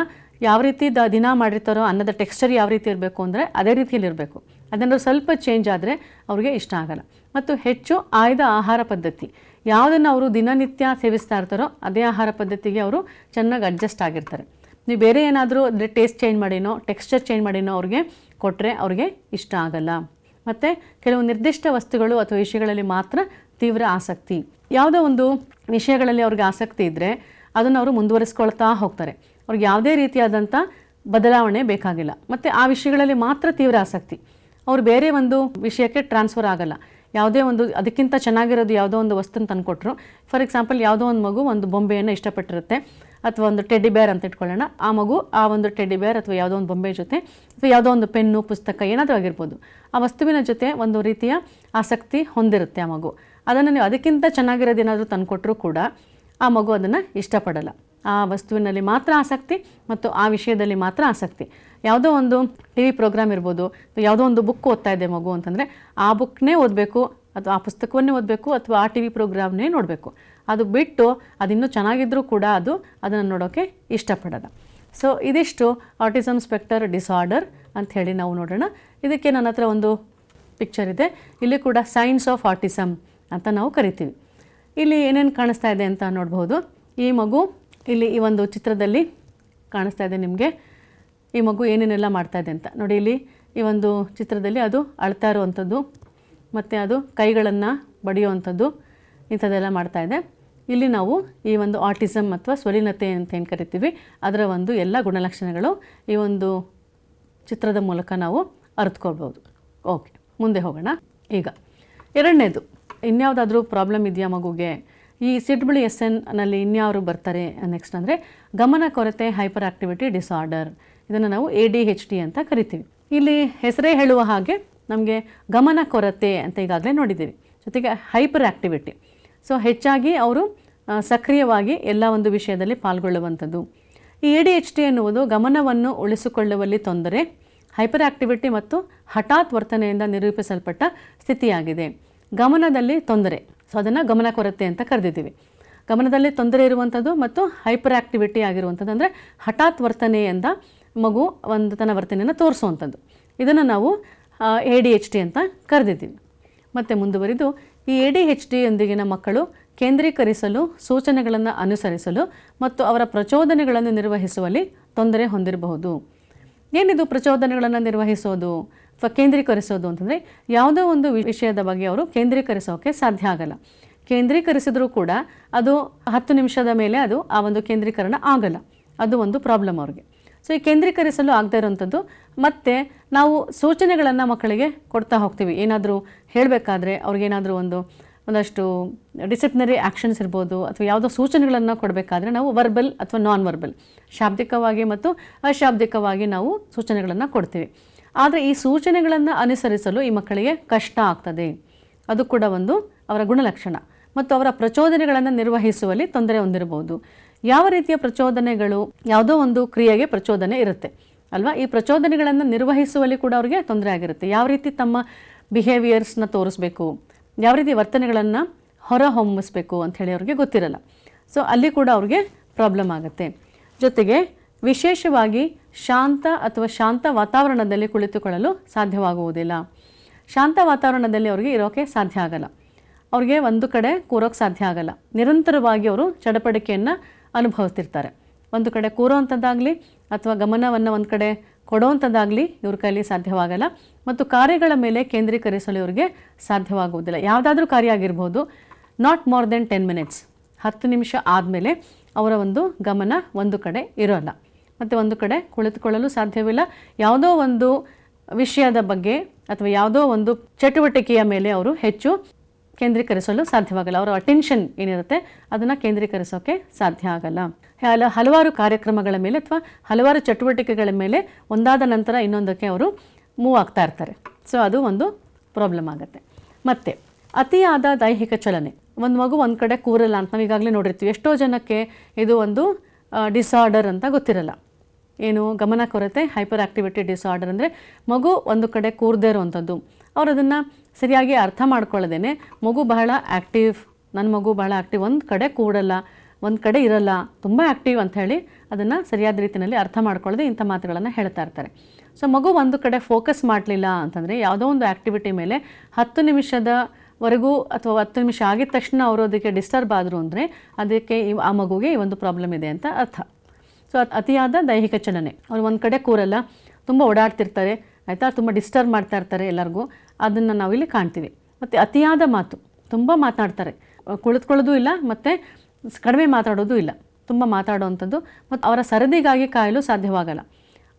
ಯಾವ ರೀತಿ ದಿನ ಮಾಡಿರ್ತಾರೋ ಅನ್ನದ ಟೆಕ್ಸ್ಚರ್ ಯಾವ ರೀತಿ ಇರಬೇಕು ಅಂದರೆ ಅದೇ ರೀತಿಯಲ್ಲಿ ಇರಬೇಕು. ಅದನ್ನು ಸ್ವಲ್ಪ ಚೇಂಜ್ ಆದರೆ ಅವ್ರಿಗೆ ಇಷ್ಟ ಆಗಲ್ಲ. ಮತ್ತು ಹೆಚ್ಚು ಆಯ್ದ ಆಹಾರ ಪದ್ಧತಿ, ಯಾವುದನ್ನು ಅವರು ದಿನನಿತ್ಯ ಸೇವಿಸ್ತಾ ಇರ್ತಾರೋ ಅದೇ ಆಹಾರ ಪದ್ಧತಿಗೆ ಅವರು ಚೆನ್ನಾಗಿ ಅಡ್ಜಸ್ಟ್ ಆಗಿರ್ತಾರೆ. ನೀವು ಬೇರೆ ಏನಾದರೂ ಅಂದರೆ ಟೇಸ್ಟ್ ಚೇಂಜ್ ಮಾಡಿನೋ ಟೆಕ್ಸ್ಚರ್ ಚೇಂಜ್ ಮಾಡಿನೋ ಅವ್ರಿಗೆ ಕೊಟ್ಟರೆ ಅವ್ರಿಗೆ ಇಷ್ಟ ಆಗಲ್ಲ. ಮತ್ತು ಕೆಲವು ನಿರ್ದಿಷ್ಟ ವಸ್ತುಗಳು ಅಥವಾ ವಿಷಯಗಳಲ್ಲಿ ಮಾತ್ರ ತೀವ್ರ ಆಸಕ್ತಿ, ಯಾವುದೋ ಒಂದು ವಿಷಯಗಳಲ್ಲಿ ಅವ್ರಿಗೆ ಆಸಕ್ತಿ ಇದ್ದರೆ ಅದನ್ನು ಅವರು ಮುಂದುವರಿಸ್ಕೊಳ್ತಾ ಹೋಗ್ತಾರೆ. ಅವ್ರಿಗೆ ಯಾವುದೇ ರೀತಿಯಾದಂಥ ಬದಲಾವಣೆ ಬೇಕಾಗಿಲ್ಲ. ಮತ್ತು ಆ ವಿಷಯಗಳಲ್ಲಿ ಮಾತ್ರ ತೀವ್ರ ಆಸಕ್ತಿ, ಅವರು ಬೇರೆ ಒಂದು ವಿಷಯಕ್ಕೆ ಟ್ರಾನ್ಸ್ಫರ್ ಆಗಲ್ಲ. ಯಾವುದೇ ಒಂದು ಅದಕ್ಕಿಂತ ಚೆನ್ನಾಗಿರೋದು ಯಾವುದೋ ಒಂದು ವಸ್ತುನ ತಂದುಕೊಟ್ರು, ಫಾರ್ ಎಕ್ಸಾಂಪಲ್ ಯಾವುದೋ ಒಂದು ಮಗು ಒಂದು ಬೊಂಬೆಯನ್ನು ಇಷ್ಟಪಟ್ಟಿರುತ್ತೆ ಅಥವಾ ಒಂದು ಟೆಡ್ಡಿ ಬೇರ್ ಅಂತ ಇಟ್ಕೊಳ್ಳೋಣ, ಆ ಮಗು ಆ ಒಂದು ಟೆಡ್ಡಿ ಬೇರ್ ಅಥವಾ ಯಾವುದೋ ಒಂದು ಬೊಂಬೆ ಜೊತೆ ಅಥವಾ ಯಾವುದೋ ಒಂದು ಪೆನ್ನು ಪುಸ್ತಕ ಏನಾದರೂ ಆಗಿರ್ಬೋದು, ಆ ವಸ್ತುವಿನ ಜೊತೆ ಒಂದು ರೀತಿಯ ಆಸಕ್ತಿ ಹೊಂದಿರುತ್ತೆ ಆ ಮಗು. ಅದನ್ನು ನೀವು ಅದಕ್ಕಿಂತ ಚೆನ್ನಾಗಿರೋದು ಏನಾದರೂ ತಂದುಕೊಟ್ರೂ ಕೂಡ ಆ ಮಗು ಅದನ್ನು ಇಷ್ಟಪಡಲ್ಲ. ಆ ವಸ್ತುವಿನಲ್ಲಿ ಮಾತ್ರ ಆಸಕ್ತಿ ಮತ್ತು ಆ ವಿಷಯದಲ್ಲಿ ಮಾತ್ರ ಆಸಕ್ತಿ. ಯಾವುದೋ ಒಂದು TV ಪ್ರೋಗ್ರಾಮ್ ಇರ್ಬೋದು, ಯಾವುದೋ ಒಂದು ಬುಕ್ ಓದ್ತಾ ಇದೆ ಮಗು ಅಂತಂದರೆ ಆ ಬುಕ್ನೇ ಓದಬೇಕು, ಅಥವಾ ಆ ಪುಸ್ತಕವನ್ನೇ ಓದಬೇಕು ಅಥವಾ ಆ ಟಿ ವಿ ಪ್ರೋಗ್ರಾಮ್ನೇ ನೋಡಬೇಕು. ಅದು ಬಿಟ್ಟು ಅದಿನ್ನೂ ಚೆನ್ನಾಗಿದ್ದರೂ ಕೂಡ ಅದನ್ನು ನೋಡೋಕ್ಕೆ ಇಷ್ಟಪಡೋಲ್ಲ. ಸೊ ಇದಿಷ್ಟು ಆಟಿಸಮ್ ಸ್ಪೆಕ್ಟರ್ ಡಿಸಾರ್ಡರ್ ಅಂತ ಹೇಳಿ ನಾವು ನೋಡೋಣ. ಇದಕ್ಕೆ ನನ್ನ ಹತ್ರ ಒಂದು ಪಿಕ್ಚರ್ ಇದೆ. ಇಲ್ಲಿ ಕೂಡ ಸೈನ್ಸ್ ಆಫ್ ಆಟಿಸಮ್ ಅಂತ ನಾವು ಕರಿತೀವಿ. ಇಲ್ಲಿ ಏನೇನು ಕಾಣಿಸ್ತಾ ಇದೆ ಅಂತ ನೋಡ್ಬೋದು. ಈ ಮಗು ಇಲ್ಲಿ ಈ ಒಂದು ಚಿತ್ರದಲ್ಲಿ ಕಾಣಿಸ್ತಾ ಇದೆ ನಿಮಗೆ. ಈ ಮಗು ಏನೇನೆಲ್ಲ ಮಾಡ್ತಾ ಇದೆ ಅಂತ ನೋಡಿ. ಇಲ್ಲಿ ಈ ಒಂದು ಚಿತ್ರದಲ್ಲಿ ಅದು ಅಳ್ತಾ ಇರುವಂಥದ್ದು ಮತ್ತು ಅದು ಕೈಗಳನ್ನು ಬಡಿಯುವಂಥದ್ದು ಇಂಥದ್ದೆಲ್ಲ ಮಾಡ್ತಾಯಿದೆ. ಇಲ್ಲಿ ನಾವು ಈ ಒಂದು ಆಟಿಸಮ್ ಅಥವಾ ಸ್ವಲೀನತೆ ಅಂತ ಏನು ಕರಿತೀವಿ ಅದರ ಒಂದು ಎಲ್ಲ ಗುಣಲಕ್ಷಣಗಳು ಈ ಒಂದು ಚಿತ್ರದ ಮೂಲಕ ನಾವು ಅರಿತುಕೊಳ್ಬೋದು. ಓಕೆ, ಮುಂದೆ ಹೋಗೋಣ. ಈಗ ಎರಡನೇದು, ಇನ್ಯಾವುದಾದ್ರೂ ಪ್ರಾಬ್ಲಮ್ ಇದೆಯಾ ಮಗುಗೆ? ಈ CWSNನಲ್ಲಿ ಇನ್ಯಾವರು ಬರ್ತಾರೆ ನೆಕ್ಸ್ಟ್ ಅಂದರೆ ಗಮನ ಕೊರತೆ ಹೈಪರ್ ಆಕ್ಟಿವಿಟಿ ಡಿಸಾರ್ಡರ್. ಇದನ್ನು ನಾವು ADHD ಅಂತ ಕರಿತೀವಿ. ಇಲ್ಲಿ ಹೆಸರೇ ಹೇಳುವ ಹಾಗೆ ನಮಗೆ ಗಮನ ಕೊರತೆ ಅಂತ ಈಗಾಗಲೇ ನೋಡಿದ್ದೀವಿ, ಜೊತೆಗೆ ಹೈಪರ್ ಆಕ್ಟಿವಿಟಿ. ಸೊ ಹೆಚ್ಚಾಗಿ ಅವರು ಸಕ್ರಿಯವಾಗಿ ಎಲ್ಲ ಒಂದು ವಿಷಯದಲ್ಲಿ ಪಾಲ್ಗೊಳ್ಳುವಂಥದ್ದು. ಈ ADHD ಎನ್ನುವುದು ಗಮನವನ್ನು ಉಳಿಸಿಕೊಳ್ಳುವಲ್ಲಿ ತೊಂದರೆ, ಹೈಪರ್ ಆಕ್ಟಿವಿಟಿ ಮತ್ತು ಹಠಾತ್ ವರ್ತನೆಯಿಂದ ನಿರೂಪಿಸಲ್ಪಟ್ಟ ಸ್ಥಿತಿಯಾಗಿದೆ. ಗಮನದಲ್ಲಿ ತೊಂದರೆ, ಸೊ ಅದನ್ನು ಗಮನ ಕೊರತೆ ಅಂತ ಕರೆದಿದ್ದೀವಿ. ಗಮನದಲ್ಲಿ ತೊಂದರೆ ಇರುವಂಥದ್ದು ಮತ್ತು ಹೈಪರ್ ಆಕ್ಟಿವಿಟಿ ಆಗಿರುವಂಥದ್ದು ಅಂದರೆ ಹಠಾತ್ ವರ್ತನೆಯಿಂದ ಮಗು ಒಂದು ತನ್ನ ವರ್ತನೆಯನ್ನು ತೋರಿಸುವಂಥದ್ದು, ಇದನ್ನು ನಾವು ADHD ಅಂತ ಕರೆದಿದ್ದೀವಿ. ಮತ್ತು ಮುಂದುವರಿದು ಈ ADHD ಯೊಂದಿಗಿನ ಮಕ್ಕಳು ಕೇಂದ್ರೀಕರಿಸಲು, ಸೂಚನೆಗಳನ್ನು ಅನುಸರಿಸಲು ಮತ್ತು ಅವರ ಪ್ರಚೋದನೆಗಳನ್ನು ನಿರ್ವಹಿಸುವಲ್ಲಿ ತೊಂದರೆ ಹೊಂದಿರಬಹುದು. ಏನಿದು ಪ್ರಚೋದನೆಗಳನ್ನು ನಿರ್ವಹಿಸೋದು ಅಥವಾ ಕೇಂದ್ರೀಕರಿಸೋದು ಅಂತಂದರೆ ಯಾವುದೋ ಒಂದು ವಿಷಯದ ಬಗ್ಗೆ ಅವರು ಕೇಂದ್ರೀಕರಿಸೋಕ್ಕೆ ಸಾಧ್ಯ ಆಗಲ್ಲ. ಕೇಂದ್ರೀಕರಿಸಿದರೂ ಕೂಡ ಅದು 10 ನಿಮಿಷದ ಮೇಲೆ ಆ ಒಂದು ಕೇಂದ್ರೀಕರಣ ಆಗಲ್ಲ. ಅದು ಒಂದು ಪ್ರಾಬ್ಲಮ್ ಅವ್ರಿಗೆ. ಸೊ ಈ ಕೇಂದ್ರೀಕರಿಸಲು ಆಗದೇ ಇರೋವಂಥದ್ದು. ಮತ್ತು ನಾವು ಸೂಚನೆಗಳನ್ನು ಮಕ್ಕಳಿಗೆ ಕೊಡ್ತಾ ಹೋಗ್ತೀವಿ. ಏನಾದರೂ ಹೇಳಬೇಕಾದ್ರೆ ಅವ್ರಿಗೇನಾದರೂ ಒಂದಷ್ಟು ಡಿಸಿಪ್ಲಿನರಿ ಆ್ಯಕ್ಷನ್ಸ್ ಇರ್ಬೋದು ಅಥವಾ ಯಾವುದೋ ಸೂಚನೆಗಳನ್ನು ಕೊಡಬೇಕಾದ್ರೆ ನಾವು ವರ್ಬಲ್ ಅಥವಾ ನಾನ್ ವರ್ಬಲ್, ಶಾಬ್ದಿಕವಾಗಿ ಮತ್ತು ಅಶಾಬ್ದಿಕವಾಗಿ ನಾವು ಸೂಚನೆಗಳನ್ನು ಕೊಡ್ತೀವಿ. ಆದರೆ ಈ ಸೂಚನೆಗಳನ್ನು ಅನುಸರಿಸಲು ಈ ಮಕ್ಕಳಿಗೆ ಕಷ್ಟ ಆಗ್ತದೆ. ಅದು ಕೂಡ ಒಂದು ಅವರ ಗುಣಲಕ್ಷಣ. ಮತ್ತು ಅವರ ಪ್ರಚೋದನೆಗಳನ್ನು ನಿರ್ವಹಿಸುವಲ್ಲಿ ತೊಂದರೆ ಹೊಂದಿರಬಹುದು. ಯಾವ ರೀತಿಯ ಪ್ರಚೋದನೆಗಳು? ಯಾವುದೋ ಒಂದು ಕ್ರಿಯೆಗೆ ಪ್ರಚೋದನೆ ಇರುತ್ತೆ ಅಲ್ವಾ? ಈ ಪ್ರಚೋದನೆಗಳನ್ನು ನಿರ್ವಹಿಸುವಲ್ಲಿ ಕೂಡ ಅವ್ರಿಗೆ ತೊಂದರೆ ಆಗಿರುತ್ತೆ. ಯಾವ ರೀತಿ ತಮ್ಮ ಬಿಹೇವಿಯರ್ಸ್ನ ತೋರಿಸ್ಬೇಕು, ಯಾವ ರೀತಿ ವರ್ತನೆಗಳನ್ನು ಹೊರಹೊಮ್ಮಿಸ್ಬೇಕು ಅಂಥೇಳಿ ಅವ್ರಿಗೆ ಗೊತ್ತಿರಲ್ಲ. ಸೊ ಅಲ್ಲಿ ಕೂಡ ಅವ್ರಿಗೆ ಪ್ರಾಬ್ಲಮ್ ಆಗುತ್ತೆ. ಜೊತೆಗೆ ವಿಶೇಷವಾಗಿ ಶಾಂತ ಅಥವಾ ಶಾಂತ ವಾತಾವರಣದಲ್ಲಿ ಕುಳಿತುಕೊಳ್ಳಲು ಸಾಧ್ಯವಾಗುವುದಿಲ್ಲ. ಶಾಂತ ವಾತಾವರಣದಲ್ಲಿ ಅವ್ರಿಗೆ ಇರೋಕ್ಕೆ ಸಾಧ್ಯ ಆಗಲ್ಲ. ಅವ್ರಿಗೆ ಒಂದು ಕಡೆ ಕೂರೋಕ್ಕೆ ಸಾಧ್ಯ ಆಗಲ್ಲ. ನಿರಂತರವಾಗಿ ಅವರು ಚಡಪಡಿಕೆಯನ್ನು ಅನುಭವಿಸ್ತಿರ್ತಾರೆ. ಒಂದು ಕಡೆ ಕೂರೋವಂಥದ್ದಾಗಲಿ ಅಥವಾ ಗಮನವನ್ನು ಒಂದು ಕಡೆ ಕೊಡೋವಂಥದ್ದಾಗಲಿ ಇವ್ರ ಕೈಲಿ ಸಾಧ್ಯವಾಗಲ್ಲ. ಮತ್ತು ಕಾರ್ಯಗಳ ಮೇಲೆ ಕೇಂದ್ರೀಕರಿಸಲು ಇವರಿಗೆ ಸಾಧ್ಯವಾಗುವುದಿಲ್ಲ. ಯಾವುದಾದ್ರೂ ಕಾರ್ಯ ಆಗಿರ್ಬೋದು, ನಾಟ್ ಮೋರ್ ದೆನ್ 10 ಮಿನಿಟ್ಸ್, 10 ನಿಮಿಷ ಆದಮೇಲೆ ಅವರ ಒಂದು ಗಮನ ಒಂದು ಕಡೆ ಇರೋಲ್ಲ. ಮತ್ತು ಒಂದು ಕಡೆ ಕುಳಿತುಕೊಳ್ಳಲು ಸಾಧ್ಯವಿಲ್ಲ. ಯಾವುದೋ ಒಂದು ವಿಷಯದ ಬಗ್ಗೆ ಅಥವಾ ಯಾವುದೋ ಒಂದು ಚಟುವಟಿಕೆಯ ಮೇಲೆ ಅವರು ಹೆಚ್ಚು ಕೇಂದ್ರೀಕರಿಸಲು ಸಾಧ್ಯವಾಗಲ್ಲ. ಅವರ ಅಟೆನ್ಷನ್ ಏನಿರುತ್ತೆ ಅದನ್ನು ಕೇಂದ್ರೀಕರಿಸೋಕ್ಕೆ ಸಾಧ್ಯ ಆಗಲ್ಲ. ಹಲವಾರು ಕಾರ್ಯಕ್ರಮಗಳ ಮೇಲೆ ಅಥವಾ ಹಲವಾರು ಚಟುವಟಿಕೆಗಳ ಮೇಲೆ ಒಂದಾದ ನಂತರ ಇನ್ನೊಂದಕ್ಕೆ ಅವರು ಮೂವ್ ಆಗ್ತಾ ಇರ್ತಾರೆ. ಸೊ ಅದು ಒಂದು ಪ್ರಾಬ್ಲಮ್ ಆಗುತ್ತೆ. ಮತ್ತು ಅತಿಯಾದ ದೈಹಿಕ ಚಲನೆ. ಒಂದು ಮಗು ಒಂದು ಕಡೆ ಕೂರಲ್ಲ ಅಂತ ನಾವು ಈಗಾಗಲೇ ನೋಡಿರ್ತೀವಿ. ಎಷ್ಟೋ ಜನಕ್ಕೆ ಇದು ಒಂದು ಡಿಸಾರ್ಡರ್ ಅಂತ ಗೊತ್ತಿರಲ್ಲ. ಏನು ಗಮನ ಕೊರತೆ ಹೈಪರ್ ಆಕ್ಟಿವಿಟಿ ಡಿಸಾರ್ಡರ್ ಅಂದರೆ ಮಗು ಒಂದು ಕಡೆ ಕೂರದೇ ಇರುವಂಥದ್ದು. ಅವರು ಅದನ್ನು ಸರಿಯಾಗಿ ಅರ್ಥ ಮಾಡ್ಕೊಳ್ಳೋದೇನೆ ಮಗು ಬಹಳ ಆ್ಯಕ್ಟಿವ್, ನನ್ನ ಮಗು ಬಹಳ ಆ್ಯಕ್ಟಿವ್, ಒಂದು ಕಡೆ ಕೂಡಲ್ಲ, ಒಂದು ಕಡೆ ಇರಲ್ಲ, ತುಂಬ ಆ್ಯಕ್ಟಿವ್ ಅಂತ ಹೇಳಿ ಅದನ್ನು ಸರಿಯಾದ ರೀತಿಯಲ್ಲಿ ಅರ್ಥ ಮಾಡ್ಕೊಳ್ಳದೆ ಇಂಥ ಮಾತುಗಳನ್ನು ಹೇಳ್ತಾ ಇರ್ತಾರೆ. ಸೊ ಮಗು ಒಂದು ಕಡೆ ಫೋಕಸ್ ಮಾಡಲಿಲ್ಲ ಅಂತಂದರೆ ಯಾವುದೋ ಒಂದು ಆ್ಯಕ್ಟಿವಿಟಿ ಮೇಲೆ 10 ನಿಮಿಷದವರೆಗೂ ಅಥವಾ 10 ನಿಮಿಷ ಆಗಿದ ತಕ್ಷಣ ಅವರು ಅದಕ್ಕೆ ಡಿಸ್ಟರ್ಬ್ ಆದರು ಅಂದರೆ ಅದಕ್ಕೆ ಆ ಮಗುಗೆ ಈ ಒಂದು ಪ್ರಾಬ್ಲಮ್ ಇದೆ ಅಂತ ಅರ್ಥ. ಸೊ ಅತಿಯಾದ ದೈಹಿಕ ಚಲನೆ, ಅವ್ರು ಒಂದು ಕಡೆ ಕೂರಲ್ಲ, ತುಂಬ ಓಡಾಡ್ತಿರ್ತಾರೆ ಆಯಿತಾ, ತುಂಬ ಡಿಸ್ಟರ್ಬ್ ಮಾಡ್ತಾ ಇರ್ತಾರೆ ಎಲ್ಲರಿಗೂ, ಅದನ್ನು ನಾವಿಲ್ಲಿ ಕಾಣ್ತೀವಿ. ಮತ್ತು ಅತಿಯಾದ ಮಾತು, ತುಂಬ ಮಾತನಾಡ್ತಾರೆ, ಕುಳಿತುಕೊಳ್ಳೋದು ಇಲ್ಲ ಮತ್ತು ಕಡಿಮೆ ಮಾತಾಡೋದು ಇಲ್ಲ, ತುಂಬ ಮಾತಾಡೋವಂಥದ್ದು. ಮತ್ತು ಅವರ ಸರದಿಗಾಗಿ ಕಾಯಲು ಸಾಧ್ಯವಾಗಲ್ಲ.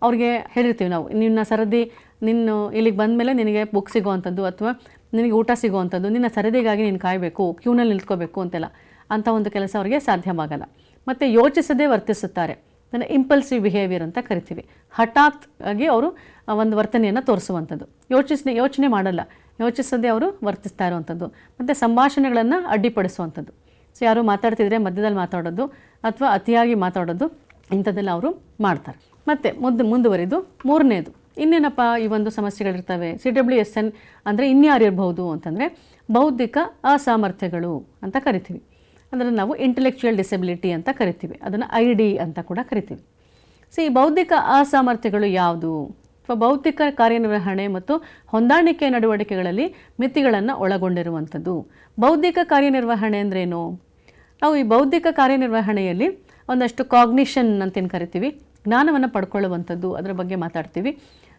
ಅವ್ರಿಗೆ ಹೇಳಿರ್ತೀವಿ ನಾವು, ನಿನ್ನ ಸರದಿ ಇಲ್ಲಿಗೆ ಬಂದ ಮೇಲೆ ನಿನಗೆ ಬುಕ್ ಸಿಗೋವಂಥದ್ದು ಅಥವಾ ನಿನಗೆ ಊಟ ಸಿಗೋವಂಥದ್ದು, ನಿನ್ನ ಸರದಿಗಾಗಿ ನೀನು ಕಾಯಬೇಕು, ಕ್ಯೂನಲ್ಲಿ ನಿಲ್ತ್ಕೋಬೇಕು ಅಂತೆಲ್ಲ, ಅಂಥ ಒಂದು ಕೆಲಸ ಅವರಿಗೆ ಸಾಧ್ಯವಾಗಲ್ಲ. ಮತ್ತು ಯೋಚಿಸದೇ ವರ್ತಿಸುತ್ತಾರೆ, ಅದನ್ನು ಇಂಪಲ್ಸಿವ್ ಬಿಹೇವಿಯರ್ ಅಂತ ಕರಿತೀವಿ. ಹಠಾತ್ ಆಗಿ ಅವರು ಒಂದು ವರ್ತನೆಯನ್ನು ತೋರಿಸುವಂಥದ್ದು, ಯೋಚನೆ ಮಾಡಲ್ಲ, ಯೋಚಿಸದೇ ಅವರು ವರ್ತಿಸ್ತಾ ಇರುವಂಥದ್ದು. ಮತ್ತು ಸಂಭಾಷಣೆಗಳನ್ನು ಅಡ್ಡಿಪಡಿಸುವಂಥದ್ದು. ಸೊ ಯಾರು ಮಾತಾಡ್ತಿದ್ರೆ ಮಧ್ಯದಲ್ಲಿ ಮಾತಾಡೋದು ಅಥವಾ ಅತಿಯಾಗಿ ಮಾತಾಡೋದು ಇಂಥದ್ದೆಲ್ಲ ಅವರು ಮಾಡ್ತಾರೆ. ಮತ್ತು ಮುಂದುವರಿದು ಮೂರನೇದು, ಇನ್ನೇನಪ್ಪ ಈ ಒಂದು ಸಮಸ್ಯೆಗಳಿರ್ತವೆ CWSN ಅಂದರೆ ಇನ್ಯಾರು ಇರ್ಬೋದು ಅಂತಂದರೆ ಬೌದ್ಧಿಕ ಅಸಾಮರ್ಥ್ಯಗಳು ಅಂತ ಕರಿತೀವಿ. ಅಂದರೆ ನಾವು ಇಂಟೆಲೆಕ್ಚುಯಲ್ ಡಿಸೆಬಿಲಿಟಿ ಅಂತ ಕರಿತೀವಿ, ಅದನ್ನು ID ಅಂತ ಕೂಡ ಕರಿತೀವಿ. ಸೊ ಈ ಬೌದ್ಧಿಕ ಅಸಾಮರ್ಥ್ಯಗಳು ಯಾವುದು? ಅಥವಾ ಬೌದ್ಧಿಕ ಕಾರ್ಯನಿರ್ವಹಣೆ ಮತ್ತು ಹೊಂದಾಣಿಕೆ ನಡವಳಿಕೆಗಳಲ್ಲಿ ಮಿತಿಗಳನ್ನು ಒಳಗೊಂಡಿರುವಂಥದ್ದು. ಬೌದ್ಧಿಕ ಕಾರ್ಯನಿರ್ವಹಣೆ ಅಂದ್ರೇನು? ನಾವು ಈ ಬೌದ್ಧಿಕ ಕಾರ್ಯನಿರ್ವಹಣೆಯಲ್ಲಿ ಒಂದಷ್ಟು ಕಾಗ್ನಿಷನ್ ಅಂತೇನು ಕರಿತೀವಿ, ಜ್ಞಾನವನ್ನು ಪಡ್ಕೊಳ್ಳುವಂಥದ್ದು, ಅದರ ಬಗ್ಗೆ ಮಾತಾಡ್ತೀವಿ.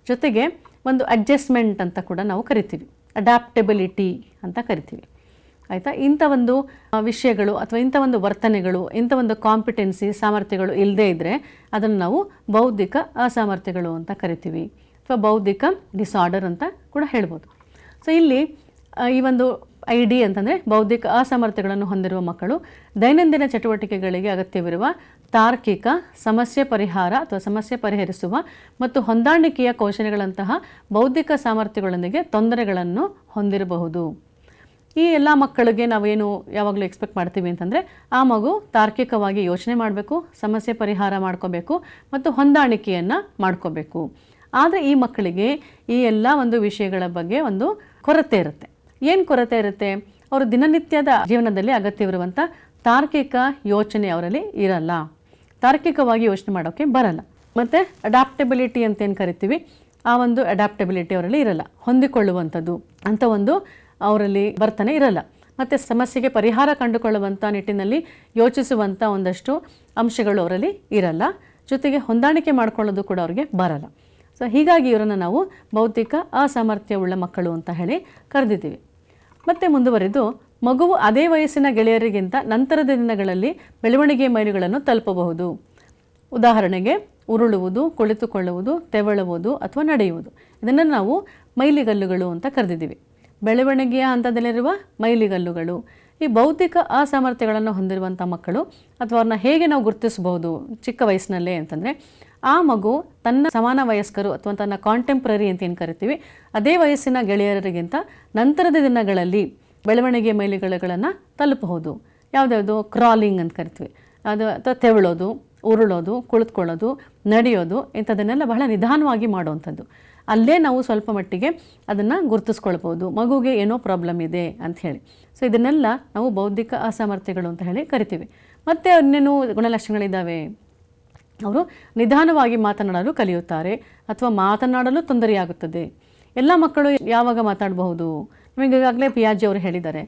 ಜೊತೆಗೆ ಒಂದು ಅಡ್ಜಸ್ಟ್ಮೆಂಟ್ ಅಂತ ಕೂಡ ನಾವು ಕರಿತೀವಿ, ಅಡ್ಯಾಪ್ಟೆಬಿಲಿಟಿ ಅಂತ ಕರಿತೀವಿ. ಆಯಿತಾ? ಇಂಥ ಒಂದು ವಿಷಯಗಳು ಅಥವಾ ಇಂಥ ಒಂದು ವರ್ತನೆಗಳು, ಇಂಥ ಒಂದು ಕಾಂಪಿಟೆನ್ಸಿ ಸಾಮರ್ಥ್ಯಗಳು ಇಲ್ಲದೇ ಇದ್ದರೆ ಅದನ್ನು ನಾವು ಬೌದ್ಧಿಕ ಅಸಾಮರ್ಥ್ಯಗಳು ಅಂತ ಕರಿತೀವಿ, ಅಥವಾ ಬೌದ್ಧಿಕ ಡಿಸಾರ್ಡರ್ ಅಂತ ಕೂಡ ಹೇಳ್ಬೋದು. ಸೊ ಇಲ್ಲಿ ಈ ಒಂದು ID ಅಂತಂದರೆ ಬೌದ್ಧಿಕ ಅಸಾಮರ್ಥ್ಯಗಳನ್ನು ಹೊಂದಿರುವ ಮಕ್ಕಳು ದೈನಂದಿನ ಚಟುವಟಿಕೆಗಳಿಗೆ ಅಗತ್ಯವಿರುವ ತಾರ್ಕಿಕ, ಸಮಸ್ಯೆ ಪರಿಹಾರ ಅಥವಾ ಸಮಸ್ಯೆ ಪರಿಹರಿಸುವ ಮತ್ತು ಹೊಂದಾಣಿಕೆಯ ಕೌಶಲ್ಯಗಳಂತಹ ಬೌದ್ಧಿಕ ಸಾಮರ್ಥ್ಯಗಳೊಂದಿಗೆ ತೊಂದರೆಗಳನ್ನು ಹೊಂದಿರಬಹುದು. ಈ ಎಲ್ಲ ಮಕ್ಕಳಿಗೆ ನಾವೇನು ಯಾವಾಗಲೂ ಎಕ್ಸ್ಪೆಕ್ಟ್ ಮಾಡ್ತೀವಿ ಅಂತಂದರೆ ಆ ಮಗು ತಾರ್ಕಿಕವಾಗಿ ಯೋಚನೆ ಮಾಡಬೇಕು, ಸಮಸ್ಯೆ ಪರಿಹಾರ ಮಾಡ್ಕೋಬೇಕು ಮತ್ತು ಹೊಂದಾಣಿಕೆಯನ್ನು ಮಾಡ್ಕೋಬೇಕು. ಆದರೆ ಈ ಮಕ್ಕಳಿಗೆ ಈ ಎಲ್ಲ ಒಂದು ವಿಷಯಗಳ ಬಗ್ಗೆ ಒಂದು ಕೊರತೆ ಇರುತ್ತೆ. ಏನು ಕೊರತೆ ಇರುತ್ತೆ? ಅವರು ದಿನನಿತ್ಯದ ಜೀವನದಲ್ಲಿ ಅಗತ್ಯವಿರುವಂಥ ತಾರ್ಕಿಕ ಯೋಚನೆ ಅವರಲ್ಲಿ ಇರಲ್ಲ, ತಾರ್ಕಿಕವಾಗಿ ಯೋಚನೆ ಮಾಡೋಕ್ಕೆ ಬರಲ್ಲ. ಮತ್ತು ಅಡ್ಯಾಪ್ಟೆಬಿಲಿಟಿ ಅಂತೇನು ಕರಿತೀವಿ, ಆ ಒಂದು ಅಡ್ಯಾಪ್ಟೆಬಿಲಿಟಿ ಅವರಲ್ಲಿ ಇರಲ್ಲ, ಹೊಂದಿಕೊಳ್ಳುವಂಥದ್ದು ಅಂಥ ಒಂದು ಅವರಲ್ಲಿ ವರ್ತನೆ ಇರಲ್ಲ. ಮತ್ತು ಸಮಸ್ಯೆಗೆ ಪರಿಹಾರ ಕಂಡುಕೊಳ್ಳುವಂಥ ನಿಟ್ಟಿನಲ್ಲಿ ಯೋಚಿಸುವಂಥ ಒಂದಷ್ಟು ಅಂಶಗಳು ಅವರಲ್ಲಿ ಇರಲ್ಲ. ಜೊತೆಗೆ ಹೊಂದಾಣಿಕೆ ಮಾಡ್ಕೊಳ್ಳೋದು ಕೂಡ ಅವರಿಗೆ ಬರಲ್ಲ. ಸೊ ಹೀಗಾಗಿ ಇವರನ್ನು ನಾವು ಬೌದ್ಧಿಕ ಅಸಾಮರ್ಥ್ಯವುಳ್ಳ ಮಕ್ಕಳು ಅಂತ ಹೇಳಿ ಕರೆದಿದ್ದೀವಿ. ಮತ್ತು ಮುಂದುವರೆದು ಮಗುವು ಅದೇ ವಯಸ್ಸಿನ ಗೆಳೆಯರಿಗಿಂತ ನಂತರದ ದಿನಗಳಲ್ಲಿ ಬೆಳವಣಿಗೆ ಮೈಲುಗಳನ್ನು ತಲುಪಬಹುದು. ಉದಾಹರಣೆಗೆ ಉರುಳುವುದು, ಕುಳಿತುಕೊಳ್ಳುವುದು, ತೆವಳುವುದು ಅಥವಾ ನಡೆಯುವುದು. ಇದನ್ನು ನಾವು ಮೈಲಿಗಲ್ಲುಗಳು ಅಂತ ಕರೆದಿದ್ದೀವಿ. ಬೆಳವಣಿಗೆಯ ಹಂತದಲ್ಲಿರುವ ಮೈಲಿಗಲ್ಲುಗಳು. ಈ ಬೌದ್ಧಿಕ ಅಸಾಮರ್ಥ್ಯಗಳನ್ನು ಹೊಂದಿರುವಂಥ ಮಕ್ಕಳು ಅಥವಾ ಅವ್ರನ್ನ ಹೇಗೆ ನಾವು ಗುರುತಿಸಬಹುದು ಚಿಕ್ಕ ವಯಸ್ಸಿನಲ್ಲೇ ಅಂತಂದರೆ, ಆ ಮಗು ತನ್ನ ಸಮಾನ ವಯಸ್ಕರು ಅಥವಾ ತನ್ನ ಕಾಂಟೆಂಪ್ರರಿ ಅಂತ ಏನು ಕರಿತೀವಿ ಅದೇ ವಯಸ್ಸಿನ ಗೆಳೆಯರಿಗಿಂತ ನಂತರದ ದಿನಗಳಲ್ಲಿ ಬೆಳವಣಿಗೆ ಮೈಲಿಗಲ್ಲುಗಳನ್ನು ತಲುಪಬಹುದು. ಯಾವುದ್ಯಾವುದು? ಕ್ರಾಲಿಂಗ್ ಅಂತ ಕರಿತೀವಿ, ಅದು ಅಥವಾ ತೆವಳೋದು, ಉರುಳೋದು, ಕುಳಿತುಕೊಳ್ಳೋದು, ನಡೆಯೋದು, ಇಂಥದನ್ನೆಲ್ಲ ಬಹಳ ನಿಧಾನವಾಗಿ ಮಾಡುವಂಥದ್ದು. ಅಲ್ಲೇ ನಾವು ಸ್ವಲ್ಪ ಮಟ್ಟಿಗೆ ಅದನ್ನು ಗುರುತಿಸ್ಕೊಳ್ಬೋದು, ಮಗುಗೆ ಏನೋ ಪ್ರಾಬ್ಲಮ್ ಇದೆ ಅಂಥೇಳಿ. ಸೊ ಇದನ್ನೆಲ್ಲ ನಾವು ಬೌದ್ಧಿಕ ಅಸಾಮರ್ಥ್ಯಗಳು ಅಂತ ಹೇಳಿ ಕರಿತೀವಿ. ಮತ್ತು ಇನ್ನೇನು ಗುಣಲಕ್ಷಣಗಳಿದ್ದಾವೆ? ಅವರು ನಿಧಾನವಾಗಿ ಮಾತನಾಡಲು ಕಲಿಯುತ್ತಾರೆ ಅಥವಾ ಮಾತನಾಡಲು ತೊಂದರೆಯಾಗುತ್ತದೆ. ಎಲ್ಲ ಮಕ್ಕಳು ಯಾವಾಗ ಮಾತಾಡಬಹುದು? ನಮಗೆ ಈಗಾಗಲೇ ಪಿಯಾಜಿ ಅವರು ಹೇಳಿದ್ದಾರೆ,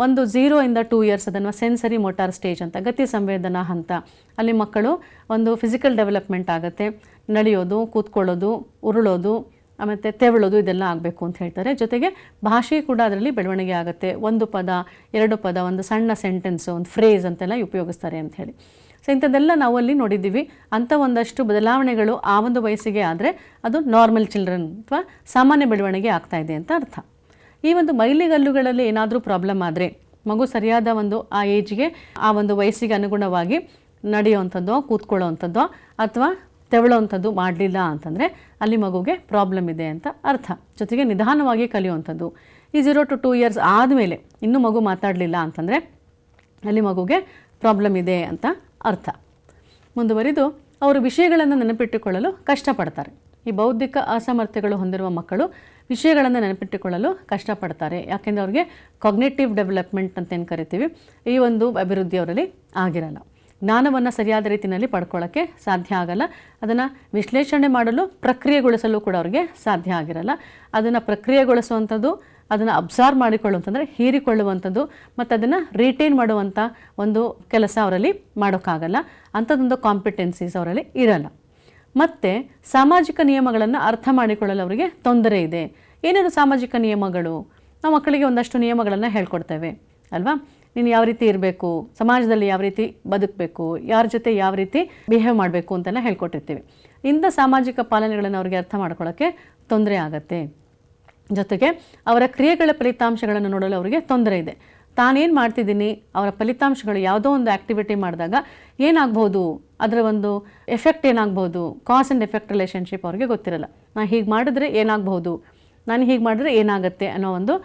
ಒಂದು 0 ಇಂದ 2 ಇಯರ್ಸ್ ಅದನ್ನು ಸೆನ್ಸರಿ ಮೋಟಾರ್ ಸ್ಟೇಜ್ ಅಂತ, ಗತಿ ಸಂವೇದನಾ ಹಂತ. ಅಲ್ಲಿ ಮಕ್ಕಳು ಒಂದು ಫಿಸಿಕಲ್ ಡೆವಲಪ್ಮೆಂಟ್ ಆಗುತ್ತೆ, ನಡೆಯೋದು, ಕೂತ್ಕೊಳ್ಳೋದು, ಉರುಳೋದು, ಮತ್ತು ತೆವಳೋದು, ಇದೆಲ್ಲ ಆಗಬೇಕು ಅಂತ ಹೇಳ್ತಾರೆ. ಜೊತೆಗೆ ಭಾಷೆ ಕೂಡ ಅದರಲ್ಲಿ ಬೆಳವಣಿಗೆ ಆಗುತ್ತೆ. ಒಂದು ಪದ, 2 ಪದ, ಒಂದು ಸಣ್ಣ ಸೆಂಟೆನ್ಸು, ಒಂದು ಫ್ರೇಸ್ ಅಂತೆಲ್ಲ ಉಪಯೋಗಿಸ್ತಾರೆ ಅಂಥೇಳಿ. ಸೊ ಇಂಥದ್ದೆಲ್ಲ ನಾವು ಅಲ್ಲಿ ನೋಡಿದ್ದೀವಿ. ಅಂಥ ಒಂದಷ್ಟು ಬದಲಾವಣೆಗಳು ಆ ಒಂದು ವಯಸ್ಸಿಗೆ ಆದರೆ ಅದು ನಾರ್ಮಲ್ ಚಿಲ್ಡ್ರನ್ ಅಥವಾ ಸಾಮಾನ್ಯ ಬೆಳವಣಿಗೆ ಆಗ್ತಾಯಿದೆ ಅಂತ ಅರ್ಥ. ಈ ಒಂದು ಮೈಲಿಗಲ್ಲುಗಳಲ್ಲಿ ಏನಾದರೂ ಪ್ರಾಬ್ಲಮ್ ಆದರೆ ಮಗು ಸರಿಯಾದ ಒಂದು ಆ ಏಜ್ಗೆ ಆ ಒಂದು ವಯಸ್ಸಿಗೆ ಅನುಗುಣವಾಗಿ ನಡೆಯುವಂಥದ್ದೋ, ಕೂತ್ಕೊಳ್ಳೋವಂಥದ್ದೋ ಅಥವಾ ತೆವಳೋವಂಥದ್ದು ಮಾಡಲಿಲ್ಲ ಅಂತಂದರೆ ಅಲ್ಲಿ ಮಗುಗೆ ಪ್ರಾಬ್ಲಮ್ ಇದೆ ಅಂತ ಅರ್ಥ. ಜೊತೆಗೆ ನಿಧಾನವಾಗಿ ಕಲಿಯುವಂಥದ್ದು. ಈ 0 to 2 ಇಯರ್ಸ್ ಆದಮೇಲೆ ಇನ್ನೂ ಮಗು ಮಾತಾಡಲಿಲ್ಲ ಅಂತಂದರೆ ಅಲ್ಲಿ ಮಗುಗೆ ಪ್ರಾಬ್ಲಮ್ ಇದೆ ಅಂತ ಅರ್ಥ. ಮುಂದುವರಿದು ಅವರು ವಿಷಯಗಳನ್ನು ನೆನಪಿಟ್ಟುಕೊಳ್ಳಲು ಕಷ್ಟಪಡ್ತಾರೆ. ಈ ಬೌದ್ಧಿಕ ಅಸಾಮರ್ಥ್ಯಗಳು ಹೊಂದಿರುವ ಮಕ್ಕಳು ವಿಷಯಗಳನ್ನು ನೆನಪಿಟ್ಟುಕೊಳ್ಳಲು ಕಷ್ಟಪಡ್ತಾರೆ. ಯಾಕೆಂದರೆ ಅವ್ರಿಗೆ ಕಾಗ್ನೇಟಿವ್ ಡೆವಲಪ್ಮೆಂಟ್ ಅಂತ ಏನು ಕರಿತೀವಿ, ಈ ಒಂದು ಅಭಿವೃದ್ಧಿ ಅವರಲ್ಲಿ ಆಗಿರಲ್ಲ. ಜ್ಞಾನವನ್ನು ಸರಿಯಾದ ರೀತಿಯಲ್ಲಿ ಪಡ್ಕೊಳ್ಳೋಕ್ಕೆ ಸಾಧ್ಯ ಆಗಲ್ಲ. ಅದನ್ನು ವಿಶ್ಲೇಷಣೆ ಮಾಡಲು, ಪ್ರಕ್ರಿಯೆಗೊಳಿಸಲು ಕೂಡ ಅವ್ರಿಗೆ ಸಾಧ್ಯ ಆಗಿರಲ್ಲ. ಅದನ್ನು ಪ್ರಕ್ರಿಯೆಗೊಳಿಸುವಂಥದ್ದು, ಅದನ್ನು ಅಬ್ಸಾರ್ವ್ ಮಾಡಿಕೊಳ್ಳುವಂಥದ್ದು, ಹೀರಿಕೊಳ್ಳುವಂಥದ್ದು ಮತ್ತು ಅದನ್ನು ರಿಟೈನ್ ಮಾಡುವಂಥ ಒಂದು ಕೆಲಸ ಅವರಲ್ಲಿ ಮಾಡೋಕ್ಕಾಗಲ್ಲ. ಅಂಥದ್ದೊಂದು ಕಾಂಪಿಟೆನ್ಸೀಸ್ ಅವರಲ್ಲಿ ಇರಲ್ಲ. ಮತ್ತು ಸಾಮಾಜಿಕ ನಿಯಮಗಳನ್ನು ಅರ್ಥ ಮಾಡಿಕೊಳ್ಳಲು ಅವರಿಗೆ ತೊಂದರೆ ಇದೆ. ಏನೇನು ಸಾಮಾಜಿಕ ನಿಯಮಗಳು? ನಾವು ಮಕ್ಕಳಿಗೆ ಒಂದಷ್ಟು ನಿಯಮಗಳನ್ನು ಹೇಳ್ಕೊಡ್ತೇವೆ ಅಲ್ವಾ? ನೀನು ಯಾವ ರೀತಿ ಇರಬೇಕು, ಸಮಾಜದಲ್ಲಿ ಯಾವ ರೀತಿ ಬದುಕಬೇಕು, ಯಾರ ಜೊತೆ ಯಾವ ರೀತಿ ಬಿಹೇವ್ ಮಾಡಬೇಕು ಅಂತೆಲ್ಲ ಹೇಳ್ಕೊಟ್ಟಿರ್ತೀವಿ. ಇಂಥ ಸಾಮಾಜಿಕ ಪಾಲನೆಗಳನ್ನು ಅವರಿಗೆ ಅರ್ಥ ಮಾಡ್ಕೊಳ್ಳೋಕ್ಕೆ ತೊಂದರೆ ಆಗುತ್ತೆ. ಜೊತೆಗೆ ಅವರ ಕ್ರಿಯೆಗಳ ಫಲಿತಾಂಶಗಳನ್ನು ನೋಡಲು ಅವರಿಗೆ ತೊಂದರೆ ಇದೆ. ತಾನೇನು ಮಾಡ್ತಿದ್ದೀನಿ, ಅವರ ಫಲಿತಾಂಶಗಳು ಯಾವುದೋ ಒಂದು ಆ್ಯಕ್ಟಿವಿಟಿ ಮಾಡಿದಾಗ ಏನಾಗ್ಬೋದು, ಅದರ ಒಂದು ಎಫೆಕ್ಟ್ ಏನಾಗ್ಬೋದು, ಕಾಸ್ ಆ್ಯಂಡ್ ಎಫೆಕ್ಟ್ ರಿಲೇಷನ್ಶಿಪ್ ಅವ್ರಿಗೆ ಗೊತ್ತಿರಲ್ಲ. ನಾನು ಹೀಗೆ ಮಾಡಿದ್ರೆ ಏನಾಗ್ಬೋದು, ನಾನು ಹೀಗೆ ಮಾಡಿದ್ರೆ ಏನಾಗುತ್ತೆ ಅನ್ನೋ ಒಂದು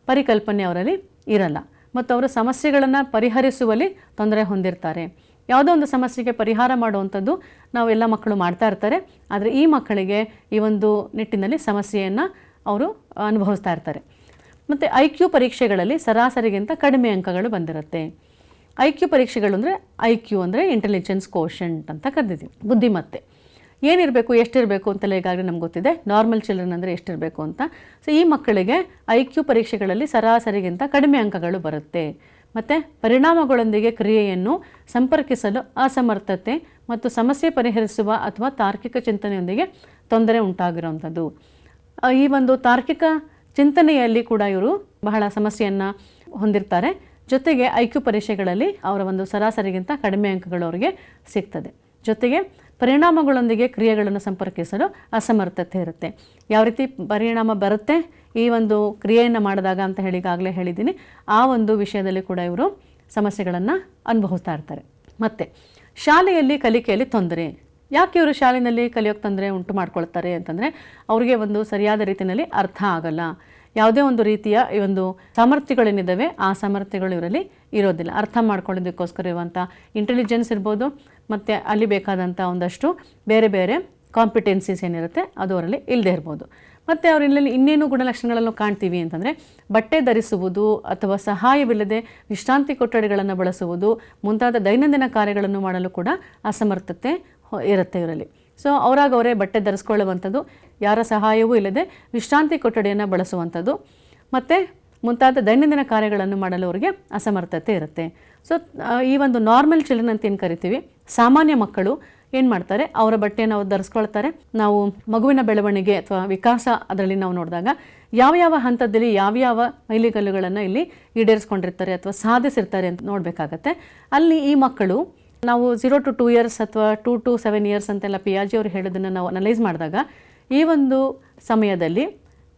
ಪರಿಕಲ್ಪನೆ ಅವರಲ್ಲಿ ಇರಲ್ಲ. ಮತ್ತು ಅವರು ಸಮಸ್ಯೆಗಳನ್ನು ಪರಿಹರಿಸುವಲ್ಲಿ ತೊಂದರೆ ಹೊಂದಿರ್ತಾರೆ. ಯಾವುದೋ ಒಂದು ಸಮಸ್ಯೆಗೆ ಪರಿಹಾರ ಮಾಡುವಂಥದ್ದು ನಾವು ಎಲ್ಲ ಮಕ್ಕಳು ಮಾಡ್ತಾ ಇರ್ತಾರೆ. ಆದರೆ ಈ ಮಕ್ಕಳಿಗೆ ಈ ಒಂದು ನಿಟ್ಟಿನಲ್ಲಿ ಸಮಸ್ಯೆಯನ್ನು ಅವರು ಅನುಭವಿಸ್ತಾ ಇರ್ತಾರೆ. ಮತ್ತು IQ ಪರೀಕ್ಷೆಗಳಲ್ಲಿ ಸರಾಸರಿಗಿಂತ ಕಡಿಮೆ ಅಂಕಗಳು ಬಂದಿರುತ್ತೆ. IQ ಪರೀಕ್ಷೆಗಳು ಅಂದರೆ IQ ಅಂದರೆ ಇಂಟೆಲಿಜೆನ್ಸ್ ಕೋಶೆಂಟ್ ಅಂತ ಕರೆದಿದ್ದೀವಿ, ಬುದ್ಧಿಮತ್ತೆ. ಏನಿರಬೇಕು, ಎಷ್ಟಿರಬೇಕು ಅಂತೆಲ್ಲ ಈಗಾಗಲೇ ನಮ್ಗೆ ಗೊತ್ತಿದೆ. ನಾರ್ಮಲ್ ಚಿಲ್ಡ್ರನ್ ಅಂದರೆ ಎಷ್ಟಿರಬೇಕು ಅಂತ. ಸೊ ಈ ಮಕ್ಕಳಿಗೆ IQ ಪರೀಕ್ಷೆಗಳಲ್ಲಿ ಸರಾಸರಿಗಿಂತ ಕಡಿಮೆ ಅಂಕಗಳು ಬರುತ್ತೆ. ಮತ್ತು ಪರಿಣಾಮಗಳೊಂದಿಗೆ ಕ್ರಿಯೆಯನ್ನು ಸಂಪರ್ಕಿಸಲು ಅಸಮರ್ಥತೆ ಮತ್ತು ಸಮಸ್ಯೆ ಪರಿಹರಿಸುವ ಅಥವಾ ತಾರ್ಕಿಕ ಚಿಂತನೆಯೊಂದಿಗೆ ತೊಂದರೆ ಉಂಟಾಗಿರುವಂಥದ್ದು. ಈ ಒಂದು ತಾರ್ಕಿಕ ಚಿಂತನೆಯಲ್ಲಿ ಕೂಡ ಇವರು ಬಹಳ ಸಮಸ್ಯೆಯನ್ನು ಹೊಂದಿರ್ತಾರೆ. ಜೊತೆಗೆ IQ ಪರೀಕ್ಷೆಗಳಲ್ಲಿ ಅವರ ಒಂದು ಸರಾಸರಿಗಿಂತ ಕಡಿಮೆ ಅಂಕಗಳು ಅವರಿಗೆ ಸಿಗ್ತದೆ. ಜೊತೆಗೆ ಪರಿಣಾಮಗಳೊಂದಿಗೆ ಕ್ರಿಯೆಗಳನ್ನು ಸಂಪರ್ಕಿಸಲು ಅಸಮರ್ಥತೆ ಇರುತ್ತೆ. ಯಾವ ರೀತಿ ಪರಿಣಾಮ ಬರುತ್ತೆ ಈ ಒಂದು ಕ್ರಿಯೆಯನ್ನು ಮಾಡಿದಾಗ ಅಂತ ಈಗಾಗಲೇ ಹೇಳಿದ್ದೀನಿ. ಆ ಒಂದು ವಿಷಯದಲ್ಲಿ ಕೂಡ ಇವರು ಸಮಸ್ಯೆಗಳನ್ನು ಅನುಭವಿಸ್ತಾ ಇರ್ತಾರೆ. ಮತ್ತು ಶಾಲೆಯಲ್ಲಿ ಕಲಿಕೆಯಲ್ಲಿ ತೊಂದರೆ. ಯಾಕೆ ಇವರು ಶಾಲೆಯಲ್ಲಿ ಕಲಿಯೋಕ್ಕೆ ತೊಂದರೆ ಉಂಟು ಮಾಡ್ಕೊಳ್ತಾರೆ ಅಂತಂದರೆ ಅವರಿಗೆ ಒಂದು ಸರಿಯಾದ ರೀತಿಯಲ್ಲಿ ಅರ್ಥ ಆಗಲ್ಲ. ಯಾವುದೇ ಒಂದು ರೀತಿಯ ಈ ಒಂದು ಸಾಮರ್ಥ್ಯಗಳೇನಿದ್ದಾವೆ ಆ ಸಾಮರ್ಥ್ಯಗಳು ಇವರಲ್ಲಿ ಇರೋದಿಲ್ಲ. ಅರ್ಥ ಮಾಡ್ಕೊಳ್ಳೋದಕ್ಕೋಸ್ಕರ ಇರುವಂಥ ಇಂಟೆಲಿಜೆನ್ಸ್ ಇರ್ಬೋದು, ಮತ್ತು ಅಲ್ಲಿ ಬೇಕಾದಂಥ ಒಂದಷ್ಟು ಬೇರೆ ಬೇರೆ ಕಾಂಪಿಟೆನ್ಸೀಸ್ ಏನಿರುತ್ತೆ ಅದು ಅವರಲ್ಲಿ ಇಲ್ಲದೆ ಇರ್ಬೋದು. ಮತ್ತು ಅವರಲ್ಲಿ ಇನ್ನೇನು ಗುಣಲಕ್ಷಣಗಳನ್ನು ಕಾಣ್ತೀವಿ ಅಂತಂದರೆ ಬಟ್ಟೆ ಧರಿಸುವುದು ಅಥವಾ ಸಹಾಯವಿಲ್ಲದೆ ವಿಶ್ರಾಂತಿ ಕೊಠಡಿಗಳನ್ನು ಬಳಸುವುದು ಮುಂತಾದ ದೈನಂದಿನ ಕಾರ್ಯಗಳನ್ನು ಮಾಡಲು ಕೂಡ ಅಸಮರ್ಥತೆ ಇರುತ್ತೆ ಇವರಲ್ಲಿ. ಸೊ ಅವರೇ ಬಟ್ಟೆ ಧರಿಸ್ಕೊಳ್ಳುವಂಥದ್ದು, ಯಾರ ಸಹಾಯವೂ ಇಲ್ಲದೆ ವಿಶ್ರಾಂತಿ ಕೊಠಡಿಯನ್ನು ಬಳಸುವಂಥದ್ದು ಮತ್ತು ಮುಂತಾದ ದೈನಂದಿನ ಕಾರ್ಯಗಳನ್ನು ಮಾಡಲು ಅವರಿಗೆ ಅಸಮರ್ಥತೆ ಇರುತ್ತೆ. ಸೊ ಈ ಒಂದು ನಾರ್ಮಲ್ ಚಿಲ್ಡ್ರನ್ ಅಂತ ಏನು ಕರಿತೀವಿ, ಸಾಮಾನ್ಯ ಮಕ್ಕಳು ಏನು ಮಾಡ್ತಾರೆ, ಅವರ ಬಟ್ಟೆಯನ್ನು ಅವ್ರು ಧರಿಸ್ಕೊಳ್ತಾರೆ. ನಾವು ಮಗುವಿನ ಬೆಳವಣಿಗೆ ಅಥವಾ ವಿಕಾಸ ಅದರಲ್ಲಿ ನಾವು ನೋಡಿದಾಗ ಯಾವ ಹಂತದಲ್ಲಿ ಯಾವ್ಯಾವ ಮೈಲಿಗಲ್ಲುಗಳನ್ನು ಇಲ್ಲಿ ಈಡೇರಿಸ್ಕೊಂಡಿರ್ತಾರೆ ಅಥವಾ ಸಾಧಿಸಿರ್ತಾರೆ ಅಂತ ನೋಡಬೇಕಾಗತ್ತೆ. ಅಲ್ಲಿ ಈ ಮಕ್ಕಳು ನಾವು 0 to 2 years ಅಥವಾ 2 to 7 years ಅಂತೆಲ್ಲ ಪಿಯಾಜೆ ಅವರು ಹೇಳೋದನ್ನು ನಾವು ಅನಲೈಸ್ ಮಾಡಿದಾಗ ಈ ಒಂದು ಸಮಯದಲ್ಲಿ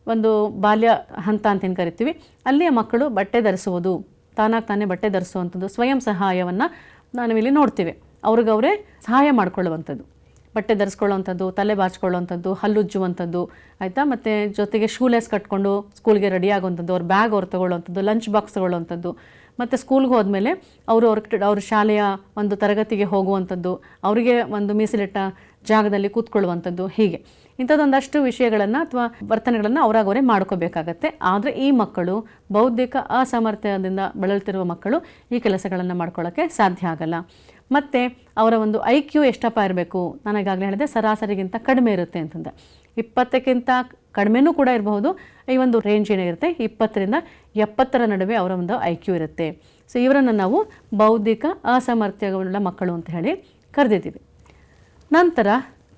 ಒಂದು ಬಾಲ್ಯ ಹಂತ ಅಂತ ಏನು ಕರಿತೀವಿ, ಅಲ್ಲಿಯ ಮಕ್ಕಳು ಬಟ್ಟೆ ಧರಿಸುವುದು, ತಾನೇ ಬಟ್ಟೆ ಧರಿಸುವಂಥದ್ದು, ಸ್ವಯಂ ಸಹಾಯವನ್ನು ನಾವಿಲ್ಲಿ ನೋಡ್ತೀವಿ. ಅವ್ರಿಗವರೇ ಸಹಾಯ ಮಾಡಿಕೊಳ್ಳುವಂಥದ್ದು, ಬಟ್ಟೆ ಧರಿಸ್ಕೊಳ್ಳುವಂಥದ್ದು, ತಲೆ ಬಾಚ್ಕೊಳ್ಳುವಂಥದ್ದು, ಹಲ್ಲುಜ್ಜುವಂಥದ್ದು ಆಯಿತಾ. ಮತ್ತು ಜೊತೆಗೆ ಶೂಲೆಸ್ ಕಟ್ಕೊಂಡು ಸ್ಕೂಲ್ಗೆ ರೆಡಿ ಆಗುವಂಥದ್ದು, ಅವ್ರ ಬ್ಯಾಗ್ ಅವ್ರು ತೊಗೊಳ್ಳುವಂಥದ್ದು, ಲಂಚ್ ಬಾಕ್ಸ್ ತೊಗೊಳ್ಳುವಂಥದ್ದು, ಮತ್ತು ಸ್ಕೂಲ್ಗೆ ಹೋದ್ಮೇಲೆ ಅವ್ರ ಶಾಲೆಯ ಒಂದು ತರಗತಿಗೆ ಹೋಗುವಂಥದ್ದು, ಅವರಿಗೆ ಒಂದು ಮೀಸಲಿಟ್ಟ ಜಾಗದಲ್ಲಿ ಕೂತ್ಕೊಳ್ಳುವಂಥದ್ದು, ಹೀಗೆ ಇಂಥದ್ದೊಂದಷ್ಟು ವಿಷಯಗಳನ್ನು ಅಥವಾ ವರ್ತನೆಗಳನ್ನು ಅವರಾಗವರೇ ಮಾಡ್ಕೋಬೇಕಾಗತ್ತೆ. ಆದರೆ ಈ ಮಕ್ಕಳು ಬೌದ್ಧಿಕ ಅಸಾಮರ್ಥ್ಯದಿಂದ ಬಳಲ್ತಿರುವ ಮಕ್ಕಳು ಈ ಕೆಲಸಗಳನ್ನು ಮಾಡ್ಕೊಳ್ಳೋಕ್ಕೆ ಸಾಧ್ಯ ಆಗಲ್ಲ. ಮತ್ತು ಅವರ ಒಂದು IQ ಎಷ್ಟಪ್ಪ ಇರಬೇಕು, ನಾನು ಈಗಾಗಲೇ ಹೇಳಿದೆ ಸರಾಸರಿಗಿಂತ ಕಡಿಮೆ ಇರುತ್ತೆ ಅಂತಂದೆ. 20ಕ್ಕಿಂತ ಕಡಿಮೆನೂ ಕೂಡ ಇರಬಹುದು. ಈ ಒಂದು ರೇಂಜ್ ಏನಿರುತ್ತೆ 20ರಿಂದ 70ರ ನಡುವೆ ಅವರ ಒಂದು IQ ಇರುತ್ತೆ. ಸೊ ಇವರನ್ನು ನಾವು ಬೌದ್ಧಿಕ ಅಸಾಮರ್ಥ್ಯವುಳ್ಳ ಮಕ್ಕಳು ಅಂತ ಹೇಳಿ ಕರೆದಿದ್ದೀವಿ. ನಂತರ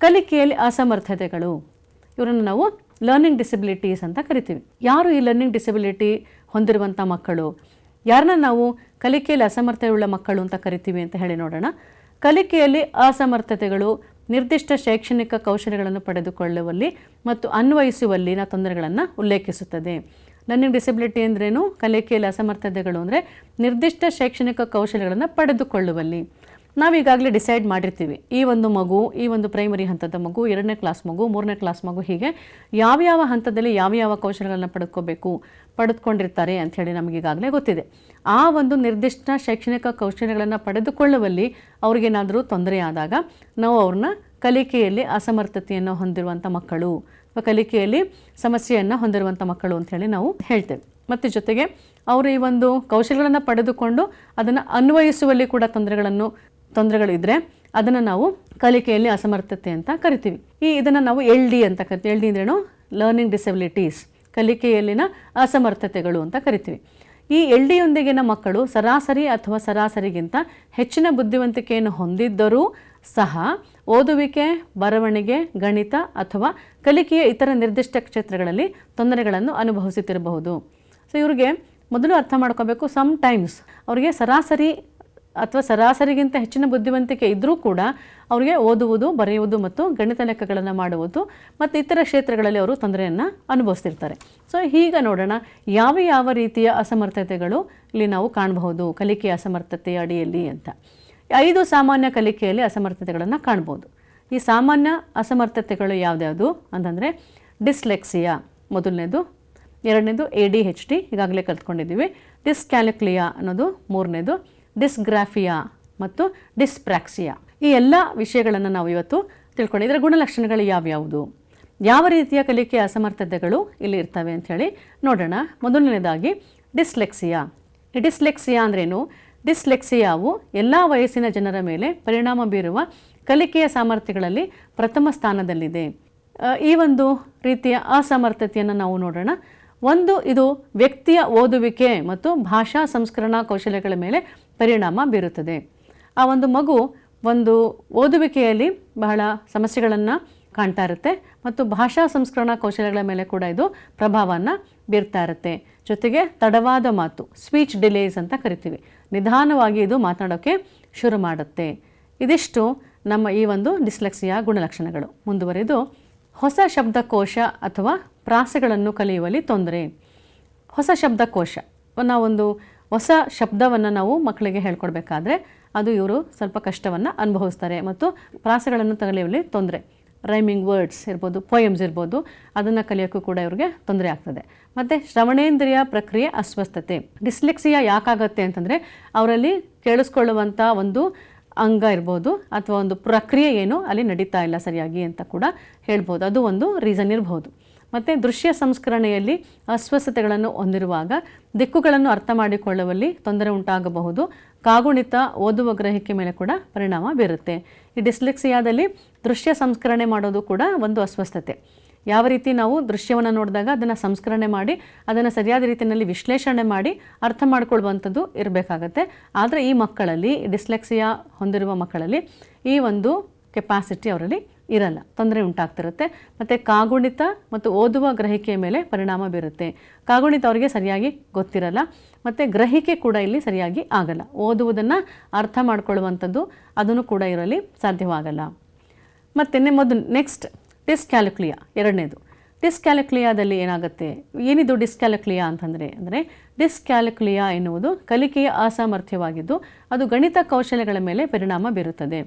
ಕಲಿಕೆಯಲ್ಲಿ ಅಸಮರ್ಥತೆಗಳು, ಇವರನ್ನು ನಾವು ಲರ್ನಿಂಗ್ ಡಿಸಬಿಲಿಟೀಸ್ ಅಂತ ಕರಿತೀವಿ. ಯಾರು ಈ ಲರ್ನಿಂಗ್ ಡಿಸಬಿಲಿಟಿ ಹೊಂದಿರುವಂಥ ಮಕ್ಕಳು, ಯಾರನ್ನ ನಾವು ಕಲಿಕೆಯಲ್ಲಿ ಅಸಮರ್ಥತೆಯುಳ್ಳ ಮಕ್ಕಳು ಅಂತ ಕರಿತೀವಿ ಅಂತ ಹೇಳಿ ನೋಡೋಣ. ಕಲಿಕೆಯಲ್ಲಿ ಅಸಮರ್ಥತೆಗಳು ನಿರ್ದಿಷ್ಟ ಶೈಕ್ಷಣಿಕ ಕೌಶಲ್ಯಗಳನ್ನು ಪಡೆದುಕೊಳ್ಳುವಲ್ಲಿ ಮತ್ತು ಅನ್ವಯಿಸುವಲ್ಲಿನ ತೊಂದರೆಗಳನ್ನು ಉಲ್ಲೇಖಿಸುತ್ತದೆ. ಲರ್ನಿಂಗ್ ಡಿಸಬಿಲಿಟಿ ಅಂದ್ರೇನು, ಕಲಿಕೆಯಲ್ಲಿ ಅಸಮರ್ಥತೆಗಳು ಅಂದರೆ ನಿರ್ದಿಷ್ಟ ಶೈಕ್ಷಣಿಕ ಕೌಶಲ್ಯಗಳನ್ನು ಪಡೆದುಕೊಳ್ಳುವಲ್ಲಿ. ನಾವೀಗಾಗಲೇ ಡಿಸೈಡ್ ಮಾಡಿರ್ತೀವಿ ಈ ಒಂದು ಮಗು, ಈ ಒಂದು ಪ್ರೈಮರಿ ಹಂತದ ಮಗು, 2ನೇ ಕ್ಲಾಸ್ ಮಗು, 3ನೇ ಕ್ಲಾಸ್ ಮಗು, ಹೀಗೆ ಯಾವ್ಯಾವ ಹಂತದಲ್ಲಿ ಯಾವ್ಯಾವ ಕೌಶಲ್ಯಗಳನ್ನು ಪಡೆದುಕೊಂಡಿರ್ತಾರೆ ಅಂಥೇಳಿ ನಮಗೀಗಾಗಲೇ ಗೊತ್ತಿದೆ. ಆ ಒಂದು ನಿರ್ದಿಷ್ಟ ಶೈಕ್ಷಣಿಕ ಕೌಶಲ್ಯಗಳನ್ನು ಪಡೆದುಕೊಳ್ಳುವಲ್ಲಿ ಅವ್ರಿಗೇನಾದರೂ ತೊಂದರೆ ಆದಾಗ ನಾವು ಅವ್ರನ್ನ ಕಲಿಕೆಯಲ್ಲಿ ಅಸಮರ್ಥತೆಯನ್ನು ಹೊಂದಿರುವಂಥ ಮಕ್ಕಳು ಅಥವಾ ಕಲಿಕೆಯಲ್ಲಿ ಸಮಸ್ಯೆಯನ್ನು ಹೊಂದಿರುವಂಥ ಮಕ್ಕಳು ಅಂಥೇಳಿ ನಾವು ಹೇಳ್ತೇವೆ. ಮತ್ತು ಜೊತೆಗೆ ಅವರು ಈ ಒಂದು ಕೌಶಲ್ಯಗಳನ್ನು ಪಡೆದುಕೊಂಡು ಅದನ್ನು ಅನ್ವಯಿಸುವಲ್ಲಿ ಕೂಡ ತೊಂದರೆಗಳಿದ್ದರೆ ಅದನ್ನು ನಾವು ಕಲಿಕೆಯಲ್ಲಿ ಅಸಮರ್ಥತೆ ಅಂತ ಕರಿತೀವಿ. ಇದನ್ನು ನಾವು LD ಅಂತ ಕರಿತೀವಿ. LD ಅಂದ್ರೇನು, ಲರ್ನಿಂಗ್ ಡಿಸಬಿಲಿಟೀಸ್, ಕಲಿಕೆಯಲ್ಲಿನ ಅಸಮರ್ಥತೆಗಳು ಅಂತ ಕರಿತೀವಿ. ಈ LDಯೊಂದಿಗಿನ ಮಕ್ಕಳು ಸರಾಸರಿ ಅಥವಾ ಸರಾಸರಿಗಿಂತ ಹೆಚ್ಚಿನ ಬುದ್ಧಿವಂತಿಕೆಯನ್ನು ಹೊಂದಿದ್ದರೂ ಸಹ ಓದುವಿಕೆ, ಬರವಣಿಗೆ, ಗಣಿತ ಅಥವಾ ಕಲಿಕೆಯ ಇತರ ನಿರ್ದಿಷ್ಟ ಕ್ಷೇತ್ರಗಳಲ್ಲಿ ತೊಂದರೆಗಳನ್ನು ಅನುಭವಿಸುತ್ತಿರಬಹುದು. ಸೊ ಇವ್ರಿಗೆ ಮೊದಲು ಅರ್ಥ ಮಾಡ್ಕೋಬೇಕು, ಸಮ್ ಟೈಮ್ಸ್ ಅವರಿಗೆ ಸರಾಸರಿ ಅಥವಾ ಸರಾಸರಿಗಿಂತ ಹೆಚ್ಚಿನ ಬುದ್ಧಿವಂತಿಕೆ ಇದ್ದರೂ ಕೂಡ ಅವರಿಗೆ ಓದುವುದು, ಬರೆಯುವುದು ಮತ್ತು ಗಣಿತ ಲೆಕ್ಕಗಳನ್ನು ಮಾಡುವುದು ಮತ್ತು ಇತರ ಕ್ಷೇತ್ರಗಳಲ್ಲಿ ಅವರು ತೊಂದರೆಯನ್ನು ಅನುಭವಿಸ್ತಿರ್ತಾರೆ. ಸೊ ಈಗ ನೋಡೋಣ ಯಾವ ರೀತಿಯ ಅಸಮರ್ಥತೆಗಳು ಇಲ್ಲಿ ನಾವು ಕಾಣಬಹುದು ಕಲಿಕೆಯ ಅಸಮರ್ಥತೆಯ ಅಡಿಯಲ್ಲಿ ಅಂತ. 5 ಸಾಮಾನ್ಯ ಕಲಿಕೆಯಲ್ಲಿ ಅಸಮರ್ಥತೆಗಳನ್ನು ಕಾಣ್ಬೋದು. ಈ ಸಾಮಾನ್ಯ ಅಸಮರ್ಥತೆಗಳು ಯಾವ್ದ್ಯಾವುದು ಅಂತಂದರೆ ಡಿಸ್ಲೆಕ್ಸಿಯಾ ಮೊದಲನೇದು, 2ನೇದು ADHD ಈಗಾಗಲೇ ಕಲ್ತ್ಕೊಂಡಿದ್ದೀವಿ, ಡಿಸ್ಕ್ಯಾಲ್ಕುಲಿಯಾ ಅನ್ನೋದು 3ನೇದು, ಡಿಸ್ಗ್ರಾಫಿಯಾ ಮತ್ತು ಡಿಸ್ಪ್ರಾಕ್ಸಿಯಾ. ಈ ಎಲ್ಲ ವಿಷಯಗಳನ್ನು ನಾವು ಇವತ್ತು ತಿಳ್ಕೊಂಡು ಇದರ ಗುಣಲಕ್ಷಣಗಳು ಯಾವ್ಯಾವುದು, ಯಾವ ರೀತಿಯ ಕಲಿಕೆಯ ಅಸಮರ್ಥತೆಗಳು ಇಲ್ಲಿ ಇರ್ತವೆ ಅಂಥೇಳಿ ನೋಡೋಣ. ಮೊದಲನೇದಾಗಿ ಡಿಸ್ಲೆಕ್ಸಿಯಾ. ಈ ಡಿಸ್ಲೆಕ್ಸಿಯಾ ಅಂದ್ರೇನು? ಡಿಸ್ಲೆಕ್ಸಿಯಾವು ಎಲ್ಲ ವಯಸ್ಸಿನ ಜನರ ಮೇಲೆ ಪರಿಣಾಮ ಬೀರುವ ಕಲಿಕೆಯ ಸಾಮರ್ಥ್ಯಗಳಲ್ಲಿ ಪ್ರಥಮ ಸ್ಥಾನದಲ್ಲಿದೆ. ಈ ಒಂದು ರೀತಿಯ ಅಸಮರ್ಥತೆಯನ್ನು ನಾವು ನೋಡೋಣ. ಒಂದು, ಇದು ವ್ಯಕ್ತಿಯ ಓದುವಿಕೆ ಮತ್ತು ಭಾಷಾ ಸಂಸ್ಕರಣಾ ಕೌಶಲ್ಯಗಳ ಮೇಲೆ ಪರಿಣಾಮ ಬೀರುತ್ತದೆ. ಆ ಒಂದು ಮಗು ಒಂದು ಓದುವಿಕೆಯಲ್ಲಿ ಬಹಳ ಸಮಸ್ಯೆಗಳನ್ನು ಕಾಣ್ತಾ ಇರುತ್ತೆ ಮತ್ತು ಭಾಷಾ ಸಂಸ್ಕರಣಾ ಕೌಶಲ್ಯಗಳ ಮೇಲೆ ಕೂಡ ಇದು ಪ್ರಭಾವವನ್ನು ಬೀರ್ತಾ ಇರುತ್ತೆ. ಜೊತೆಗೆ ತಡವಾದ ಮಾತು, ಸ್ಪೀಚ್ ಡಿಲೇಸ್ ಅಂತ ಕರಿತೀವಿ, ನಿಧಾನವಾಗಿ ಇದು ಮಾತನಾಡೋಕ್ಕೆ ಶುರು ಮಾಡುತ್ತೆ. ಇದಿಷ್ಟು ನಮ್ಮ ಈ ಒಂದು ಡಿಸ್ಲೆಕ್ಸಿಯಾ ಗುಣಲಕ್ಷಣಗಳು. ಮುಂದುವರೆದು ಹೊಸ ಶಬ್ದಕೋಶ ಅಥವಾ ಪ್ರಾಸಗಳನ್ನು ಕಲಿಯುವಲ್ಲಿ ತೊಂದರೆ. ಹೊಸ ಶಬ್ದಕೋಶ, ನಾವೊಂದು ಹೊಸ ಶಬ್ದವನ್ನು ನಾವು ಮಕ್ಕಳಿಗೆ ಹೇಳ್ಕೊಡ್ಬೇಕಾದ್ರೆ ಅದು ಇವರು ಸ್ವಲ್ಪ ಕಷ್ಟವನ್ನು ಅನುಭವಿಸ್ತಾರೆ ಮತ್ತು ಪ್ರಾಸಗಳನ್ನು ಕಲಿಯುವಲ್ಲಿ ತೊಂದರೆ. ರೈಮಿಂಗ್ ವರ್ಡ್ಸ್ ಇರ್ಬೋದು, ಪೋಯಮ್ಸ್ ಇರ್ಬೋದು, ಅದನ್ನು ಕಲಿಯೋಕ್ಕೂ ಕೂಡ ಇವ್ರಿಗೆ ತೊಂದರೆ ಆಗ್ತದೆ. ಮತ್ತು ಶ್ರವಣೇಂದ್ರಿಯ ಪ್ರಕ್ರಿಯೆ ಅಸ್ವಸ್ಥತೆ. ಡಿಸ್ಲೆಕ್ಸಿಯಾ ಯಾಕಾಗತ್ತೆ ಅಂತಂದರೆ ಅವರಲ್ಲಿ ಕೇಳಿಸ್ಕೊಳ್ಳುವಂಥ ಒಂದು ಅಂಗ ಇರ್ಬೋದು ಅಥವಾ ಒಂದು ಪ್ರಕ್ರಿಯೆ ಏನು ಅಲ್ಲಿ ನಡೀತಾ ಇಲ್ಲ ಸರಿಯಾಗಿ ಅಂತ ಕೂಡ ಹೇಳ್ಬೋದು. ಅದು ಒಂದು ರೀಸನ್ ಇರ್ಬೋದು. ಮತ್ತು ದೃಶ್ಯ ಸಂಸ್ಕರಣೆಯಲ್ಲಿ ಅಸ್ವಸ್ಥತೆಗಳನ್ನು ಹೊಂದಿರುವಾಗ ದಿಕ್ಕುಗಳನ್ನು ಅರ್ಥ ಮಾಡಿಕೊಳ್ಳುವಲ್ಲಿ ತೊಂದರೆ ಉಂಟಾಗಬಹುದು. ಕಾಗುಣಿತ, ಓದುವ ಗ್ರಹಿಕೆ ಮೇಲೆ ಕೂಡ ಪರಿಣಾಮ ಬೀರುತ್ತೆ. ಈ ಡಿಸ್ಲೆಕ್ಸಿಯಾದಲ್ಲಿ ದೃಶ್ಯ ಸಂಸ್ಕರಣೆ ಮಾಡೋದು ಕೂಡ ಒಂದು ಅಸ್ವಸ್ಥತೆ. ಯಾವ ರೀತಿ ನಾವು ದೃಶ್ಯವನ್ನು ನೋಡಿದಾಗ ಅದನ್ನು ಸಂಸ್ಕರಣೆ ಮಾಡಿ ಅದನ್ನು ಸರಿಯಾದ ರೀತಿಯಲ್ಲಿ ವಿಶ್ಲೇಷಣೆ ಮಾಡಿ ಅರ್ಥ ಮಾಡ್ಕೊಳ್ವಂಥದ್ದು ಇರಬೇಕಾಗತ್ತೆ. ಆದರೆ ಈ ಮಕ್ಕಳಲ್ಲಿ, ಡಿಸ್ಲೆಕ್ಸಿಯಾ ಹೊಂದಿರುವ ಮಕ್ಕಳಲ್ಲಿ ಈ ಒಂದು ಕೆಪಾಸಿಟಿ ಅವರಲ್ಲಿ ಇರಲ್ಲ, ತೊಂದರೆ ಉಂಟಾಗ್ತಿರುತ್ತೆ. ಮತ್ತು ಕಾಗುಣಿತ ಮತ್ತು ಓದುವ ಗ್ರಹಿಕೆಯ ಮೇಲೆ ಪರಿಣಾಮ ಬೀರುತ್ತೆ. ಕಾಗುಣಿತ ಅವರಿಗೆ ಸರಿಯಾಗಿ ಗೊತ್ತಿರಲ್ಲ ಮತ್ತು ಗ್ರಹಿಕೆ ಕೂಡ ಇಲ್ಲಿ ಸರಿಯಾಗಿ ಆಗಲ್ಲ. ಓದುವುದನ್ನು ಅರ್ಥ ಮಾಡ್ಕೊಳ್ಳುವಂಥದ್ದು ಅದನ್ನು ಕೂಡ ಇರಲಿ ಸಾಧ್ಯವಾಗಲ್ಲ. ಮತ್ತು ನೆಕ್ಸ್ಟ್ ಡಿಸ್ಕ್ಯಾಲ್ಕುಲಿಯಾ, ಎರಡನೇದು. ಡಿಸ್ಕ್ಯಾಲ್ಕುಲಿಯಾದಲ್ಲಿ ಏನಾಗುತ್ತೆ? ಏನಿದು ಡಿಸ್ಕ್ಯಾಲ್ಕುಲಿಯಾ ಅಂದರೆ ಡಿಸ್ಕ್ಯಾಲ್ಕುಲಿಯಾ ಎನ್ನುವುದು ಕಲಿಕೆಯ ಅಸಾಮರ್ಥ್ಯವಾಗಿದ್ದು ಅದು ಗಣಿತ ಕೌಶಲ್ಯಗಳ ಮೇಲೆ ಪರಿಣಾಮ ಬೀರುತ್ತದೆ.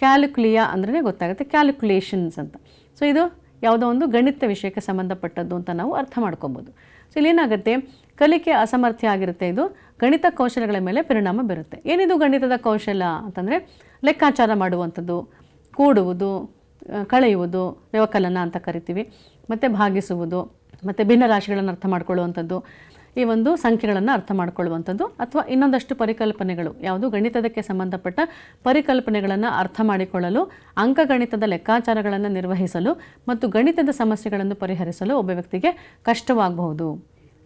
ಕ್ಯಾಲ್ಕುಲಿಯಾ ಅಂದ್ರೆ ಗೊತ್ತಾಗುತ್ತೆ, ಕ್ಯಾಲ್ಕುಲೇಷನ್ಸ್ ಅಂತ. ಸೊ ಇದು ಯಾವುದೋ ಒಂದು ಗಣಿತ ವಿಷಯಕ್ಕೆ ಸಂಬಂಧಪಟ್ಟದ್ದು ಅಂತ ನಾವು ಅರ್ಥ ಮಾಡ್ಕೊಬೋದು. ಸೊ ಇಲ್ಲೇನಾಗುತ್ತೆ, ಕಲಿಕೆ ಅಸಾಮರ್ಥ್ಯ ಆಗಿರುತ್ತೆ, ಇದು ಗಣಿತ ಕೌಶಲ್ಯಗಳ ಮೇಲೆ ಪರಿಣಾಮ ಬೀರುತ್ತೆ. ಏನಿದು ಗಣಿತದ ಕೌಶಲ್ಯ ಅಂತಂದರೆ ಲೆಕ್ಕಾಚಾರ ಮಾಡುವಂಥದ್ದು, ಕೂಡುವುದು, ಕಳೆಯುವುದು, ವ್ಯವಕಲನ ಅಂತ ಕರಿತೀವಿ, ಮತ್ತು ಭಾಗಿಸುವುದು, ಮತ್ತು ಭಿನ್ನರಾಶಿಗಳನ್ನು ಅರ್ಥ ಮಾಡ್ಕೊಳ್ಳುವಂಥದ್ದು, ಈ ಒಂದು ಸಂಖ್ಯೆಗಳನ್ನು ಅರ್ಥ ಮಾಡ್ಕೊಳ್ಳುವಂಥದ್ದು, ಅಥವಾ ಇನ್ನೊಂದಷ್ಟು ಪರಿಕಲ್ಪನೆಗಳು, ಯಾವುದು ಗಣಿತದಕ್ಕೆ ಸಂಬಂಧಪಟ್ಟ ಪರಿಕಲ್ಪನೆಗಳನ್ನು ಅರ್ಥ ಮಾಡಿಕೊಳ್ಳಲು, ಅಂಕಗಣಿತದ ಲೆಕ್ಕಾಚಾರಗಳನ್ನು ನಿರ್ವಹಿಸಲು ಮತ್ತು ಗಣಿತದ ಸಮಸ್ಯೆಗಳನ್ನು ಪರಿಹರಿಸಲು ಒಬ್ಬ ವ್ಯಕ್ತಿಗೆ ಕಷ್ಟವಾಗಬಹುದು.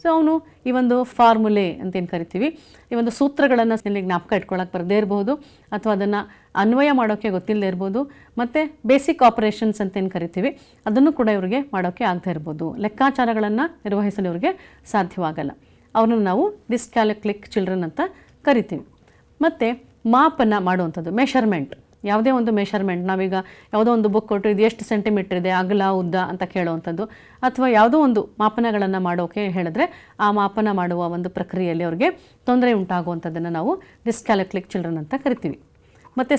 ಸೊ ಅವನು ಈ ಒಂದು ಫಾರ್ಮುಲೆ ಅಂತೇನು ಕರಿತೀವಿ, ಈ ಒಂದು ಸೂತ್ರಗಳನ್ನು ಜ್ಞಾಪಕ ಇಟ್ಕೊಳ್ಳೋಕೆ ಬರದೇ ಇರ್ಬೋದು, ಅಥವಾ ಅದನ್ನು ಅನ್ವಯ ಮಾಡೋಕ್ಕೆ ಗೊತ್ತಿಲ್ಲದೆ ಇರ್ಬೋದು, ಮತ್ತು ಬೇಸಿಕ್ ಆಪರೇಷನ್ಸ್ ಅಂತೇನು ಕರಿತೀವಿ ಅದನ್ನು ಕೂಡ ಇವರಿಗೆ ಮಾಡೋಕ್ಕೆ ಆಗದೆ ಇರ್ಬೋದು. ಲೆಕ್ಕಾಚಾರಗಳನ್ನು ನಿರ್ವಹಿಸಲು ಇವರಿಗೆ ಸಾಧ್ಯವಾಗಲ್ಲ. ಅವ್ರನ್ನ ನಾವು ಡಿಸ್ಕ್ಯಾಲ್ಕುಲಿಕ್ ಚಿಲ್ಡ್ರನ್ ಅಂತ ಕರಿತೀವಿ. ಮತ್ತು ಮಾಪನ ಮಾಡುವಂಥದ್ದು, ಮೆಷರ್ಮೆಂಟ್, ಯಾವುದೇ ಒಂದು ಮೆಷರ್ಮೆಂಟ್, ನಾವೀಗ ಯಾವುದೋ ಒಂದು ಬುಕ್ ಕೊಟ್ಟು ಇದು ಎಷ್ಟು ಸೆಂಟಿಮೀಟ್ರ್ ಇದೆ ಅಗಲ ಉದ್ದ ಅಂತ ಕೇಳುವಂಥದ್ದು, ಅಥವಾ ಯಾವುದೋ ಒಂದು ಮಾಪನಗಳನ್ನು ಮಾಡೋಕ್ಕೆ ಹೇಳಿದ್ರೆ ಆ ಮಾಪನ ಮಾಡುವ ಒಂದು ಪ್ರಕ್ರಿಯೆಯಲ್ಲಿ ಅವ್ರಿಗೆ ತೊಂದರೆ ಉಂಟಾಗುವಂಥದ್ದನ್ನು ನಾವು ಡಿಸ್ಕ್ಯಾಲ್ಕುಲಿಕ್ ಚಿಲ್ಡ್ರನ್ ಅಂತ ಕರಿತೀವಿ. ಮತ್ತು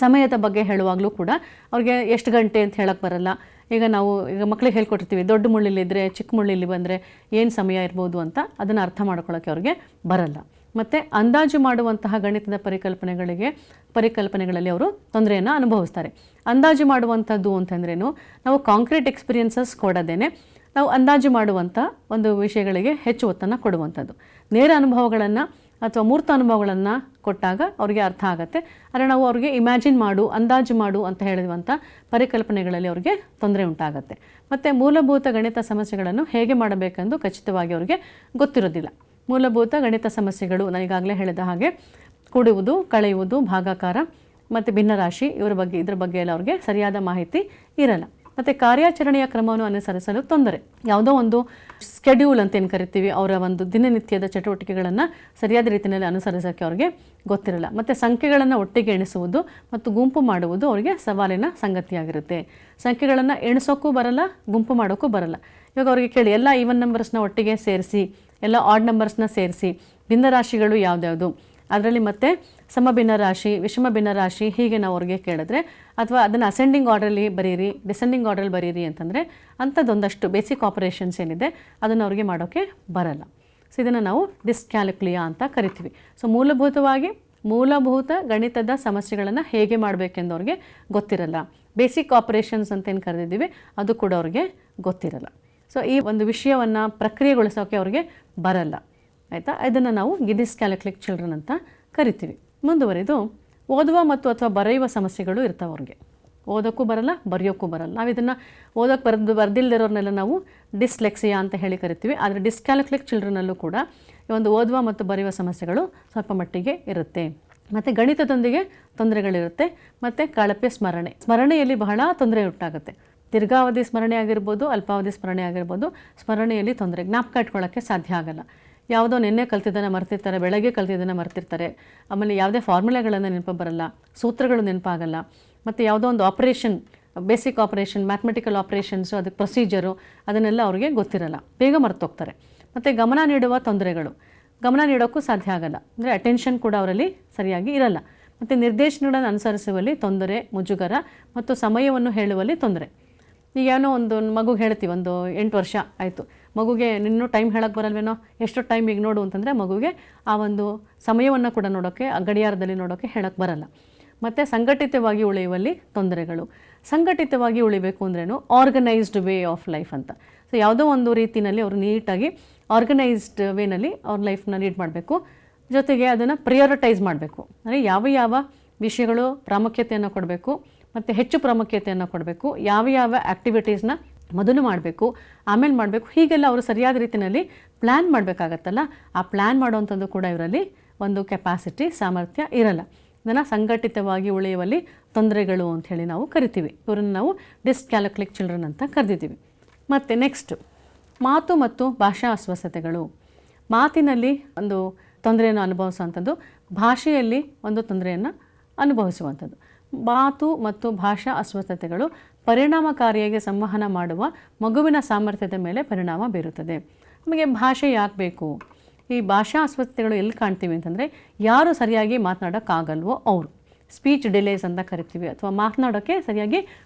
ಸಮಯದ ಬಗ್ಗೆ ಹೇಳುವಾಗಲೂ ಕೂಡ ಅವ್ರಿಗೆ ಎಷ್ಟು ಗಂಟೆ ಅಂತ ಹೇಳೋಕ್ಕೆ ಬರಲ್ಲ. ಈಗ ಮಕ್ಕಳಿಗೆ ಹೇಳ್ಕೊಟ್ಟಿರ್ತೀವಿ, ದೊಡ್ಡ ಮುಳ್ಳಿಲಿದ್ದರೆ ಚಿಕ್ಕ ಮುಳ್ಳಿಲಿ ಬಂದರೆ ಏನು ಸಮಯ ಇರ್ಬೋದು ಅಂತ, ಅದನ್ನು ಅರ್ಥ ಮಾಡ್ಕೊಳ್ಳೋಕ್ಕೆ ಅವ್ರಿಗೆ ಬರಲ್ಲ. ಮತ್ತು ಅಂದಾಜು ಮಾಡುವಂತಹ ಗಣಿತದ ಪರಿಕಲ್ಪನೆಗಳಲ್ಲಿ ಅವರು ತೊಂದರೆಯನ್ನು ಅನುಭವಿಸ್ತಾರೆ. ಅಂದಾಜು ಮಾಡುವಂಥದ್ದು ಅಂತಂದ್ರೇನು, ನಾವು ಕಾಂಕ್ರೀಟ್ ಎಕ್ಸ್ಪೀರಿಯನ್ಸಸ್ ಕೊಡೋದೇನೆ ನಾವು ಅಂದಾಜು ಮಾಡುವಂಥ ಒಂದು ವಿಷಯಗಳಿಗೆ ಹೆಚ್ಚು ಒತ್ತನ್ನು ಕೊಡುವಂಥದ್ದು. ನೇರ ಅನುಭವಗಳನ್ನು ಅಥವಾ ಮೂರ್ತ ಅನುಭವಗಳನ್ನು ಕೊಟ್ಟಾಗ ಅವ್ರಿಗೆ ಅರ್ಥ ಆಗುತ್ತೆ. ಆದರೆ ನಾವು ಅವ್ರಿಗೆ ಇಮ್ಯಾಜಿನ್ ಮಾಡು, ಅಂದಾಜು ಮಾಡು ಅಂತ ಹೇಳಿರುವಂಥ ಪರಿಕಲ್ಪನೆಗಳಲ್ಲಿ ಅವ್ರಿಗೆ ತೊಂದರೆ ಉಂಟಾಗುತ್ತೆ. ಮತ್ತು ಮೂಲಭೂತ ಗಣಿತ ಸಮಸ್ಯೆಗಳನ್ನು ಹೇಗೆ ಮಾಡಬೇಕೆಂದು ಖಚಿತವಾಗಿ ಅವ್ರಿಗೆ ಗೊತ್ತಿರೋದಿಲ್ಲ. ಮೂಲಭೂತ ಗಣಿತ ಸಮಸ್ಯೆಗಳು ನಾನೀಗಾಗಲೇ ಹೇಳಿದ ಹಾಗೆ ಕೂಡುವುದು, ಕಳೆಯುವುದು, ಭಾಗಾಕಾರ ಮತ್ತು ಭಿನ್ನರಾಶಿ ಇದ್ರ ಬಗ್ಗೆ ಎಲ್ಲ ಅವ್ರಿಗೆ ಸರಿಯಾದ ಮಾಹಿತಿ ಇರಲ್ಲ. ಮತ್ತು ಕಾರ್ಯಾಚರಣೆಯ ಕ್ರಮವನ್ನು ಅನುಸರಿಸಲು ತೊಂದರೆ. ಯಾವುದೋ ಒಂದು ಸ್ಕೆಡ್ಯೂಲ್ ಅಂತೇನು ಕರಿತೀವಿ, ಅವರ ಒಂದು ದಿನನಿತ್ಯದ ಚಟುವಟಿಕೆಗಳನ್ನು ಸರಿಯಾದ ರೀತಿಯಲ್ಲಿ ಅನುಸರಿಸೋಕ್ಕೆ ಅವ್ರಿಗೆ ಗೊತ್ತಿರಲ್ಲ. ಮತ್ತು ಸಂಖ್ಯೆಗಳನ್ನು ಒಟ್ಟಿಗೆ ಎಣಿಸುವುದು ಮತ್ತು ಗುಂಪು ಮಾಡುವುದು ಅವರಿಗೆ ಸವಾಲಿನ ಸಂಗತಿಯಾಗಿರುತ್ತೆ. ಸಂಖ್ಯೆಗಳನ್ನು ಎಣಿಸೋಕ್ಕೂ ಬರಲ್ಲ, ಗುಂಪು ಮಾಡೋಕ್ಕೂ ಬರಲ್ಲ. ಇವಾಗ ಅವ್ರಿಗೆ ಕೇಳಿ, ಎಲ್ಲ ಈವನ್ ನಂಬರ್ಸ್ನ ಒಟ್ಟಿಗೆ ಸೇರಿಸಿ, ಎಲ್ಲ ಆಡ್ ನಂಬರ್ಸ್ನ ಸೇರಿಸಿ, ಭಿನ್ನರಾಶಿಗಳು ಯಾವುದ್ಯಾವುದು, ಅದರಲ್ಲಿ ಮತ್ತೆ ಸಮಭಿನ್ನರಾಶಿ, ವಿಷಮ ಭಿನ್ನರಾಶಿ, ಹೀಗೆ ನಾವು ಅವ್ರಿಗೆ ಕೇಳಿದ್ರೆ, ಅಥವಾ ಅದನ್ನು ಅಸೆಂಡಿಂಗ್ ಆರ್ಡ್ರಲ್ಲಿ ಬರೀರಿ, ಡಿಸೆಂಡಿಂಗ್ ಆರ್ಡ್ರಲ್ಲಿ ಬರೀರಿ ಅಂತಂದರೆ ಅಂಥದ್ದೊಂದಷ್ಟು ಬೇಸಿಕ್ ಆಪರೇಷನ್ಸ್ ಏನಿದೆ ಅದನ್ನು ಅವ್ರಿಗೆ ಮಾಡೋಕ್ಕೆ ಬರಲ್ಲ. ಸೊ ಇದನ್ನು ನಾವು ಡಿಸ್ಕ್ಯಾಲ್ಕುಲಿಯಾ ಅಂತ ಕರಿತೀವಿ. ಸೊ ಮೂಲಭೂತವಾಗಿ ಮೂಲಭೂತ ಗಣಿತದ ಸಮಸ್ಯೆಗಳನ್ನು ಹೇಗೆ ಮಾಡಬೇಕೆಂದು ಅವ್ರಿಗೆ ಗೊತ್ತಿರಲ್ಲ. ಬೇಸಿಕ್ ಆಪರೇಷನ್ಸ್ ಅಂತ ಏನು ಕರೆದಿದ್ದೀವಿ ಅದು ಕೂಡ ಅವ್ರಿಗೆ ಗೊತ್ತಿರಲ್ಲ. ಸೊ ಈ ಒಂದು ವಿಷಯವನ್ನು ಪ್ರಕ್ರಿಯೆಗೊಳಿಸೋಕ್ಕೆ ಅವ್ರಿಗೆ ಬರಲ್ಲ, ಆಯಿತಾ. ಇದನ್ನು ನಾವು ಡಿಸ್ಕ್ಯಾಲಕ್ಟಿಕ್ ಚಿಲ್ಡ್ರನ್ ಅಂತ ಕರಿತೀವಿ. ಮುಂದುವರೆದು ಓದುವ ಮತ್ತು ಅಥವಾ ಬರೆಯುವ ಸಮಸ್ಯೆಗಳು ಇರ್ತಾವೆ ಅವ್ರಿಗೆ. ಓದೋಕ್ಕೂ ಬರಲ್ಲ, ಬರೆಯೋಕ್ಕೂ ಬರಲ್ಲ. ನಾವು ಇದನ್ನು ಓದೋಕ್ಕೆ ಬರ್ದಿಲ್ದಿರೋರ್ನೆಲ್ಲ ನಾವು ಡಿಸ್ಲೆಕ್ಸಿಯಾ ಅಂತ ಹೇಳಿ ಕರಿತೀವಿ. ಆದರೆ ಡಿಸ್ಕ್ಯಾಲಕ್ಟಿಕ್ ಚಿಲ್ಡ್ರನಲ್ಲೂ ಕೂಡ ಈ ಒಂದು ಓದುವ ಮತ್ತು ಬರೆಯುವ ಸಮಸ್ಯೆಗಳು ಸ್ವಲ್ಪ ಮಟ್ಟಿಗೆ ಇರುತ್ತೆ. ಮತ್ತು ಗಣಿತದೊಂದಿಗೆ ತೊಂದರೆಗಳಿರುತ್ತೆ. ಮತ್ತು ಕಳಪೆ ಸ್ಮರಣೆಯಲ್ಲಿ ಬಹಳ ತೊಂದರೆ ಉಂಟಾಗುತ್ತೆ. ದೀರ್ಘಾವಧಿ ಸ್ಮರಣೆ ಆಗಿರ್ಬೋದು, ಅಲ್ಪಾವಧಿ ಸ್ಮರಣೆ ಆಗಿರ್ಬೋದು. ಸ್ಮರಣೆಯಲ್ಲಿ ತೊಂದರೆ, ಜ್ಞಾಪಕ ಇಟ್ಕೊಳ್ಳೋಕ್ಕೆ ಸಾಧ್ಯ ಆಗಲ್ಲ. ಯಾವುದೋ ನಿನ್ನೆ ಕಲ್ತಿದ್ದನ್ನು ಮರ್ತಿರ್ತಾರೆ, ಬೆಳಗ್ಗೆ ಕಲ್ತಿದ್ದನ್ನು ಮರ್ತಿರ್ತಾರೆ. ಆಮೇಲೆ ಯಾವುದೇ ಫಾರ್ಮುಲಾಗಳನ್ನು ನೆನಪು ಬರಲ್ಲ, ಸೂತ್ರಗಳು ನೆನಪಾಗಲ್ಲ. ಮತ್ತು ಯಾವುದೋ ಒಂದು operation, basic operation, mathematical operations, ಅದಕ್ಕೆ ಪ್ರೊಸೀಜರು ಅದನ್ನೆಲ್ಲ ಅವ್ರಿಗೆ ಗೊತ್ತಿರಲ್ಲ, ಬೇಗ ಮರ್ತೋಗ್ತಾರೆ. ಮತ್ತು ಗಮನ ನೀಡುವ ತೊಂದರೆಗಳು, ಗಮನ ನೀಡೋಕ್ಕೂ ಸಾಧ್ಯ ಆಗಲ್ಲ. ಅಂದರೆ ಅಟೆನ್ಷನ್ ಕೂಡ ಅವರಲ್ಲಿ ಸರಿಯಾಗಿ ಇರಲ್ಲ. ಮತ್ತು ನಿರ್ದೇಶನಗಳನ್ನು ಅನುಸರಿಸುವಲ್ಲಿ ತೊಂದರೆ, ಮುಜುಗರ ಮತ್ತು ಸಮಯವನ್ನು ಹೇಳುವಲ್ಲಿ ತೊಂದರೆ. ಈಗ ಏನೋ ಒಂದು ಮಗುಗೆ ಹೇಳ್ತೀವಿ, ಒಂದು 8 ವರ್ಷ ಆಯಿತು, ಮಗುಗೆ ನಿನ್ನೂ ಟೈಮ್ ಹೇಳೋಕ್ಕೆ ಬರಲ್ವೇನೋ, ಎಷ್ಟು ಟೈಮ್ ಈಗ ನೋಡು ಅಂತಂದರೆ ಮಗುಗೆ ಆ ಒಂದು ಸಮಯವನ್ನು ಕೂಡ ನೋಡೋಕ್ಕೆ, ಗಡಿಯಾರದಲ್ಲಿ ನೋಡೋಕ್ಕೆ ಹೇಳೋಕ್ಕೆ ಬರಲ್ಲ. ಮತ್ತು ಸಂಘಟಿತವಾಗಿ ಉಳಿಯುವಲ್ಲಿ ತೊಂದರೆಗಳು. ಸಂಘಟಿತವಾಗಿ ಉಳಿಬೇಕು ಅಂದ್ರೇನು, ಆರ್ಗನೈಸ್ಡ್ ವೇ ಆಫ್ ಲೈಫ್ ಅಂತ. ಸೊ ಯಾವುದೋ ಒಂದು ರೀತಿಯಲ್ಲಿ ಅವರು ನೀಟಾಗಿ ಆರ್ಗನೈಸ್ಡ್ ವೇನಲ್ಲಿ ಅವ್ರ ಲೈಫ್ನ ಲೀಡ್ ಮಾಡಬೇಕು. ಜೊತೆಗೆ ಅದನ್ನು ಪ್ರಿಯಾರಿಟೈಸ್ ಮಾಡಬೇಕು. ಅಂದರೆ ಯಾವ ಯಾವ ವಿಷಯಗಳು ಪ್ರಾಮುಖ್ಯತೆಯನ್ನು ಕೊಡಬೇಕು ಮತ್ತು ಹೆಚ್ಚು ಪ್ರಾಮುಖ್ಯತೆಯನ್ನು ಕೊಡಬೇಕು, ಯಾವ ಯಾವ ಆ್ಯಕ್ಟಿವಿಟೀಸ್ನ ಮೊದಲು ಮಾಡಬೇಕು, ಆಮೇಲೆ ಮಾಡಬೇಕು, ಹೀಗೆಲ್ಲ ಅವರು ಸರಿಯಾದ ರೀತಿಯಲ್ಲಿ ಪ್ಲ್ಯಾನ್ ಮಾಡಬೇಕಾಗತ್ತಲ್ಲ. ಆ ಪ್ಲ್ಯಾನ್ ಮಾಡೋವಂಥದ್ದು ಕೂಡ ಇವರಲ್ಲಿ ಒಂದು ಕೆಪಾಸಿಟಿ, ಸಾಮರ್ಥ್ಯ ಇರಲ್ಲ. ಇದನ್ನು ಸಂಘಟಿತವಾಗಿ ಉಳಿಯುವಲ್ಲಿ ತೊಂದರೆಗಳು ಅಂಥೇಳಿ ನಾವು ಕರಿತೀವಿ. ಇವರನ್ನು ನಾವು ಡಿಸ್ಕ್ಯಾಲಕ್ಟಿಕ್ ಚಿಲ್ಡ್ರನ್ ಅಂತ ಕರೆದಿದ್ದೀವಿ. ಮತ್ತು ನೆಕ್ಸ್ಟು ಮಾತು ಮತ್ತು ಭಾಷಾ ಅಸ್ವಸ್ಥತೆಗಳು. ಮಾತಿನಲ್ಲಿ ಒಂದು ತೊಂದರೆಯನ್ನು ಅನುಭವಿಸುವಂಥದ್ದು, ಭಾಷೆಯಲ್ಲಿ ಒಂದು ತೊಂದರೆಯನ್ನು ಅನುಭವಿಸುವಂಥದ್ದು. ಮಾತು ಮತ್ತು ಭಾಷಾ ಅಸ್ವಸ್ಥತೆಗಳು ಪರಿಣಾಮಕಾರಿಯಾಗಿ ಸಂವಹನ ಮಾಡುವ ಮಗುವಿನ ಸಾಮರ್ಥ್ಯದ ಮೇಲೆ ಪರಿಣಾಮ ಬೀರುತ್ತದೆ. ನಮಗೆ ಭಾಷೆ ಯಾಕೆ ಬೇಕು? ಈ ಭಾಷಾ ಅಸ್ವಸ್ಥತೆಗಳು ಎಲ್ಲಿ ಕಾಣ್ತೀವಿ ಅಂತಂದರೆ, ಯಾರು ಸರಿಯಾಗಿ ಮಾತನಾಡೋಕ್ಕಾಗಲ್ವೋ ಅವರು, ಸ್ಪೀಚ್ ಡಿಲೇಸ್ ಅಂತ ಕರಿತೀವಿ. ಅಥವಾ ಮಾತನಾಡೋಕ್ಕೆ ಸರಿಯಾಗಿ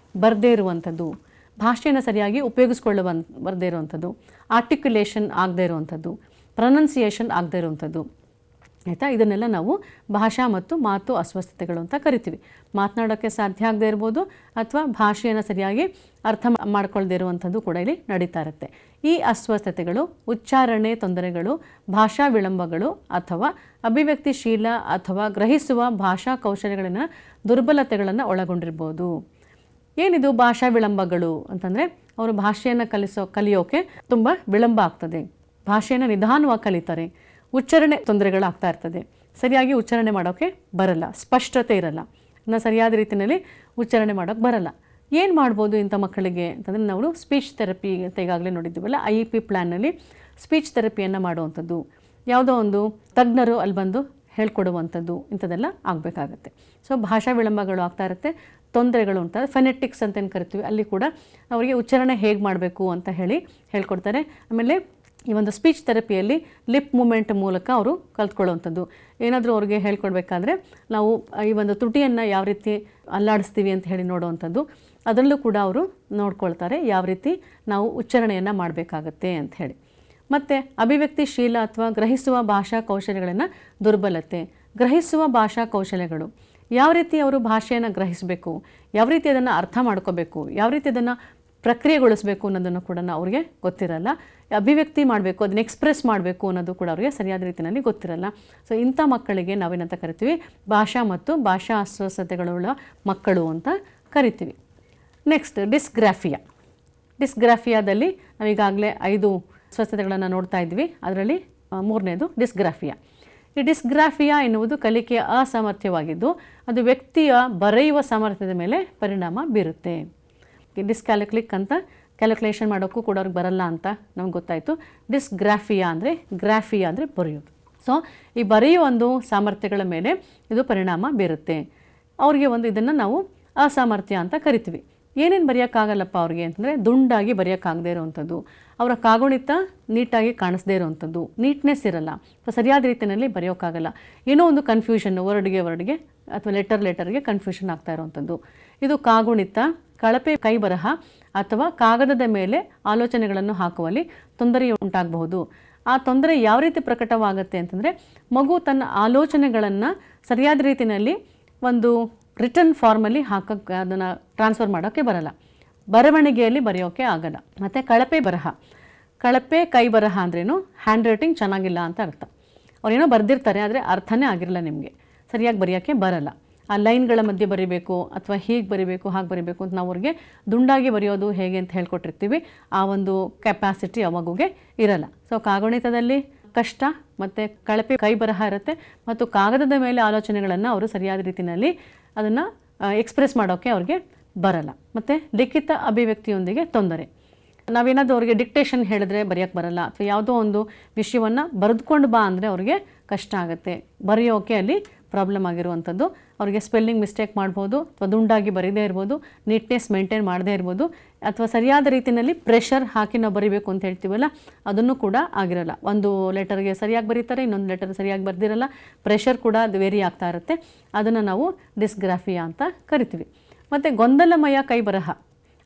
ಬರದೇ ಇರುವಂಥದ್ದು, ಭಾಷೆಯನ್ನು ಸರಿಯಾಗಿ ಬರದೇ ಇರುವಂಥದ್ದು, ಆರ್ಟಿಕ್ಯುಲೇಷನ್ ಆಗದೇ ಇರುವಂಥದ್ದು, ಪ್ರೊನೌನ್ಸಿಯೇಷನ್ ಆಗದೇ ಇರುವಂಥದ್ದು, ಆಯಿತಾ. ಇದನ್ನೆಲ್ಲ ನಾವು ಭಾಷಾ ಮತ್ತು ಮಾತು ಅಸ್ವಸ್ಥತೆಗಳು ಅಂತ ಕರಿತೀವಿ. ಮಾತನಾಡೋಕ್ಕೆ ಸಾಧ್ಯ ಆಗದೇ ಇರ್ಬೋದು, ಅಥವಾ ಭಾಷೆಯನ್ನು ಸರಿಯಾಗಿ ಅರ್ಥ ಮಾಡ್ಕೊಳ್ದೇ ಇರುವಂಥದ್ದು ಕೂಡ ಇಲ್ಲಿ ನಡೀತಾ ಇರುತ್ತೆ. ಈ ಅಸ್ವಸ್ಥತೆಗಳು ಉಚ್ಚಾರಣೆ ತೊಂದರೆಗಳು, ಭಾಷಾ ವಿಳಂಬಗಳು ಅಥವಾ ಅಭಿವ್ಯಕ್ತಿಶೀಲ ಅಥವಾ ಗ್ರಹಿಸುವ ಭಾಷಾ ಕೌಶಲ್ಯಗಳನ್ನು ದುರ್ಬಲತೆಗಳನ್ನು ಒಳಗೊಂಡಿರ್ಬೋದು. ಏನಿದು ಭಾಷಾ ವಿಳಂಬಗಳು ಅಂತಂದರೆ, ಅವರು ಭಾಷೆಯನ್ನು ಕಲಿಯೋಕ್ಕೆ ತುಂಬ ವಿಳಂಬ ಆಗ್ತದೆ, ಭಾಷೆಯನ್ನು ನಿಧಾನವಾಗಿ ಕಲಿತಾರೆ, ಉಚ್ಚಾರಣೆ ತೊಂದರೆಗಳಾಗ್ತಾ ಇರ್ತದೆ, ಸರಿಯಾಗಿ ಉಚ್ಚಾರಣೆ ಮಾಡೋಕ್ಕೆ ಬರಲ್ಲ, ಸ್ಪಷ್ಟತೆ ಇರಲ್ಲ, ಇನ್ನು ಸರಿಯಾದ ರೀತಿಯಲ್ಲಿ ಉಚ್ಚಾರಣೆ ಮಾಡೋಕ್ಕೆ ಬರಲ್ಲ. ಏನು ಮಾಡ್ಬೋದು ಇಂಥ ಮಕ್ಕಳಿಗೆ ಅಂತಂದರೆ, ನಾವು ಸ್ಪೀಚ್ ಥೆರಪಿ ಅಂತ ಈಗಾಗಲೇ ನೋಡಿದ್ದೀವಲ್ಲ, IEP ಪ್ಲ್ಯಾನ್ನಲ್ಲಿ ಸ್ಪೀಚ್ ಥೆರಪಿಯನ್ನು ಮಾಡುವಂಥದ್ದು, ಯಾವುದೋ ಒಂದು ತಜ್ಞರು ಅಲ್ಲಿ ಬಂದು ಹೇಳ್ಕೊಡುವಂಥದ್ದು, ಇಂಥದ್ದೆಲ್ಲ ಆಗಬೇಕಾಗತ್ತೆ. ಸೊ ಭಾಷಾ ವಿಳಂಬಗಳು ಆಗ್ತಾ ಇರುತ್ತೆ, ತೊಂದರೆಗಳು ಉಂಟಾದ್ರೆ ಫೆನೆಟಿಕ್ಸ್ ಅಂತ ಏನು ಕರಿತೀವಿ, ಅಲ್ಲಿ ಕೂಡ ಅವರಿಗೆ ಉಚ್ಚಾರಣೆ ಹೇಗೆ ಮಾಡಬೇಕು ಅಂತ ಹೇಳ್ಕೊಡ್ತಾರೆ. ಆಮೇಲೆ ಈ ಒಂದು ಸ್ಪೀಚ್ ಥೆರಪಿಯಲ್ಲಿ ಲಿಪ್ ಮೂಮೆಂಟ್ ಮೂಲಕ ಅವರು ಕಲ್ತ್ಕೊಳ್ಳುವಂಥದ್ದು. ಏನಾದರೂ ಅವ್ರಿಗೆ ಹೇಳ್ಕೊಡ್ಬೇಕಾದ್ರೆ ನಾವು ಈ ಒಂದು ತುಟಿಯನ್ನು ಯಾವ ರೀತಿ ಅಲ್ಲಾಡಿಸ್ತೀವಿ ಅಂತ ಹೇಳಿ ನೋಡುವಂಥದ್ದು, ಅದರಲ್ಲೂ ಕೂಡ ಅವರು ನೋಡ್ಕೊಳ್ತಾರೆ ಯಾವ ರೀತಿ ನಾವು ಉಚ್ಚಾರಣೆಯನ್ನು ಮಾಡಬೇಕಾಗತ್ತೆ ಅಂತ ಹೇಳಿ. ಮತ್ತು ಅಭಿವ್ಯಕ್ತಿಶೀಲ ಅಥವಾ ಗ್ರಹಿಸುವ ಭಾಷಾ ಕೌಶಲ್ಯಗಳನ್ನು ದುರ್ಬಲತೆ. ಗ್ರಹಿಸುವ ಭಾಷಾ ಕೌಶಲ್ಯಗಳು, ಯಾವ ರೀತಿ ಅವರು ಭಾಷೆಯನ್ನು ಗ್ರಹಿಸಬೇಕು, ಯಾವ ರೀತಿ ಅದನ್ನು ಅರ್ಥ ಮಾಡ್ಕೋಬೇಕು, ಯಾವ ರೀತಿ ಅದನ್ನು ಪ್ರಕ್ರಿಯೆಗೊಳಿಸಬೇಕು ಅನ್ನೋದನ್ನು ಕೂಡ ಅವ್ರಿಗೆ ಗೊತ್ತಿರಲ್ಲ. ಅಭಿವ್ಯಕ್ತಿ ಮಾಡಬೇಕು, ಅದನ್ನು ಎಕ್ಸ್ಪ್ರೆಸ್ ಮಾಡಬೇಕು ಅನ್ನೋದು ಕೂಡ ಅವರಿಗೆ ಸರಿಯಾದ ರೀತಿಯಲ್ಲಿ ಗೊತ್ತಿರಲ್ಲ. ಸೊ ಇಂಥ ಮಕ್ಕಳಿಗೆ ನಾವೇನಂತ ಕರಿತೀವಿ, ಭಾಷಾ ಮತ್ತು ಭಾಷಾ ಅಸ್ವಸ್ಥತೆಗಳುಳ್ಳ ಮಕ್ಕಳು ಅಂತ ಕರಿತೀವಿ. ನೆಕ್ಸ್ಟ್ ಡಿಸ್ಗ್ರಾಫಿಯಾದಲ್ಲಿ ನಾವೀಗಾಗಲೇ 5 ಅಸ್ವಸ್ಥತೆಗಳನ್ನು ನೋಡ್ತಾ ಇದ್ವಿ. ಅದರಲ್ಲಿ 3ನೇದು ಡಿಸ್ಗ್ರಾಫಿಯಾ. ಈ ಡಿಸ್ಗ್ರಾಫಿಯಾ ಎನ್ನುವುದು ಕಲಿಕೆಯ ಅಸಾಮರ್ಥ್ಯವಾಗಿದ್ದು, ಅದು ವ್ಯಕ್ತಿಯ ಬರೆಯುವ ಸಾಮರ್ಥ್ಯದ ಮೇಲೆ ಪರಿಣಾಮ ಬೀರುತ್ತೆ. ಡಿಸ್ಕ್ಯಾಲಕ್ಟಿಕ್ ಅಂತ ಕ್ಯಾಲ್ಕುಲೇಷನ್ ಮಾಡೋಕ್ಕೂ ಕೂಡ ಅವ್ರಿಗೆ ಬರಲ್ಲ ಅಂತ ನಮ್ಗೆ ಗೊತ್ತಾಯಿತು. ಡಿಸ್ಗ್ರಾಫಿಯಾ ಅಂದರೆ ಬರೆಯೋದು. ಸೊ ಈ ಬರೆಯುವ ಒಂದು ಸಾಮರ್ಥ್ಯಗಳ ಮೇಲೆ ಇದು ಪರಿಣಾಮ ಬೀರುತ್ತೆ. ಅವ್ರಿಗೆ ಇದನ್ನು ನಾವು ಅಸಾಮರ್ಥ್ಯ ಅಂತ ಕರಿತೀವಿ. ಏನೇನು ಬರೆಯೋಕ್ಕಾಗಲ್ಲಪ್ಪ ಅವ್ರಿಗೆ ಅಂತಂದರೆ, ದುಂಡಾಗಿ ಬರೆಯೋಕ್ಕಾಗದೇ ಇರೋವಂಥದ್ದು, ಅವರ ಕಾಗುಣಿತ ನೀಟಾಗಿ ಕಾಣಿಸ್ದೇ ಇರೋವಂಥದ್ದು, ನೀಟ್ನೆಸ್ ಇರಲ್ಲ, ಸರಿಯಾದ ರೀತಿಯಲ್ಲಿ ಬರೆಯೋಕ್ಕಾಗಲ್ಲ, ಏನೋ ಒಂದು ಕನ್ಫ್ಯೂಷನ್, ವರ್ಡ್ಗೆ ಅಥವಾ ಲೆಟರ್ಗೆ ಕನ್ಫ್ಯೂಷನ್ ಆಗ್ತಾ ಇರೋವಂಥದ್ದು. ಇದು ಕಾಗುಣಿತ, ಕಳಪೆ ಕೈ ಬರಹ ಅಥವಾ ಕಾಗದದ ಮೇಲೆ ಆಲೋಚನೆಗಳನ್ನು ಹಾಕುವಲ್ಲಿ ತೊಂದರೆ ಉಂಟಾಗಬಹುದು. ಆ ತೊಂದರೆ ಯಾವ ರೀತಿ ಪ್ರಕಟವಾಗುತ್ತೆ ಅಂತಂದರೆ, ಮಗು ತನ್ನ ಆಲೋಚನೆಗಳನ್ನು ಸರಿಯಾದ ರೀತಿಯಲ್ಲಿ ಒಂದು ರಿಟರ್ನ್ ಫಾರ್ಮಲ್ಲಿ ಹಾಕೋಕ್ಕೆ, ಅದನ್ನು ಟ್ರಾನ್ಸ್ಫರ್ ಮಾಡೋಕ್ಕೆ ಬರಲ್ಲ, ಬರವಣಿಗೆಯಲ್ಲಿ ಬರೆಯೋಕ್ಕೆ ಆಗಲ್ಲ. ಮತ್ತು ಕಳಪೆ ಬರಹ, ಕಳಪೆ ಕೈ ಬರಹ ಅಂದ್ರೇನು, ಹ್ಯಾಂಡ್ ರೈಟಿಂಗ್ ಚೆನ್ನಾಗಿಲ್ಲ ಅಂತ ಅರ್ಥ. ಅವ್ರೇನೋ ಬರೆದಿರ್ತಾರೆ, ಆದರೆ ಅರ್ಥನೇ ಆಗಿರಲ್ಲ, ನಿಮಗೆ ಸರಿಯಾಗಿ ಬರೆಯೋಕ್ಕೆ ಬರಲ್ಲ. ಆ ಲೈನ್ಗಳ ಮಧ್ಯೆ ಬರೀಬೇಕು ಅಥವಾ ಹೀಗೆ ಬರೀಬೇಕು ಹಾಗೆ ಬರೀಬೇಕು ಅಂತ ನಾವು ಅವ್ರಿಗೆ ದುಂಡಾಗಿ ಬರೆಯೋದು ಹೇಗೆ ಅಂತ ಹೇಳ್ಕೊಟ್ಟಿರ್ತೀವಿ. ಆ ಒಂದು ಕೆಪಾಸಿಟಿ ಆ ಮಗುಗೆ ಇರಲ್ಲ. ಸೊ ಕಾಗುಣಿತದಲ್ಲಿ ಕಷ್ಟ ಮತ್ತು ಕಳಪೆ ಕೈ ಬರಹ ಇರುತ್ತೆ, ಮತ್ತು ಕಾಗದದ ಮೇಲೆ ಆಲೋಚನೆಗಳನ್ನು ಅವರು ಸರಿಯಾದ ರೀತಿಯಲ್ಲಿ ಅದನ್ನು ಎಕ್ಸ್ಪ್ರೆಸ್ ಮಾಡೋಕ್ಕೆ ಅವ್ರಿಗೆ ಬರಲ್ಲ. ಮತ್ತು ಲಿಖಿತ ಅಭಿವ್ಯಕ್ತಿಯೊಂದಿಗೆ ತೊಂದರೆ. ನಾವೇನಾದರೂ ಅವ್ರಿಗೆ ಡಿಕ್ಟೇಷನ್ ಹೇಳಿದ್ರೆ ಬರೆಯೋಕ್ಕೆ ಬರಲ್ಲ, ಅಥವಾ ಯಾವುದೋ ಒಂದು ವಿಷಯವನ್ನು ಬರೆದುಕೊಂಡು ಬಾ ಅಂದರೆ ಅವ್ರಿಗೆ ಕಷ್ಟ ಆಗುತ್ತೆ, ಬರೆಯೋಕ್ಕೆ ಅಲ್ಲಿ ಪ್ರಾಬ್ಲಮ್ ಆಗಿರುವಂಥದ್ದು. ಅವ್ರಿಗೆ ಸ್ಪೆಲ್ಲಿಂಗ್ ಮಿಸ್ಟೇಕ್ ಮಾಡ್ಬೋದು, ಅಥವಾ ದುಂಡಾಗಿ ಬರೀದೇ ಇರ್ಬೋದು, ನೀಟ್ನೆಸ್ ಮೇಂಟೈನ್ ಮಾಡದೇ ಇರ್ಬೋದು, ಅಥವಾ ಸರಿಯಾದ ರೀತಿಯಲ್ಲಿ ಪ್ರೆಷರ್ ಹಾಕಿ ನಾವು ಬರೀಬೇಕು ಅಂತ ಹೇಳ್ತೀವಲ್ಲ, ಅದನ್ನು ಕೂಡ ಆಗಿರಲ್ಲ. ಒಂದು ಲೆಟರ್ಗೆ ಸರಿಯಾಗಿ ಬರೀತಾರೆ, ಇನ್ನೊಂದು ಲೆಟರ್ ಸರಿಯಾಗಿ ಬರ್ದಿರಲ್ಲ, ಪ್ರೆಷರ್ ಕೂಡ ಅದು ವೇರಿ ಆಗ್ತಾ ಇರುತ್ತೆ. ಅದನ್ನು ನಾವು ಡಿಸ್ಗ್ರಾಫಿಯಾ ಅಂತ ಕರಿತೀವಿ. ಮತ್ತು ಗೊಂದಲಮಯ ಕೈ ಬರಹ,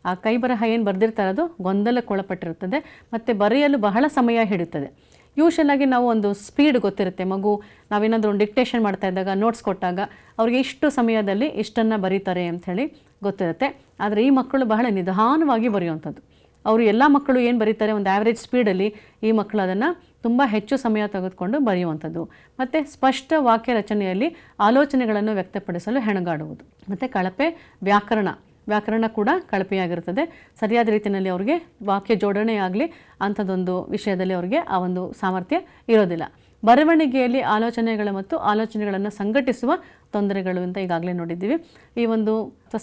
ಆ ಕೈ ಬರಹ ಏನು ಬರೆದಿರ್ತಾರೆ ಅದು ಗೊಂದಲಕ್ಕೊಳಪಟ್ಟಿರುತ್ತದೆ, ಮತ್ತು ಬರೆಯಲು ಬಹಳ ಸಮಯ ಹಿಡಿಯುತ್ತದೆ. ಯೂಶಲಾಗಿ ನಾವು ಒಂದು ಸ್ಪೀಡ್ ಗೊತ್ತಿರುತ್ತೆ, ಮಗು ನಾವೇನಾದರೂ ಒಂದು ಡಿಕ್ಟೇಷನ್ ಮಾಡ್ತಾ ಇದ್ದಾಗ, ನೋಟ್ಸ್ ಕೊಟ್ಟಾಗ ಅವ್ರಿಗೆ ಇಷ್ಟು ಸಮಯದಲ್ಲಿ ಇಷ್ಟನ್ನು ಬರೀತಾರೆ ಅಂಥೇಳಿ ಗೊತ್ತಿರುತ್ತೆ. ಆದರೆ ಈ ಮಕ್ಕಳು ಬಹಳ ನಿಧಾನವಾಗಿ ಬರೆಯುವಂಥದ್ದು. ಅವರು ಎಲ್ಲ ಮಕ್ಕಳು ಏನು ಬರೀತಾರೆ, ಒಂದು ಆ್ಯಾವ್ರೇಜ್ ಸ್ಪೀಡಲ್ಲಿ ಈ ಮಕ್ಕಳು ಅದನ್ನು ತುಂಬ ಹೆಚ್ಚು ಸಮಯ ತೆಗೆದುಕೊಂಡು ಬರೆಯುವಂಥದ್ದು. ಮತ್ತು ಸ್ಪಷ್ಟ ವಾಕ್ಯ ರಚನೆಯಲ್ಲಿ ಆಲೋಚನೆಗಳನ್ನು ವ್ಯಕ್ತಪಡಿಸಲು ಹೆಣಗಾಡುವುದು. ಮತ್ತು ಕಳಪೆ ವ್ಯಾಕರಣ ಕೂಡ ಕಳಪೆಯಾಗಿರುತ್ತದೆ. ಸರಿಯಾದ ರೀತಿಯಲ್ಲಿ ಅವ್ರಿಗೆ ವಾಕ್ಯ ಜೋಡಣೆ ಆಗಲಿ ಅಂಥದ್ದೊಂದು ವಿಷಯದಲ್ಲಿ ಅವ್ರಿಗೆ ಆ ಒಂದು ಸಾಮರ್ಥ್ಯ ಇರೋದಿಲ್ಲ. ಬರವಣಿಗೆಯಲ್ಲಿ ಮತ್ತು ಆಲೋಚನೆಗಳನ್ನು ಸಂಘಟಿಸುವ ತೊಂದರೆಗಳು ಅಂತ ಈಗಾಗಲೇ ನೋಡಿದ್ದೀವಿ. ಈ ಒಂದು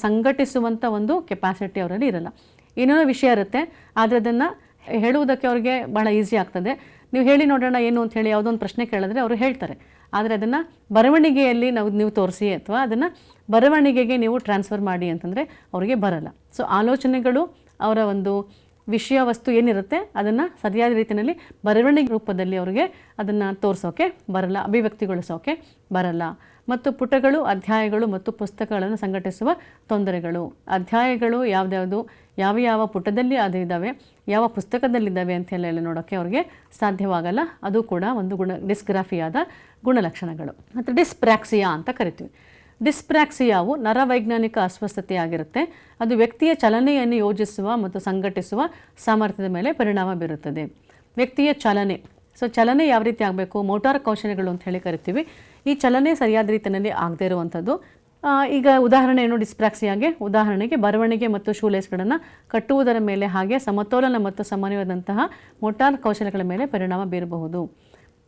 ಸಂಘಟಿಸುವಂಥ ಒಂದು ಕೆಪಾಸಿಟಿ ಅವರಲ್ಲಿ ಇರಲ್ಲ. ಏನೇನೋ ವಿಷಯ ಇರುತ್ತೆ, ಆದರೆ ಅದನ್ನು ಹೇಳುವುದಕ್ಕೆ ಅವ್ರಿಗೆ ಭಾಳ ಈಸಿ ಆಗ್ತದೆ. ನೀವು ಹೇಳಿ ನೋಡೋಣ ಏನು ಅಂತ ಹೇಳಿ ಯಾವುದೋ ಒಂದು ಪ್ರಶ್ನೆ ಕೇಳಿದ್ರೆ ಅವರು ಹೇಳ್ತಾರೆ, ಆದರೆ ಅದನ್ನು ಬರವಣಿಗೆಯಲ್ಲಿ ನೀವು ತೋರಿಸಿ ಅಥವಾ ಅದನ್ನು ಬರವಣಿಗೆಗೆ ನೀವು ಟ್ರಾನ್ಸ್ಫರ್ ಮಾಡಿ ಅಂತಂದರೆ ಅವರಿಗೆ ಬರಲ್ಲ. ಸೊ ಆಲೋಚನೆಗಳು, ಅವರ ಒಂದು ವಿಷಯ ವಸ್ತು ಏನಿರುತ್ತೆ ಅದನ್ನು ಸರಿಯಾದ ರೀತಿಯಲ್ಲಿ ಬರವಣಿಗೆ ರೂಪದಲ್ಲಿ ಅವರಿಗೆ ಅದನ್ನು ತೋರಿಸೋಕೆ ಬರಲ್ಲ, ಅಭಿವ್ಯಕ್ತಿಗೊಳಿಸೋಕೆ ಬರಲ್ಲ. ಮತ್ತು ಪುಟಗಳು, ಅಧ್ಯಾಯಗಳು ಮತ್ತು ಪುಸ್ತಕಗಳನ್ನು ಸಂಘಟಿಸುವ ತೊಂದರೆಗಳು. ಅಧ್ಯಾಯಗಳು ಯಾವ್ದ್ಯಾವುದು, ಯಾವ ಪುಟದಲ್ಲಿ ಅದು ಇದ್ದಾವೆ, ಯಾವ ಪುಸ್ತಕದಲ್ಲಿದ್ದಾವೆ ಅಂತೆಲ್ಲ ನೋಡೋಕ್ಕೆ ಅವ್ರಿಗೆ ಸಾಧ್ಯವಾಗಲ್ಲ. ಅದು ಕೂಡ ಒಂದು ಡಿಸ್ಗ್ರಾಫಿಯಾದ ಗುಣಲಕ್ಷಣಗಳು. ಮತ್ತು ಡಿಸ್ಪ್ರ್ಯಾಕ್ಸಿಯಾ ಅಂತ ಕರಿತೀವಿ. ಡಿಸ್ಪ್ರ್ಯಾಕ್ಸಿಯಾವು ನರವೈಜ್ಞಾನಿಕ ಅಸ್ವಸ್ಥತೆಯಾಗಿರುತ್ತೆ. ಅದು ವ್ಯಕ್ತಿಯ ಚಲನೆಯನ್ನು ಯೋಜಿಸುವ ಮತ್ತು ಸಂಘಟಿಸುವ ಸಾಮರ್ಥ್ಯದ ಮೇಲೆ ಪರಿಣಾಮ ಬೀರುತ್ತದೆ. ವ್ಯಕ್ತಿಯ ಚಲನೆ, ಸೊ ಚಲನೆ ಯಾವ ರೀತಿ ಆಗಬೇಕು, ಮೋಟಾರ್ ಕೌಶಲ್ಯಗಳು ಅಂತ ಹೇಳಿ ಕರಿತೀವಿ. ಈ ಚಲನೆ ಸರಿಯಾದ ರೀತಿಯಲ್ಲಿ ಆಗದೇ ಇರುವಂಥದ್ದು. ಈಗ ಉದಾಹರಣೆ ಏನು ಡಿಸ್ಪ್ರ್ಯಾಕ್ಸಿಯಾಗೆ, ಉದಾಹರಣೆಗೆ ಬರವಣಿಗೆ ಮತ್ತು ಶೂಲೇಸ್ಗಳನ್ನು ಕಟ್ಟುವುದರ ಮೇಲೆ, ಹಾಗೆ ಸಮತೋಲನ ಮತ್ತು ಸಮನ್ವಯದಂತಹ ಮೋಟಾರ್ ಕೌಶಲ್ಯಗಳ ಮೇಲೆ ಪರಿಣಾಮ ಬೀರಬಹುದು.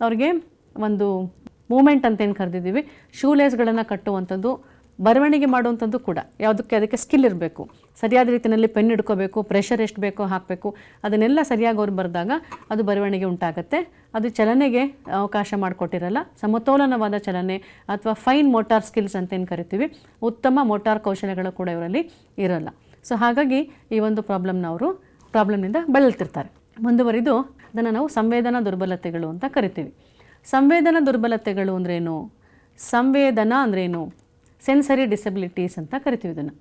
ಅವ್ರಿಗೆ ಒಂದು ಮೂಮೆಂಟ್ ಅಂತೇನು ಕರೆದಿದ್ದೀವಿ, ಶೂಲೇಸ್ಗಳನ್ನು ಕಟ್ಟುವಂಥದ್ದು, ಬರವಣಿಗೆ ಮಾಡುವಂಥದ್ದು ಕೂಡ ಅದಕ್ಕೆ ಸ್ಕಿಲ್ ಇರಬೇಕು. ಸರಿಯಾದ ರೀತಿಯಲ್ಲಿ ಪೆನ್ ಹಿಡ್ಕೋಬೇಕು, ಪ್ರೆಷರ್ ಎಷ್ಟು ಬೇಕೋ ಹಾಕಬೇಕು, ಅದನ್ನೆಲ್ಲ ಸರಿಯಾಗಿ ಅವ್ರು ಬರೆದಾಗ ಅದು ಬರವಣಿಗೆ ಉಂಟಾಗುತ್ತೆ. ಅದು ಚಲನೆಗೆ ಅವಕಾಶ ಮಾಡಿಕೊಟ್ಟಿರಲ್ಲ. ಸಮತೋಲನವಾದ ಚಲನೆ ಅಥವಾ ಫೈನ್ ಮೋಟಾರ್ ಸ್ಕಿಲ್ಸ್ ಅಂತೇನು ಕರಿತೀವಿ, ಉತ್ತಮ ಮೋಟಾರ್ ಕೌಶಲ್ಯಗಳು ಕೂಡ ಇವರಲ್ಲಿ ಇರಲ್ಲ. ಸೊ ಹಾಗಾಗಿ ಈ ಒಂದು ಪ್ರಾಬ್ಲಮ್ನಿಂದ ಬಳಲ್ತಿರ್ತಾರೆ. ಮುಂದುವರಿದು ಅದನ್ನು ನಾವು ಸಂವೇದನಾ ದುರ್ಬಲತೆಗಳು ಅಂತ ಕರಿತೀವಿ. ಸಂವೇದನಾ ದುರ್ಬಲತೆಗಳು ಅಂದ್ರೇನು, ಸಂವೇದನಾ ಅಂದ್ರೇನು, ಸೆನ್ಸರಿ ಡಿಸಬಿಲಿಟೀಸ್ ಅಂತ ಕರಿತೀವಿ ಇದನ್ನು.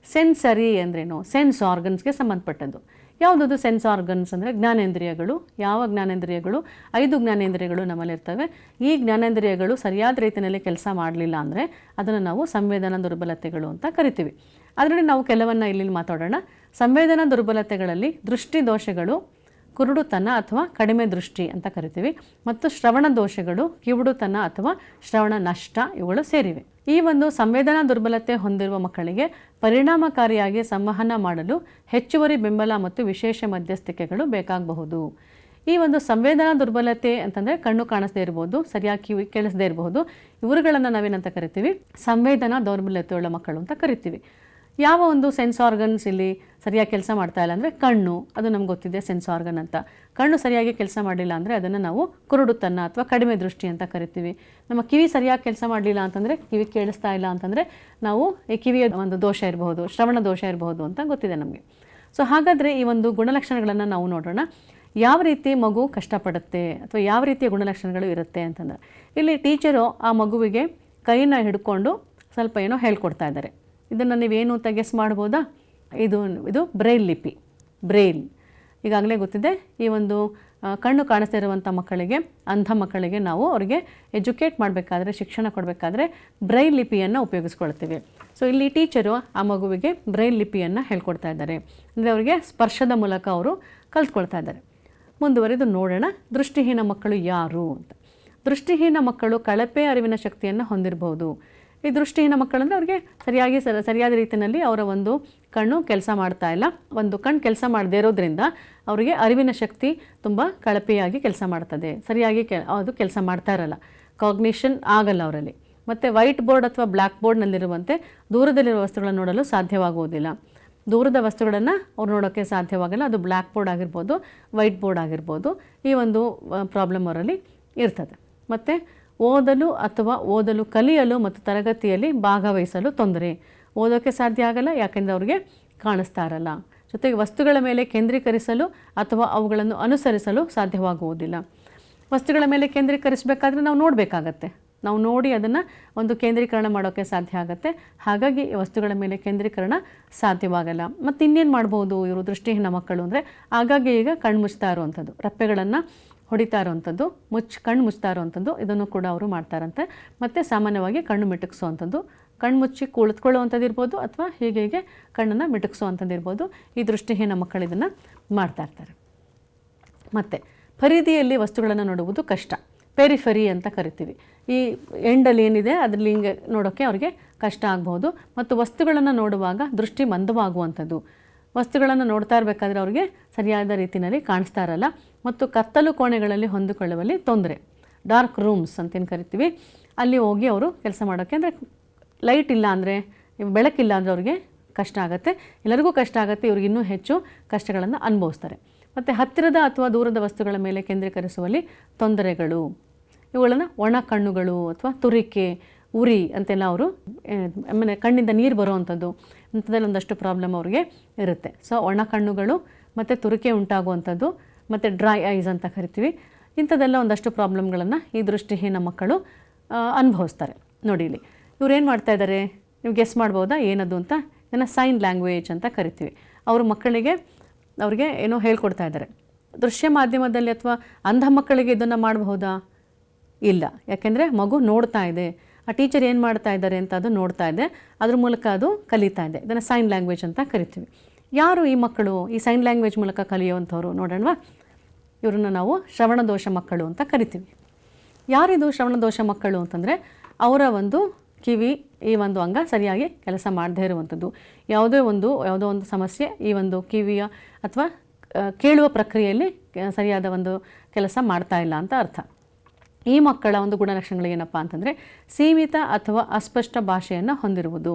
ಸೆನ್ಸರಿ ಅಂದ್ರೇನು, ಸೆನ್ಸ್ ಆರ್ಗನ್ಸ್ಗೆ ಸಂಬಂಧಪಟ್ಟದ್ದು. ಯಾವುದದು ಸೆನ್ಸ್ ಆರ್ಗನ್ಸ್ ಅಂದರೆ ಜ್ಞಾನೇಂದ್ರಿಯಗಳು. ಯಾವ ಜ್ಞಾನೇಂದ್ರಿಯಗಳು? 5 ಜ್ಞಾನೇಂದ್ರಿಯಗಳು ನಮ್ಮಲ್ಲಿರ್ತವೆ. ಈ ಜ್ಞಾನೇಂದ್ರಿಯಗಳು ಸರಿಯಾದ ರೀತಿಯಲ್ಲಿ ಕೆಲಸ ಮಾಡಲಿಲ್ಲ ಅಂದರೆ ಅದನ್ನು ನಾವು ಸಂವೇದನಾ ದುರ್ಬಲತೆಗಳು ಅಂತ ಕರಿತೀವಿ. ಅದರಲ್ಲಿ ನಾವು ಕೆಲವನ್ನು ಇಲ್ಲಿ ಮಾತಾಡೋಣ. ಸಂವೇದನಾ ದುರ್ಬಲತೆಗಳಲ್ಲಿ ದೃಷ್ಟಿ ದೋಷಗಳು, ಕುರುಡುತನ ಅಥವಾ ಕಡಿಮೆ ದೃಷ್ಟಿ ಅಂತ ಕರಿತೀವಿ, ಮತ್ತು ಶ್ರವಣ ದೋಷಗಳು, ಕಿವುಡುತನ ಅಥವಾ ಶ್ರವಣ ನಷ್ಟ ಇವುಗಳು ಸೇರಿವೆ. ಈ ಒಂದು ಸಂವೇದನಾ ದುರ್ಬಲತೆ ಹೊಂದಿರುವ ಮಕ್ಕಳಿಗೆ ಪರಿಣಾಮಕಾರಿಯಾಗಿ ಸಂವಹನ ಮಾಡಲು ಹೆಚ್ಚುವರಿ ಬೆಂಬಲ ಮತ್ತು ವಿಶೇಷ ಮಧ್ಯಸ್ಥಿಕೆಗಳು ಬೇಕಾಗಬಹುದು. ಈ ಒಂದು ಸಂವೇದನಾ ದುರ್ಬಲತೆ ಅಂತಂದರೆ ಕಣ್ಣು ಕಾಣಿಸದೇ ಇರ್ಬೋದು, ಸರಿಯಾಗಿ ಕಿವಿ ಕೇಳಿಸದೇ ಇರಬಹುದು. ಇವರುಗಳನ್ನು ನಾವೇನಂತ ಕರಿತೀವಿ, ಸಂವೇದನಾ ದೌರ್ಬಲ್ಯತೆಯುಳ್ಳ ಮಕ್ಕಳು ಅಂತ ಕರಿತೀವಿ. ಯಾವ ಒಂದು ಸೆನ್ಸ್ ಆರ್ಗನ್ಸ್ ಇಲ್ಲಿ ಸರಿಯಾಗಿ ಕೆಲಸ ಮಾಡ್ತಾ ಇಲ್ಲ ಅಂದರೆ ಕಣ್ಣು, ಅದು ನಮ್ಗೆ ಗೊತ್ತಿದೆ ಸೆನ್ಸ್ ಆರ್ಗನ್ ಅಂತ. ಕಣ್ಣು ಸರಿಯಾಗಿ ಕೆಲಸ ಮಾಡಲಿಲ್ಲ ಅಂದರೆ ಅದನ್ನು ನಾವು ಕುರುಡುತನ ಅಥವಾ ಕಡಿಮೆ ದೃಷ್ಟಿ ಅಂತ ಕರಿತೀವಿ. ನಮ್ಮ ಕಿವಿ ಸರಿಯಾಗಿ ಕೆಲಸ ಮಾಡಲಿಲ್ಲ ಅಂತಂದರೆ, ಕಿವಿ ಕೇಳಿಸ್ತಾ ಇಲ್ಲ ಅಂತಂದರೆ ನಾವು ಈ ಕಿವಿಯ ಒಂದು ದೋಷ ಇರಬಹುದು, ಶ್ರವಣ ದೋಷ ಇರಬಹುದು ಅಂತ ಗೊತ್ತಿದೆ ನಮಗೆ. ಸೊ ಹಾಗಾದರೆ ಈ ಒಂದು ಗುಣಲಕ್ಷಣಗಳನ್ನು ನಾವು ನೋಡೋಣ. ಯಾವ ರೀತಿ ಮಗು ಕಷ್ಟಪಡುತ್ತೆ ಅಥವಾ ಯಾವ ರೀತಿಯ ಗುಣಲಕ್ಷಣಗಳು ಇರುತ್ತೆ ಅಂತಂದರೆ, ಇಲ್ಲಿ ಟೀಚರು ಆ ಮಗುವಿಗೆ ಕೈನ ಹಿಡ್ಕೊಂಡು ಸ್ವಲ್ಪ ಏನೋ ಹೇಳ್ಕೊಡ್ತಾ ಇದ್ದಾರೆ. ಇದನ್ನು ನೀವೇನು ಅಂತ ಗೆಸ್ ಮಾಡ್ಬೋದಾ? ಇದು ಬ್ರೈಲ್ ಲಿಪಿ. ಬ್ರೈಲ್ ಈಗಾಗಲೇ ಗೊತ್ತಿದೆ. ಈ ಒಂದು ಕಣ್ಣು ಕಾಣಿಸ್ತಾ ಇರುವಂಥ ಮಕ್ಕಳಿಗೆ, ಅಂಧ ಮಕ್ಕಳಿಗೆ ನಾವು ಅವರಿಗೆ ಎಜುಕೇಟ್ ಮಾಡಬೇಕಾದ್ರೆ, ಶಿಕ್ಷಣ ಕೊಡಬೇಕಾದ್ರೆ ಬ್ರೈಲ್ ಲಿಪಿಯನ್ನು ಉಪಯೋಗಿಸ್ಕೊಳ್ತೀವಿ. ಸೊ ಇಲ್ಲಿ ಟೀಚರು ಆ ಮಗುವಿಗೆ ಬ್ರೈಲ್ ಲಿಪಿಯನ್ನು ಹೇಳ್ಕೊಡ್ತಾ ಇದ್ದಾರೆ. ಅಂದರೆ ಅವರಿಗೆ ಸ್ಪರ್ಶದ ಮೂಲಕ ಅವರು ಕಲ್ತ್ಕೊಳ್ತಾ ಇದ್ದಾರೆ. ಮುಂದುವರೆದು ನೋಡೋಣ ದೃಷ್ಟಿಹೀನ ಮಕ್ಕಳು ಯಾರು ಅಂತ. ದೃಷ್ಟಿಹೀನ ಮಕ್ಕಳು ಕಳಪೆ ಅರಿವಿನ ಶಕ್ತಿಯನ್ನು ಹೊಂದಿರಬಹುದು. ಈ ದೃಷ್ಟಿಹೀನ ಮಕ್ಕಳಂದರೆ ಅವ್ರಿಗೆ ಸರಿಯಾದ ರೀತಿಯಲ್ಲಿ ಅವರ ಒಂದು ಕಣ್ಣು ಕೆಲಸ ಮಾಡ್ತಾ ಇಲ್ಲ. ಒಂದು ಕಣ್ಣು ಕೆಲಸ ಮಾಡದೇ ಇರೋದ್ರಿಂದ ಅವರಿಗೆ ಅರಿವಿನ ಶಕ್ತಿ ತುಂಬ ಕಳಪೆಯಾಗಿ ಕೆಲಸ ಮಾಡ್ತದೆ, ಸರಿಯಾಗಿ ಅದು ಕೆಲಸ ಮಾಡ್ತಾ ಇರಲ್ಲ, ಕಾಗ್ನಿಷನ್ ಆಗಲ್ಲ ಅವರಲ್ಲಿ. ಮತ್ತು ವೈಟ್ ಬೋರ್ಡ್ ಅಥವಾ ಬ್ಲ್ಯಾಕ್ ಬೋರ್ಡ್ನಲ್ಲಿರುವಂತೆ ದೂರದಲ್ಲಿರುವ ವಸ್ತುಗಳನ್ನು ನೋಡಲು ಸಾಧ್ಯವಾಗುವುದಿಲ್ಲ. ದೂರದ ವಸ್ತುಗಳನ್ನು ಅವ್ರು ನೋಡೋಕ್ಕೆ ಸಾಧ್ಯವಾಗಲ್ಲ. ಅದು ಬ್ಲ್ಯಾಕ್ ಬೋರ್ಡ್ ಆಗಿರ್ಬೋದು, ವೈಟ್ ಬೋರ್ಡ್ ಆಗಿರ್ಬೋದು. ಈ ಒಂದು ಪ್ರಾಬ್ಲಮ್ ಅವರಲ್ಲಿ ಇರ್ತದೆ. ಮತ್ತು ಓದಲು ಕಲಿಯಲು ಮತ್ತು ತರಗತಿಯಲ್ಲಿ ಭಾಗವಹಿಸಲು ತೊಂದರೆ. ಓದೋಕ್ಕೆ ಸಾಧ್ಯ ಆಗಲ್ಲ, ಯಾಕೆಂದರೆ ಅವ್ರಿಗೆ ಕಾಣಿಸ್ತಾ ಇರಲ್ಲ. ಜೊತೆಗೆ ವಸ್ತುಗಳ ಮೇಲೆ ಕೇಂದ್ರೀಕರಿಸಲು ಅಥವಾ ಅವುಗಳನ್ನು ಅನುಸರಿಸಲು ಸಾಧ್ಯವಾಗುವುದಿಲ್ಲ. ವಸ್ತುಗಳ ಮೇಲೆ ಕೇಂದ್ರೀಕರಿಸಬೇಕಾದ್ರೆ ನಾವು ನೋಡಬೇಕಾಗತ್ತೆ, ನಾವು ನೋಡಿ ಅದನ್ನು ಒಂದು ಕೇಂದ್ರೀಕರಣ ಮಾಡೋಕ್ಕೆ ಸಾಧ್ಯ ಆಗುತ್ತೆ. ಹಾಗಾಗಿ ಈ ವಸ್ತುಗಳ ಮೇಲೆ ಕೇಂದ್ರೀಕರಣ ಸಾಧ್ಯವಾಗಲ್ಲ. ಮತ್ತು ಇನ್ನೇನು ಮಾಡ್ಬೋದು ಇವರು ದೃಷ್ಟಿಹೀನ ಮಕ್ಕಳು ಅಂದರೆ, ಆಗಾಗ್ಗೆ ಈಗ ಕಣ್ಣು ಮುಚ್ತಾ ಇರುವಂಥದ್ದು, ರೆಪ್ಪೆಗಳನ್ನು ಹೊಡಿತಾ ಇರುವಂಥದ್ದು, ಕಣ್ಣು ಮುಚ್ತಾ ಇರುವಂಥದ್ದು, ಇದನ್ನು ಕೂಡ ಅವರು ಮಾಡ್ತಾರಂತೆ. ಮತ್ತು ಸಾಮಾನ್ಯವಾಗಿ ಕಣ್ಣು ಮಿಟುಕಿಸುವಂಥದ್ದು, ಕಣ್ಣು ಮುಚ್ಚಿ ಕುಳಿತುಕೊಳ್ಳುವಂಥದ್ದು ಇರ್ಬೋದು, ಅಥವಾ ಹೀಗೆ ಕಣ್ಣನ್ನು ಮಿಟುಕಿಸುವಂಥದ್ದು ಇರ್ಬೋದು. ಈ ದೃಷ್ಟಿಹೀನ ಮಕ್ಕಳು ಇದನ್ನು ಮಾಡ್ತಾ ಇರ್ತಾರೆ. ಮತ್ತು ಪರಿಧಿಯಲ್ಲಿ ವಸ್ತುಗಳನ್ನು ನೋಡುವುದು ಕಷ್ಟ, ಪೆರಿಫರಿ ಅಂತ ಕರಿತೀವಿ. ಈ ಎಂಡಲ್ಲಿ ಏನಿದೆ ಅದರಲ್ಲಿ ಹಿಂಗೆ ನೋಡೋಕ್ಕೆ ಅವ್ರಿಗೆ ಕಷ್ಟ ಆಗ್ಬೋದು. ಮತ್ತು ವಸ್ತುಗಳನ್ನು ನೋಡುವಾಗ ದೃಷ್ಟಿ ಮಂದವಾಗುವಂಥದ್ದು, ವಸ್ತುಗಳನ್ನು ನೋಡ್ತಾ ಇರಬೇಕಾದ್ರೆ ಅವ್ರಿಗೆ ಸರಿಯಾದ ರೀತಿಯಲ್ಲಿ ಕಾಣಿಸ್ತಾ ಇರಲ್ಲ. ಮತ್ತು ಕತ್ತಲು ಕೋಣೆಗಳಲ್ಲಿ ಹೊಂದಿಕೊಳ್ಳುವಲ್ಲಿ ತೊಂದರೆ, ಡಾರ್ಕ್ ರೂಮ್ಸ್ ಅಂತೇನು ಕರಿತೀವಿ, ಅಲ್ಲಿ ಹೋಗಿ ಅವರು ಕೆಲಸ ಮಾಡೋಕ್ಕೆ, ಅಂದರೆ ಲೈಟ್ ಇಲ್ಲ ಅಂದರೆ, ಬೆಳಕಿಲ್ಲ ಅಂದರೆ ಅವ್ರಿಗೆ ಕಷ್ಟ ಆಗುತ್ತೆ. ಎಲ್ಲರಿಗೂ ಕಷ್ಟ ಆಗುತ್ತೆ, ಇವ್ರಿಗೆ ಇನ್ನೂ ಹೆಚ್ಚು ಕಷ್ಟಗಳನ್ನು ಅನುಭವಿಸ್ತಾರೆ. ಮತ್ತು ಹತ್ತಿರದ ಅಥವಾ ದೂರದ ವಸ್ತುಗಳ ಮೇಲೆ ಕೇಂದ್ರೀಕರಿಸುವಲ್ಲಿ ತೊಂದರೆಗಳು, ಇವುಗಳನ್ನು ಒಣ ಕಣ್ಣುಗಳು ಅಥವಾ ತುರಿಕೆ, ಉರಿ ಅಂತೆಲ್ಲ ಅವರು ಆಮೇಲೆ ಕಣ್ಣಿಂದ ನೀರು ಬರುವಂಥದ್ದು, ಇಂಥದ್ದಲ್ಲಿ ಒಂದಷ್ಟು ಪ್ರಾಬ್ಲಮ್ ಅವ್ರಿಗೆ ಇರುತ್ತೆ. ಸೊ ಒಣ ಕಣ್ಣುಗಳು ಮತ್ತು ತುರಿಕೆ ಉಂಟಾಗುವಂಥದ್ದು ಮತ್ತು ಡ್ರೈ ಐಸ್ ಅಂತ ಕರಿತೀವಿ. ಇಂಥದ್ದೆಲ್ಲ ಒಂದಷ್ಟು ಪ್ರಾಬ್ಲಮ್ಗಳನ್ನು ಈ ದೃಷ್ಟಿಹೀನ ಮಕ್ಕಳು ಅನುಭವಿಸ್ತಾರೆ. ನೋಡಿ ಇಲ್ಲಿ ಇವ್ರೇನು ಮಾಡ್ತಾಯಿದ್ದಾರೆ, ನೀವು ಗೆಸ್ ಮಾಡ್ಬೋದಾ ಏನದು ಅಂತ? ಇದನ್ನು ಸೈನ್ ಲ್ಯಾಂಗ್ವೇಜ್ ಅಂತ ಕರಿತೀವಿ. ಅವರು ಅವ್ರಿಗೆ ಏನೋ ಹೇಳ್ಕೊಡ್ತಾ ಇದ್ದಾರೆ. ದೃಶ್ಯ ಮಾಧ್ಯಮದಲ್ಲಿ ಅಥವಾ ಅಂಧ ಮಕ್ಕಳಿಗೆ ಇದನ್ನು ಮಾಡಬಹುದಾ? ಇಲ್ಲ, ಯಾಕೆಂದರೆ ಮಗು ನೋಡ್ತಾ ಇದೆ, ಆ ಟೀಚರ್ ಏನು ಮಾಡ್ತಾ ಇದ್ದಾರೆ ಅಂತ ಅದು ನೋಡ್ತಾ ಇದೆ, ಅದ್ರ ಮೂಲಕ ಅದು ಕಲಿತಾ ಇದೆ. ಇದನ್ನು ಸೈನ್ ಲ್ಯಾಂಗ್ವೇಜ್ ಅಂತ ಕರಿತೀವಿ. ಯಾರು ಈ ಮಕ್ಕಳು ಈ ಸೈನ್ ಲ್ಯಾಂಗ್ವೇಜ್ ಮೂಲಕ ಕಲಿಯುವಂಥವ್ರು ನೋಡೋಣವಾ? ಇವ್ರನ್ನ ನಾವು ಶ್ರವಣದೋಷ ಮಕ್ಕಳು ಅಂತ ಕರಿತೀವಿ. ಯಾರಿದು ಶ್ರವಣದೋಷ ಮಕ್ಕಳು ಅಂತಂದರೆ, ಅವರ ಒಂದು ಕಿವಿ ಈ ಒಂದು ಅಂಗ ಸರಿಯಾಗಿ ಕೆಲಸ ಮಾಡದೇ ಇರುವಂಥದ್ದು, ಯಾವುದೋ ಒಂದು ಸಮಸ್ಯೆ ಈ ಒಂದು ಕಿವಿಯ ಅಥವಾ ಕೇಳುವ ಪ್ರಕ್ರಿಯೆಯಲ್ಲಿ ಸರಿಯಾದ ಒಂದು ಕೆಲಸ ಮಾಡ್ತಾ ಇಲ್ಲ ಅಂತ ಅರ್ಥ. ಈ ಮಕ್ಕಳ ಒಂದು ಗುಣಲಕ್ಷಣಗಳು ಏನಪ್ಪ ಅಂತಂದರೆ, ಸೀಮಿತ ಅಥವಾ ಅಸ್ಪಷ್ಟ ಭಾಷೆಯನ್ನು ಹೊಂದಿರುವುದು.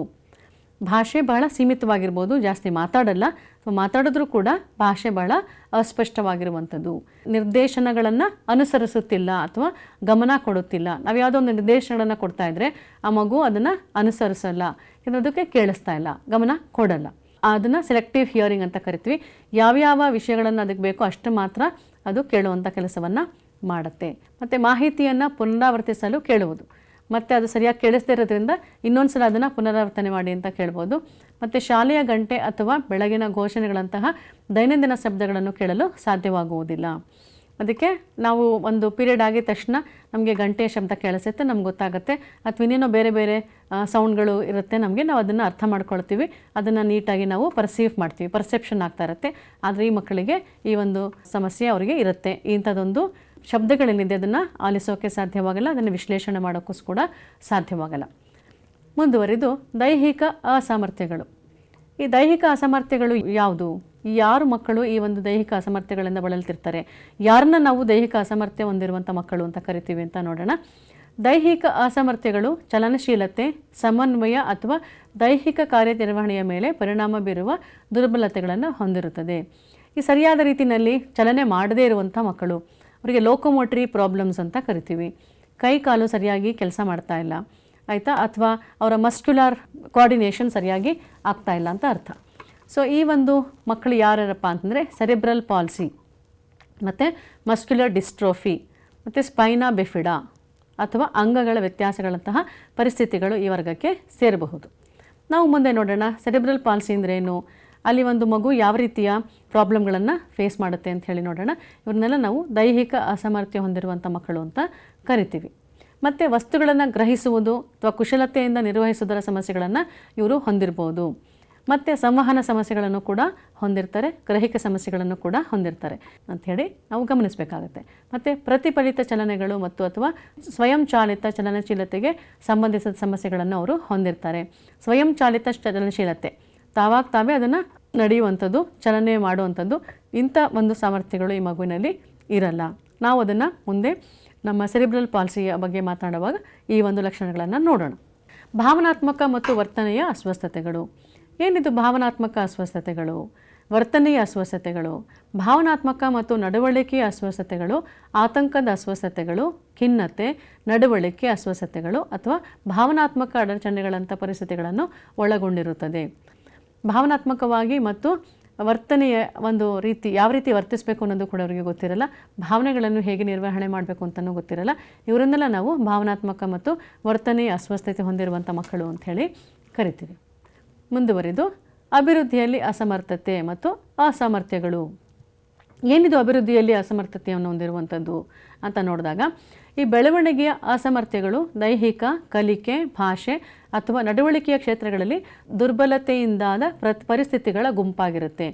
ಭಾಷೆ ಬಹಳ ಸೀಮಿತವಾಗಿರ್ಬೋದು, ಜಾಸ್ತಿ ಮಾತಾಡಲ್ಲ, ಅಥವಾ ಮಾತಾಡಿದ್ರೂ ಕೂಡ ಭಾಷೆ ಬಹಳ ಅಸ್ಪಷ್ಟವಾಗಿರುವಂಥದ್ದು. ನಿರ್ದೇಶನಗಳನ್ನು ಅನುಸರಿಸುತ್ತಿಲ್ಲ ಅಥವಾ ಗಮನ ಕೊಡುತ್ತಿಲ್ಲ. ನಾವು ಯಾವುದೋ ಒಂದು ನಿರ್ದೇಶನಗಳನ್ನು ಕೊಡ್ತಾ ಇದ್ದರೆ ಆ ಮಗು ಅದನ್ನು ಅನುಸರಿಸಲ್ಲ, ಅದಕ್ಕೆ ಕೇಳಿಸ್ತಾ ಇಲ್ಲ, ಗಮನ ಕೊಡಲ್ಲ. ಅದನ್ನು ಸೆಲೆಕ್ಟಿವ್ ಹಿಯರಿಂಗ್ ಅಂತ ಕರಿತೀವಿ. ಯಾವ್ಯಾವ ವಿಷಯಗಳನ್ನು ಅದಕ್ಕೆ ಬೇಕೋ ಅಷ್ಟು ಮಾತ್ರ ಅದು ಕೇಳುವಂಥ ಕೆಲಸವನ್ನು ಮಾಡುತ್ತೆ. ಮತ್ತು ಮಾಹಿತಿಯನ್ನು ಪುನರಾವರ್ತಿಸಲು ಕೇಳುವುದು, ಮತ್ತು ಅದು ಸರಿಯಾಗಿ ಕೇಳಿಸ್ದೇ ಇರೋದ್ರಿಂದ ಇನ್ನೊಂದು ಸಲ ಅದನ್ನು ಪುನರಾವರ್ತನೆ ಮಾಡಿ ಅಂತ ಕೇಳ್ಬೋದು. ಮತ್ತು ಶಾಲೆಯ ಗಂಟೆ ಅಥವಾ ಬೆಳಗಿನ ಘೋಷಣೆಗಳಂತಹ ದೈನಂದಿನ ಶಬ್ದಗಳನ್ನು ಕೇಳಲು ಸಾಧ್ಯವಾಗುವುದಿಲ್ಲ. ಅದಕ್ಕೆ ನಾವು ಒಂದು ಪೀರಿಯಡ್ ಆಗಿದ ತಕ್ಷಣ ನಮಗೆ ಗಂಟೆಯ ಶಬ್ದ ಕೇಳಿಸುತ್ತೆ, ನಮ್ಗೆ ಗೊತ್ತಾಗುತ್ತೆ. ಅಥವಾ ಇನ್ನೇನೋ ಬೇರೆ ಬೇರೆ ಸೌಂಡ್ಗಳು ಇರುತ್ತೆ ನಮಗೆ, ನಾವು ಅದನ್ನು ಅರ್ಥ ಮಾಡ್ಕೊಳ್ತೀವಿ, ಅದನ್ನು ನೀಟಾಗಿ ನಾವು ಮಾಡ್ತೀವಿ, ಪರ್ಸೆಪ್ಷನ್ ಆಗ್ತಾ ಇರುತ್ತೆ. ಆದರೆ ಈ ಮಕ್ಕಳಿಗೆ ಈ ಒಂದು ಸಮಸ್ಯೆ ಅವರಿಗೆ ಇರುತ್ತೆ. ಇಂಥದ್ದೊಂದು ಶಬ್ದಗಳೇನಿದೆ ಅದನ್ನು ಆಲಿಸೋಕ್ಕೆ ಸಾಧ್ಯವಾಗಲ್ಲ, ಅದನ್ನು ವಿಶ್ಲೇಷಣೆ ಮಾಡೋಕ್ಕೂ ಕೂಡ ಸಾಧ್ಯವಾಗಲ್ಲ. ಮುಂದುವರಿದು ದೈಹಿಕ ಅಸಾಮರ್ಥ್ಯಗಳು. ಈ ದೈಹಿಕ ಅಸಾಮರ್ಥ್ಯಗಳು ಯಾವುದು? ಯಾರು ಮಕ್ಕಳು ಈ ಒಂದು ದೈಹಿಕ ಅಸಾಮರ್ಥ್ಯಗಳಿಂದ ಬಳಲ್ತಿರ್ತಾರೆ? ಯಾರನ್ನ ನಾವು ದೈಹಿಕ ಅಸಾಮರ್ಥ್ಯ ಹೊಂದಿರುವಂಥ ಮಕ್ಕಳು ಅಂತ ಕರಿತೀವಿ ಅಂತ ನೋಡೋಣ. ದೈಹಿಕ ಅಸಾಮರ್ಥ್ಯಗಳು ಚಲನಶೀಲತೆ, ಸಮನ್ವಯ ಅಥವಾ ದೈಹಿಕ ಕಾರ್ಯನಿರ್ವಹಣೆಯ ಮೇಲೆ ಪರಿಣಾಮ ಬೀರುವ ದುರ್ಬಲತೆಗಳನ್ನು ಹೊಂದಿರುತ್ತದೆ. ಈ ಸರಿಯಾದ ರೀತಿಯಲ್ಲಿ ಚಲನೆ ಮಾಡದೇ ಇರುವಂಥ ಮಕ್ಕಳು, ಅವರಿಗೆ ಲೋಕೋಮೋಟ್ರಿ ಪ್ರಾಬ್ಲಮ್ಸ್ ಅಂತ ಕರಿತೀವಿ. ಕೈ ಕಾಲು ಸರಿಯಾಗಿ ಕೆಲಸ ಮಾಡ್ತಾ ಇಲ್ಲ, ಆಯಿತಾ, ಅಥವಾ ಅವರ ಮಸ್ಕ್ಯುಲರ್ ಕೋಆರ್ಡಿನೇಷನ್ ಸರಿಯಾಗಿ ಆಗ್ತಾ ಇಲ್ಲ ಅಂತ ಅರ್ಥ. ಸೊ ಈ ಒಂದು ಮಕ್ಕಳು ಯಾರ್ಯಾರಪ್ಪ ಅಂತಂದರೆ ಸೆರೆಬ್ರಲ್ ಪಾಲ್ಸಿ ಮತ್ತು ಮಸ್ಕ್ಯುಲರ್ ಡಿಸ್ಟ್ರೋಫಿ ಮತ್ತು ಸ್ಪೈನಾ ಬಿಫಿಡಾ ಅಥವಾ ಅಂಗಗಳ ವ್ಯತ್ಯಾಸಗಳಂತಹ ಪರಿಸ್ಥಿತಿಗಳು ಈ ವರ್ಗಕ್ಕೆ ಸೇರಬಹುದು. ನಾವು ಮುಂದೆ ನೋಡೋಣ ಸೆರೆಬ್ರಲ್ ಪಾಲ್ಸಿ ಅಂದ್ರೇನು, ಅಲ್ಲಿ ಒಂದು ಮಗು ಯಾವ ರೀತಿಯ ಪ್ರಾಬ್ಲಮ್ಗಳನ್ನು ಫೇಸ್ ಮಾಡುತ್ತೆ ಅಂತ ಹೇಳಿ ನೋಡೋಣ. ಇವ್ರನ್ನೆಲ್ಲ ನಾವು ದೈಹಿಕ ಅಸಾಮರ್ಥ್ಯ ಹೊಂದಿರುವಂಥ ಮಕ್ಕಳು ಅಂತ ಕರಿತೀವಿ. ಮತ್ತು ವಸ್ತುಗಳನ್ನು ಗ್ರಹಿಸುವುದು ಅಥವಾ ಕುಶಲತೆಯಿಂದ ನಿರ್ವಹಿಸುವುದರ ಸಮಸ್ಯೆಗಳನ್ನು ಇವರು ಹೊಂದಿರ್ಬೋದು. ಮತ್ತು ಸಂವಹನ ಸಮಸ್ಯೆಗಳನ್ನು ಕೂಡ ಹೊಂದಿರ್ತಾರೆ, ಗ್ರಹಿಕೆ ಸಮಸ್ಯೆಗಳನ್ನು ಕೂಡ ಹೊಂದಿರ್ತಾರೆ ಅಂಥೇಳಿ ನಾವು ಗಮನಿಸಬೇಕಾಗುತ್ತೆ. ಮತ್ತು ಪ್ರತಿಫಲಿತ ಚಲನೆಗಳು ಮತ್ತು ಅಥವಾ ಸ್ವಯಂಚಾಲಿತ ಚಲನಶೀಲತೆಗೆ ಸಂಬಂಧಿಸಿದ ಸಮಸ್ಯೆಗಳನ್ನು ಅವರು ಹೊಂದಿರ್ತಾರೆ. ಸ್ವಯಂಚಾಲಿತ ಚಲನಶೀಲತೆ, ತಾವಾಗ ತಾವೇ ಅದನ್ನು ನಡೆಯುವಂಥದ್ದು, ಚಲನೆ ಮಾಡುವಂಥದ್ದು, ಇಂಥ ಒಂದು ಸಾಮರ್ಥ್ಯಗಳು ಈ ಮಗುವಿನಲ್ಲಿ ಇರಲ್ಲ. ನಾವು ಅದನ್ನು ಮುಂದೆ ನಮ್ಮ ಸೆರಿಬ್ರಲ್ ಪಾಲ್ಸಿಯ ಬಗ್ಗೆ ಮಾತನಾಡುವಾಗ ಈ ಒಂದು ಲಕ್ಷಣಗಳನ್ನು ನೋಡೋಣ. ಭಾವನಾತ್ಮಕ ಮತ್ತು ವರ್ತನೆಯ ಅಸ್ವಸ್ಥತೆಗಳು. ಏನಿದು ಭಾವನಾತ್ಮಕ ಅಸ್ವಸ್ಥತೆಗಳು, ವರ್ತನೆಯ ಅಸ್ವಸ್ಥತೆಗಳು? ಭಾವನಾತ್ಮಕ ಮತ್ತು ನಡವಳಿಕೆಯ ಅಸ್ವಸ್ಥತೆಗಳು, ಆತಂಕದ ಅಸ್ವಸ್ಥತೆಗಳು, ಖಿನ್ನತೆ, ನಡವಳಿಕೆ ಅಸ್ವಸ್ಥತೆಗಳು ಅಥವಾ ಭಾವನಾತ್ಮಕ ಅಡಚಣೆಗಳಂಥ ಪರಿಸ್ಥಿತಿಗಳನ್ನು ಒಳಗೊಂಡಿರುತ್ತದೆ. ಭಾವನಾತ್ಮಕವಾಗಿ ಮತ್ತು ವರ್ತನೆಯ ಒಂದು ರೀತಿ, ಯಾವ ರೀತಿ ವರ್ತಿಸಬೇಕು ಅನ್ನೋದು ಕೂಡ ಅವರಿಗೆ ಗೊತ್ತಿರಲ್ಲ, ಭಾವನೆಗಳನ್ನು ಹೇಗೆ ನಿರ್ವಹಣೆ ಮಾಡಬೇಕು ಅಂತಲೂ ಗೊತ್ತಿರಲ್ಲ. ಇವರನ್ನೆಲ್ಲ ನಾವು ಭಾವನಾತ್ಮಕ ಮತ್ತು ವರ್ತನೆಯ ಅಸ್ವಸ್ಥತೆ ಹೊಂದಿರುವಂಥ ಮಕ್ಕಳು ಅಂಥೇಳಿ ಕರಿತೀವಿ. ಮುಂದುವರಿದು ಅಭಿವೃದ್ಧಿಯಲ್ಲಿ ಅಸಮರ್ಥತೆ ಮತ್ತು ಅಸಾಮರ್ಥ್ಯಗಳು. ಏನಿದು ಅಭಿವೃದ್ಧಿಯಲ್ಲಿ ಅಸಮರ್ಥತೆಯನ್ನು ಹೊಂದಿರುವಂಥದ್ದು ಅಂತ ನೋಡಿದಾಗ, ಈ ಬೆಳವಣಿಗೆಯ ಅಸಾಮರ್ಥ್ಯಗಳು ದೈಹಿಕ, ಕಲಿಕೆ, ಭಾಷೆ ಅಥವಾ ನಡವಳಿಕೆಯ ಕ್ಷೇತ್ರಗಳಲ್ಲಿ ದುರ್ಬಲತೆಯಿಂದಾದ ಪರಿಸ್ಥಿತಿಗಳ ಗುಂಪಾಗಿರುತ್ತೆ.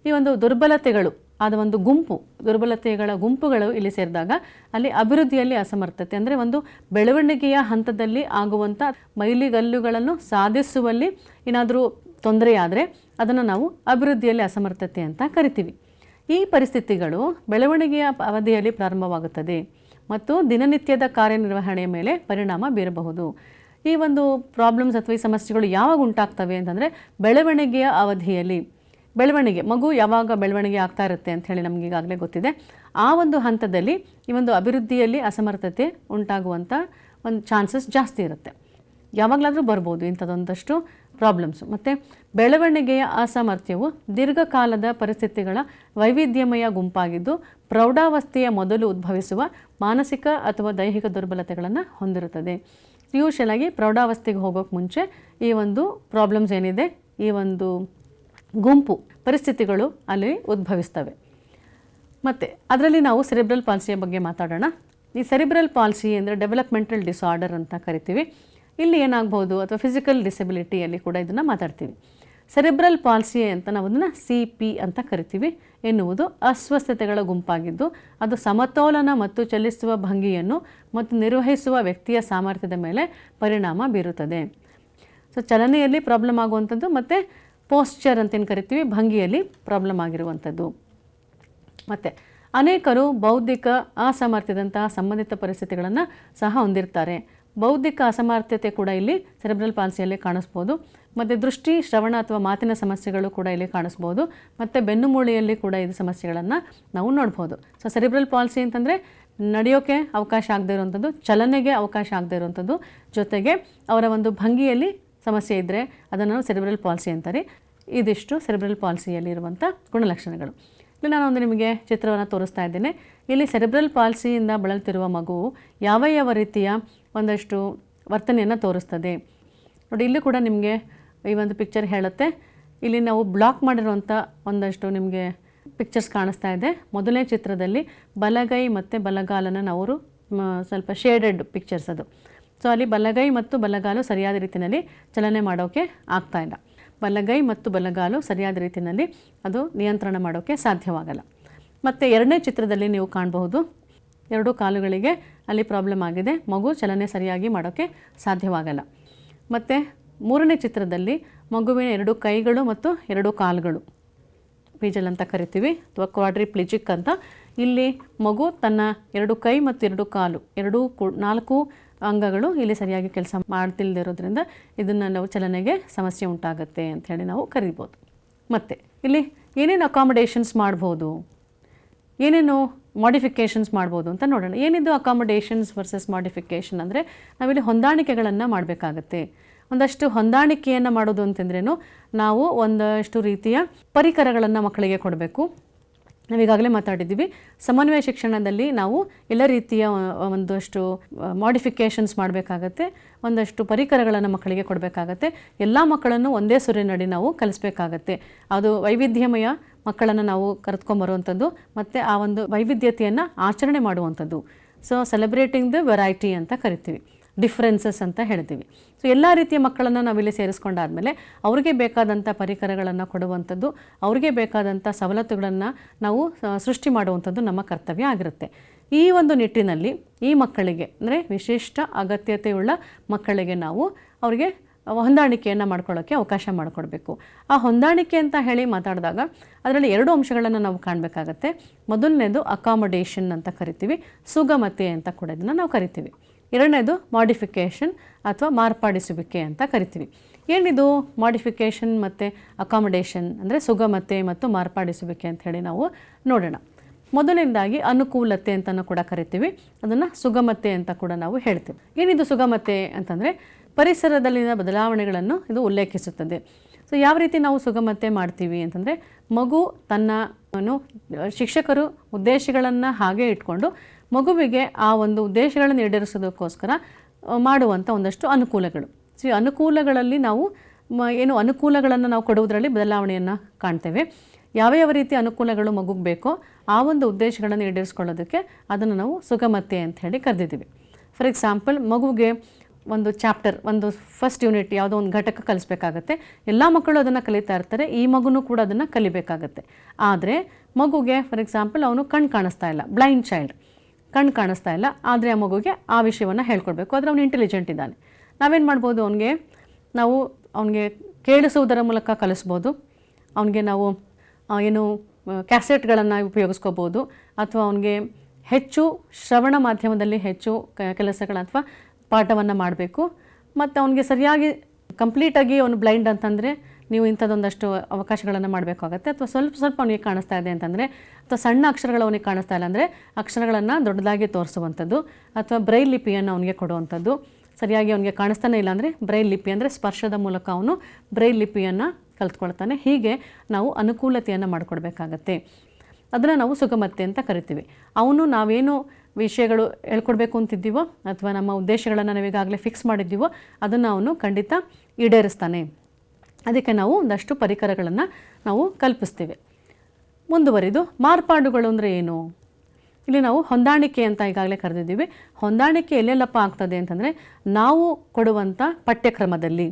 ಈ ಒಂದು ದುರ್ಬಲತೆಗಳು ಆದ ಒಂದು ಗುಂಪು, ದುರ್ಬಲತೆಗಳ ಗುಂಪುಗಳು ಇಲ್ಲಿ ಸೇರಿದಾಗ ಅಲ್ಲಿ ಅಭಿವೃದ್ಧಿಯಲ್ಲಿ ಅಸಮರ್ಥತೆ ಅಂದರೆ ಒಂದು ಬೆಳವಣಿಗೆಯ ಹಂತದಲ್ಲಿ ಆಗುವಂಥ ಮೈಲಿಗಲ್ಲುಗಳನ್ನು ಸಾಧಿಸುವಲ್ಲಿ ಏನಾದರೂ ತೊಂದರೆಯಾದರೆ ಅದನ್ನು ನಾವು ಅಭಿವೃದ್ಧಿಯಲ್ಲಿ ಅಸಮರ್ಥತೆ ಅಂತ ಕರಿತೀವಿ. ಈ ಪರಿಸ್ಥಿತಿಗಳು ಬೆಳವಣಿಗೆಯ ಅವಧಿಯಲ್ಲಿ ಪ್ರಾರಂಭವಾಗುತ್ತದೆ ಮತ್ತು ದಿನನಿತ್ಯದ ಕಾರ್ಯನಿರ್ವಹಣೆಯ ಮೇಲೆ ಪರಿಣಾಮ ಬೀರಬಹುದು. ಈ ಒಂದು ಪ್ರಾಬ್ಲಮ್ಸ್ ಅಥವಾ ಈ ಸಮಸ್ಯೆಗಳು ಯಾವಾಗ ಉಂಟಾಗ್ತವೆ ಅಂತಂದರೆ ಬೆಳವಣಿಗೆಯ ಅವಧಿಯಲ್ಲಿ. ಮಗು ಯಾವಾಗ ಬೆಳವಣಿಗೆ ಆಗ್ತಾ ಇರುತ್ತೆ ಅಂತ ಹೇಳಿ ನಮಗೆ ಈಗಾಗಲೇ ಗೊತ್ತಿದೆ. ಆ ಒಂದು ಹಂತದಲ್ಲಿ ಈ ಒಂದು ಅಭಿವೃದ್ಧಿಯಲ್ಲಿ ಅಸಮರ್ಥತೆ ಉಂಟಾಗುವಂಥ ಒಂದು ಚಾನ್ಸಸ್ ಜಾಸ್ತಿ ಇರುತ್ತೆ. ಯಾವಾಗಲಾದರೂ ಬರ್ಬೋದು ಇಂಥದ್ದೊಂದಷ್ಟು ಪ್ರಾಬ್ಲಮ್ಸು. ಮತ್ತು ಬೆಳವಣಿಗೆಯ ಅಸಾಮರ್ಥ್ಯವು ದೀರ್ಘಕಾಲದ ಪರಿಸ್ಥಿತಿಗಳ ವೈವಿಧ್ಯಮಯ ಗುಂಪಾಗಿದ್ದು ಪ್ರೌಢಾವಸ್ಥೆಯ ಮೊದಲು ಉದ್ಭವಿಸುವ ಮಾನಸಿಕ ಅಥವಾ ದೈಹಿಕ ದುರ್ಬಲತೆಗಳನ್ನು ಹೊಂದಿರುತ್ತದೆ. ಯೂಶಲಾಗಿ ಪ್ರೌಢಾವಸ್ಥೆಗೆ ಹೋಗೋಕ್ಕೆ ಮುಂಚೆ ಈ ಒಂದು ಪ್ರಾಬ್ಲಮ್ಸ್ ಏನಿದೆ, ಈ ಒಂದು ಗುಂಪು ಪರಿಸ್ಥಿತಿಗಳು ಅಲ್ಲಿ ಉದ್ಭವಿಸ್ತವೆ. ಮತ್ತು ಅದರಲ್ಲಿ ನಾವು ಸೆರಿಬ್ರಲ್ ಪಾಲ್ಸಿಯ ಬಗ್ಗೆ ಮಾತಾಡೋಣ. ಈ ಸೆರಿಬ್ರಲ್ ಪಾಲ್ಸಿ ಅಂದರೆ ಡೆವಲಪ್ಮೆಂಟಲ್ ಡಿಸಾರ್ಡರ್ ಅಂತ ಕರಿತೀವಿ. ಇಲ್ಲಿ ಏನಾಗ್ಬೋದು ಅಥವಾ ಫಿಸಿಕಲ್ ಡಿಸೆಬಿಲಿಟಿಯಲ್ಲಿ ಕೂಡ ಇದನ್ನು ಮಾತಾಡ್ತೀವಿ. ಸೆರಿಬ್ರಲ್ ಪಾಲ್ಸಿ ಅಂತ ನಾವು ಅದನ್ನು CP ಅಂತ ಕರಿತೀವಿ ಎನ್ನುವುದು ಅಸ್ವಸ್ಥತೆಗಳ ಗುಂಪಾಗಿದ್ದು ಅದು ಸಮತೋಲನ ಮತ್ತು ಚಲಿಸುವ ಭಂಗಿಯನ್ನು ಮತ್ತು ನಿರ್ವಹಿಸುವ ವ್ಯಕ್ತಿಯ ಸಾಮರ್ಥ್ಯದ ಮೇಲೆ ಪರಿಣಾಮ ಬೀರುತ್ತದೆ. ಸೊ ಚಲನೆಯಲ್ಲಿ ಪ್ರಾಬ್ಲಮ್ ಆಗುವಂಥದ್ದು ಮತ್ತು ಪೋಸ್ಚರ್ ಅಂತೇನು ಕರಿತೀವಿ, ಭಂಗಿಯಲ್ಲಿ ಪ್ರಾಬ್ಲಮ್ ಆಗಿರುವಂಥದ್ದು. ಮತ್ತು ಅನೇಕರು ಬೌದ್ಧಿಕ ಅಸಾಮರ್ಥ್ಯದಂತಹ ಸಂಬಂಧಿತ ಪರಿಸ್ಥಿತಿಗಳನ್ನು ಸಹ ಹೊಂದಿರ್ತಾರೆ. ಬೌದ್ಧಿಕ ಅಸಾಮರ್ಥ್ಯತೆ ಕೂಡ ಇಲ್ಲಿ ಸೆರೆಬ್ರಲ್ ಪಾಲ್ಸಿಯಲ್ಲಿ ಕಾಣಿಸ್ಬೋದು. ಮತ್ತು ದೃಷ್ಟಿ, ಶ್ರವಣ ಅಥವಾ ಮಾತಿನ ಸಮಸ್ಯೆಗಳು ಕೂಡ ಇಲ್ಲಿ ಕಾಣಿಸ್ಬೋದು. ಮತ್ತು ಬೆನ್ನುಮೂಳೆಯಲ್ಲಿ ಕೂಡ ಇದು ಸಮಸ್ಯೆಗಳನ್ನು ನಾವು ನೋಡ್ಬೋದು. ಸೊ ಸೆರೆಬ್ರಲ್ ಪಾಲ್ಸಿ ಅಂತಂದರೆ ನಡೆಯೋಕ್ಕೆ ಅವಕಾಶ ಆಗದೇ ಇರುವಂಥದ್ದು, ಚಲನೆಗೆ ಅವಕಾಶ ಆಗದೇ ಇರುವಂಥದ್ದು, ಜೊತೆಗೆ ಅವರ ಒಂದು ಭಂಗಿಯಲ್ಲಿ ಸಮಸ್ಯೆ ಇದ್ದರೆ ಅದನ್ನು ಸೆರೆಬ್ರಲ್ ಪಾಲ್ಸಿ ಅಂತಾರೆ. ಇದಿಷ್ಟು ಸೆರೆಬ್ರಲ್ ಪಾಲ್ಸಿಯಲ್ಲಿರುವಂಥ ಗುಣಲಕ್ಷಣಗಳು. ಇಲ್ಲಿ ನಾನೊಂದು ನಿಮಗೆ ಚಿತ್ರವನ್ನು ತೋರಿಸ್ತಾ ಇದ್ದೇನೆ. ಇಲ್ಲಿ ಸೆರೆಬ್ರಲ್ ಪಾಲ್ಸಿಯಿಂದ ಬಳಲ್ತಿರುವ ಮಗುವು ಯಾವ ರೀತಿಯ ಒಂದಷ್ಟು ವರ್ತನೆಯನ್ನು ತೋರಿಸ್ತದೆ ನೋಡಿ. ಇಲ್ಲಿ ಕೂಡ ನಿಮಗೆ ಈ ಒಂದು ಪಿಕ್ಚರ್ ಹೇಳುತ್ತೆ. ಇಲ್ಲಿ ನಾವು ಬ್ಲಾಕ್ ಮಾಡಿರುವಂಥ ಒಂದಷ್ಟು ನಿಮಗೆ ಪಿಕ್ಚರ್ಸ್ ಕಾಣಿಸ್ತಾ ಇದೆ. ಮೊದಲನೇ ಚಿತ್ರದಲ್ಲಿ ಬಲಗೈ ಮತ್ತು ಬಲಗಾಲನ್ನು ನಾವು ಸ್ವಲ್ಪ ಶೇಡೆಡ್ ಪಿಕ್ಚರ್ಸ್ ಅದು. ಸೊ ಅಲ್ಲಿ ಬಲಗೈ ಮತ್ತು ಬಲಗಾಲು ಸರಿಯಾದ ರೀತಿಯಲ್ಲಿ ಚಲನೆ ಮಾಡೋಕ್ಕೆ ಆಗ್ತಾಯಿಲ್ಲ. ಬಲಗೈ ಮತ್ತು ಬಲಗಾಲು ಸರಿಯಾದ ರೀತಿಯಲ್ಲಿ ಅದು ನಿಯಂತ್ರಣ ಮಾಡೋಕ್ಕೆ ಸಾಧ್ಯವಾಗಲ್ಲ. ಮತ್ತು ಎರಡನೇ ಚಿತ್ರದಲ್ಲಿ ನೀವು ಕಾಣಬಹುದು, ಎರಡೂ ಕಾಲುಗಳಿಗೆ ಅಲ್ಲಿ ಪ್ರಾಬ್ಲಮ್ ಆಗಿದೆ, ಮಗು ಚಲನೆ ಸರಿಯಾಗಿ ಮಾಡೋಕ್ಕೆ ಸಾಧ್ಯವಾಗಲ್ಲ. ಮತ್ತು ಮೂರನೇ ಚಿತ್ರದಲ್ಲಿ ಮಗುವಿನ ಎರಡು ಕೈಗಳು ಮತ್ತು ಎರಡು ಕಾಲುಗಳು, ಪೀಜಲ್ ಅಂತ ಕರಿತೀವಿ ಅಥವಾ ಕ್ವಾಡ್ರಿಪ್ಲಿಜಿಕ್ ಅಂತ. ಇಲ್ಲಿ ಮಗು ತನ್ನ ಎರಡು ಕೈ ಮತ್ತು ಎರಡು ಕಾಲು, ನಾಲ್ಕು ಅಂಗಗಳು ಇಲ್ಲಿ ಸರಿಯಾಗಿ ಕೆಲಸ ಮಾಡ್ತಿಲ್ದಿರೋದ್ರಿಂದ ಇದನ್ನು ನಾವು ಚಲನೆಗೆ ಸಮಸ್ಯೆ ಉಂಟಾಗುತ್ತೆ ಅಂಥೇಳಿ ನಾವು ಕರಿಬೋದು. ಮತ್ತು ಇಲ್ಲಿ ಏನೇನು ಅಕಾಮಡೇಷನ್ಸ್ ಮಾಡ್ಬೋದು, ಏನೇನು ಮಾಡಿಫಿಕೇಷನ್ಸ್ ಮಾಡ್ಬೋದು ಅಂತ ನೋಡೋಣ. ಏನಿದು ಅಕಾಮಡೇಷನ್ಸ್ ವರ್ಸಸ್ ಮಾಡಿಫಿಕೇಷನ್ ಅಂದರೆ ನಾವಿಲ್ಲಿ ಹೊಂದಾಣಿಕೆಗಳನ್ನು ಮಾಡಬೇಕಾಗತ್ತೆ. ಒಂದಷ್ಟು ಹೊಂದಾಣಿಕೆಯನ್ನು ಮಾಡೋದು ಅಂತಂದ್ರೇನು, ನಾವು ಒಂದಷ್ಟು ರೀತಿಯ ಪರಿಕರಗಳನ್ನು ಮಕ್ಕಳಿಗೆ ಕೊಡಬೇಕು. ನಾವೀಗಾಗಲೇ ಮಾತಾಡಿದ್ದೀವಿ. ಸಮನ್ವಯ ಶಿಕ್ಷಣದಲ್ಲಿ ನಾವು ಎಲ್ಲ ರೀತಿಯ ಒಂದಷ್ಟು ಮಾಡಿಫಿಕೇಷನ್ಸ್ ಮಾಡಬೇಕಾಗತ್ತೆ, ಒಂದಷ್ಟು ಪರಿಕರಗಳನ್ನು ಮಕ್ಕಳಿಗೆ ಕೊಡಬೇಕಾಗತ್ತೆ. ಎಲ್ಲ ಮಕ್ಕಳನ್ನು ಒಂದೇ ಸುರಿನಡಿ ನಾವು ಕಲಿಸ್ಬೇಕಾಗತ್ತೆ. ಅದು ವೈವಿಧ್ಯಮಯ ಮಕ್ಕಳನ್ನು ನಾವು ಕರೆದುಕೊಂಬರುವಂಥದ್ದು ಮತ್ತು ಆ ಒಂದು ವೈವಿಧ್ಯತೆಯನ್ನು ಆಚರಣೆ ಮಾಡುವಂಥದ್ದು. ಸೊ ಸೆಲೆಬ್ರೇಟಿಂಗ್ ದ ವೆರೈಟಿ ಅಂತ ಕರಿತೀವಿ, ಡಿಫ್ರೆನ್ಸಸ್ ಅಂತ ಹೇಳ್ತೀವಿ. ಸೊ ಎಲ್ಲ ರೀತಿಯ ಮಕ್ಕಳನ್ನು ನಾವಿಲ್ಲಿ ಸೇರಿಸ್ಕೊಂಡಾದಮೇಲೆ ಅವ್ರಿಗೆ ಬೇಕಾದಂಥ ಪರಿಕರಗಳನ್ನು ಕೊಡುವಂಥದ್ದು, ಅವ್ರಿಗೆ ಬೇಕಾದಂಥ ಸವಲತ್ತುಗಳನ್ನು ನಾವು ಸೃಷ್ಟಿ ಮಾಡುವಂಥದ್ದು ನಮ್ಮ ಕರ್ತವ್ಯ ಆಗಿರುತ್ತೆ. ಈ ಒಂದು ನಿಟ್ಟಿನಲ್ಲಿ ಈ ಮಕ್ಕಳಿಗೆ ಅಂದರೆ ವಿಶಿಷ್ಟ ಅಗತ್ಯತೆಯುಳ್ಳ ಮಕ್ಕಳಿಗೆ ನಾವು ಅವರಿಗೆ ಹೊಂದಾಣಿಕೆಯನ್ನು ಮಾಡ್ಕೊಳ್ಳೋಕ್ಕೆ ಅವಕಾಶ ಮಾಡಿಕೊಡ್ಬೇಕು. ಆ ಹೊಂದಾಣಿಕೆ ಅಂತ ಹೇಳಿ ಮಾತಾಡಿದಾಗ ಅದರಲ್ಲಿ 2 ಅಂಶಗಳನ್ನು ನಾವು ಕಾಣಬೇಕಾಗತ್ತೆ. ಮೊದಲನೇದು ಅಕಾಮಡೇಷನ್ ಅಂತ ಕರಿತೀವಿ, ಸುಗಮತೆ ಅಂತ ಕೂಡ ಇದನ್ನು ನಾವು ಕರಿತೀವಿ. ಎರಡನೇದು ಮಾಡಿಫಿಕೇಷನ್ ಅಥವಾ ಮಾರ್ಪಾಡಿಸುವಿಕೆ ಅಂತ ಕರಿತೀವಿ. ಏನಿದು ಮಾಡಿಫಿಕೇಷನ್ ಮತ್ತು ಅಕಾಮಡೇಷನ್ ಅಂದರೆ ಸುಗಮತೆ ಮತ್ತು ಮಾರ್ಪಾಡಿಸುವಿಕೆ ಅಂತ ಹೇಳಿ ನಾವು ನೋಡೋಣ. ಮೊದಲನೇದಾಗಿ ಅನುಕೂಲತೆ ಅಂತಲೂ ಕೂಡ ಕರಿತೀವಿ, ಅದನ್ನು ಸುಗಮತೆ ಅಂತ ಕೂಡ ನಾವು ಹೇಳ್ತೀವಿ. ಏನಿದು ಸುಗಮತೆ ಅಂತಂದರೆ ಪರಿಸರದಲ್ಲಿನ ಬದಲಾವಣೆಗಳನ್ನು ಇದು ಉಲ್ಲೇಖಿಸುತ್ತದೆ. ಸೊ ಯಾವ ರೀತಿ ನಾವು ಸುಗಮತೆ ಮಾಡ್ತೀವಿ ಅಂತಂದರೆ ಮಗು ಶಿಕ್ಷಕರು ಉದ್ದೇಶಗಳನ್ನು ಹಾಗೆ ಇಟ್ಕೊಂಡು ಮಗುವಿಗೆ ಆ ಒಂದು ಉದ್ದೇಶಗಳನ್ನು ಈಡೇರಿಸೋದಕ್ಕೋಸ್ಕರ ಮಾಡುವಂಥ ಒಂದಷ್ಟು ಅನುಕೂಲಗಳು. ಸೊ ಅನುಕೂಲಗಳಲ್ಲಿ ನಾವು ಅನುಕೂಲಗಳನ್ನು ನಾವು ಕೊಡುವುದರಲ್ಲಿ ಬದಲಾವಣೆಯನ್ನು ಕಾಣ್ತೇವೆ. ಯಾವ ರೀತಿ ಅನುಕೂಲಗಳು ಮಗುಗೆ ಬೇಕೋ ಆ ಒಂದು ಉದ್ದೇಶಗಳನ್ನು ಈಡೇರಿಸ್ಕೊಳ್ಳೋದಕ್ಕೆ ಅದನ್ನು ನಾವು ಸುಗಮತೆ ಅಂತ ಹೇಳಿ ಕರೆದಿದ್ದೀವಿ. ಫಾರ್ ಎಕ್ಸಾಂಪಲ್, ಮಗುಗೆ ಒಂದು ಚಾಪ್ಟರ್, ಒಂದು ಫಸ್ಟ್ ಯೂನಿಟ್ ಯಾವುದೋ ಒಂದು ಘಟಕ ಕಲಿಸ್ಬೇಕಾಗತ್ತೆ. ಎಲ್ಲ ಮಕ್ಕಳು ಅದನ್ನು ಕಲಿತಾ ಇರ್ತಾರೆ, ಈ ಮಗುನೂ ಕೂಡ ಅದನ್ನು ಕಲಿಬೇಕಾಗತ್ತೆ. ಆದರೆ ಮಗುಗೆ ಫಾರ್ ಎಕ್ಸಾಂಪಲ್ ಅವನು ಕಣ್ಣು ಕಾಣಿಸ್ತಾ ಇಲ್ಲ, ಬ್ಲೈಂಡ್ ಚೈಲ್ಡ್, ಕಣ್ಣು ಕಾಣಿಸ್ತಾ ಇಲ್ಲ, ಆದರೆ ಆ ಮಗುಗೆ ಆ ವಿಷಯವನ್ನು ಹೇಳ್ಕೊಡ್ಬೇಕು. ಆದರೆ ಅವನು ಇಂಟೆಲಿಜೆಂಟ್ ಇದ್ದಾನೆ. ನಾವೇನು ಮಾಡ್ಬೋದು, ಅವನಿಗೆ ಕೇಳಿಸುವುದರ ಮೂಲಕ ಕಲಿಸ್ಬೋದು. ಅವನಿಗೆ ನಾವು ಕ್ಯಾಸೆಟ್ಗಳನ್ನು ಉಪಯೋಗಿಸ್ಕೋಬೋದು, ಅಥವಾ ಅವನಿಗೆ ಹೆಚ್ಚು ಶ್ರವಣ ಮಾಧ್ಯಮದಲ್ಲಿ ಹೆಚ್ಚು ಕೆಲಸಗಳ ಅಥವಾ ಪಾಠವನ್ನು ಮಾಡಬೇಕು. ಮತ್ತು ಅವನಿಗೆ ಸರಿಯಾಗಿ ಕಂಪ್ಲೀಟಾಗಿ ಅವನು ಬ್ಲೈಂಡ್ ಅಂತಂದರೆ ನೀವು ಇಂಥದ್ದೊಂದಷ್ಟು ಅವಕಾಶಗಳನ್ನು ಮಾಡಬೇಕಾಗತ್ತೆ. ಅಥವಾ ಸ್ವಲ್ಪ ಅವನಿಗೆ ಕಾಣಿಸ್ತಾ ಇದೆ ಅಂತಂದರೆ, ಅಥವಾ ಸಣ್ಣ ಅಕ್ಷರಗಳು ಅವನಿಗೆ ಕಾಣಿಸ್ತಾ ಇಲ್ಲ ಅಂದರೆ ಅಕ್ಷರಗಳನ್ನು ದೊಡ್ಡದಾಗಿ ತೋರಿಸುವಂಥದ್ದು, ಅಥವಾ ಬ್ರೈಲ್ ಲಿಪಿಯನ್ನು ಅವನಿಗೆ ಕೊಡುವಂಥದ್ದು. ಸರಿಯಾಗಿ ಅವನಿಗೆ ಕಾಣಿಸ್ತಾನೆ ಇಲ್ಲ ಅಂದರೆ ಬ್ರೈಲ್ ಲಿಪಿ ಅಂದರೆ ಸ್ಪರ್ಶದ ಮೂಲಕ ಅವನು ಬ್ರೈಲ್ ಲಿಪಿಯನ್ನು ಕಲ್ತ್ಕೊಳ್ತಾನೆ. ಹೀಗೆ ನಾವು ಅನುಕೂಲತೆಯನ್ನು ಮಾಡಿಕೊಡ್ಬೇಕಾಗತ್ತೆ. ಅದನ್ನು ನಾವು ಸುಗಮತೆ ಅಂತ ಕರಿತೀವಿ. ನಾವೇನು ವಿಷಯಗಳು ಹೇಳ್ಕೊಡ್ಬೇಕು ಅಂತಿದ್ದೀವೋ ಅಥವಾ ನಮ್ಮ ಉದ್ದೇಶಗಳನ್ನು ನಾವೀಗಾಗಲೇ ಫಿಕ್ಸ್ ಮಾಡಿದ್ದೀವೋ ಅದನ್ನು ಅವನು ಖಂಡಿತ ಈಡೇರಿಸ್ತಾನೆ. ಅದಕ್ಕೆ ನಾವು ಒಂದಷ್ಟು ಪರಿಕರಗಳನ್ನು ನಾವು ಕಲ್ಪಿಸ್ತೀವಿ. ಮುಂದುವರಿದು ಮಾರ್ಪಾಡುಗಳು ಅಂದರೆ ಏನು? ಇಲ್ಲಿ ನಾವು ಹೊಂದಾಣಿಕೆ ಅಂತ ಈಗಾಗಲೇ ಕರೆದಿದ್ದೀವಿ. ಹೊಂದಾಣಿಕೆ ಎಲ್ಲೆಲ್ಲಪ್ಪ ಆಗ್ತದೆ ಅಂತಂದರೆ, ನಾವು ಕೊಡುವಂಥ ಪಠ್ಯಕ್ರಮದಲ್ಲಿ,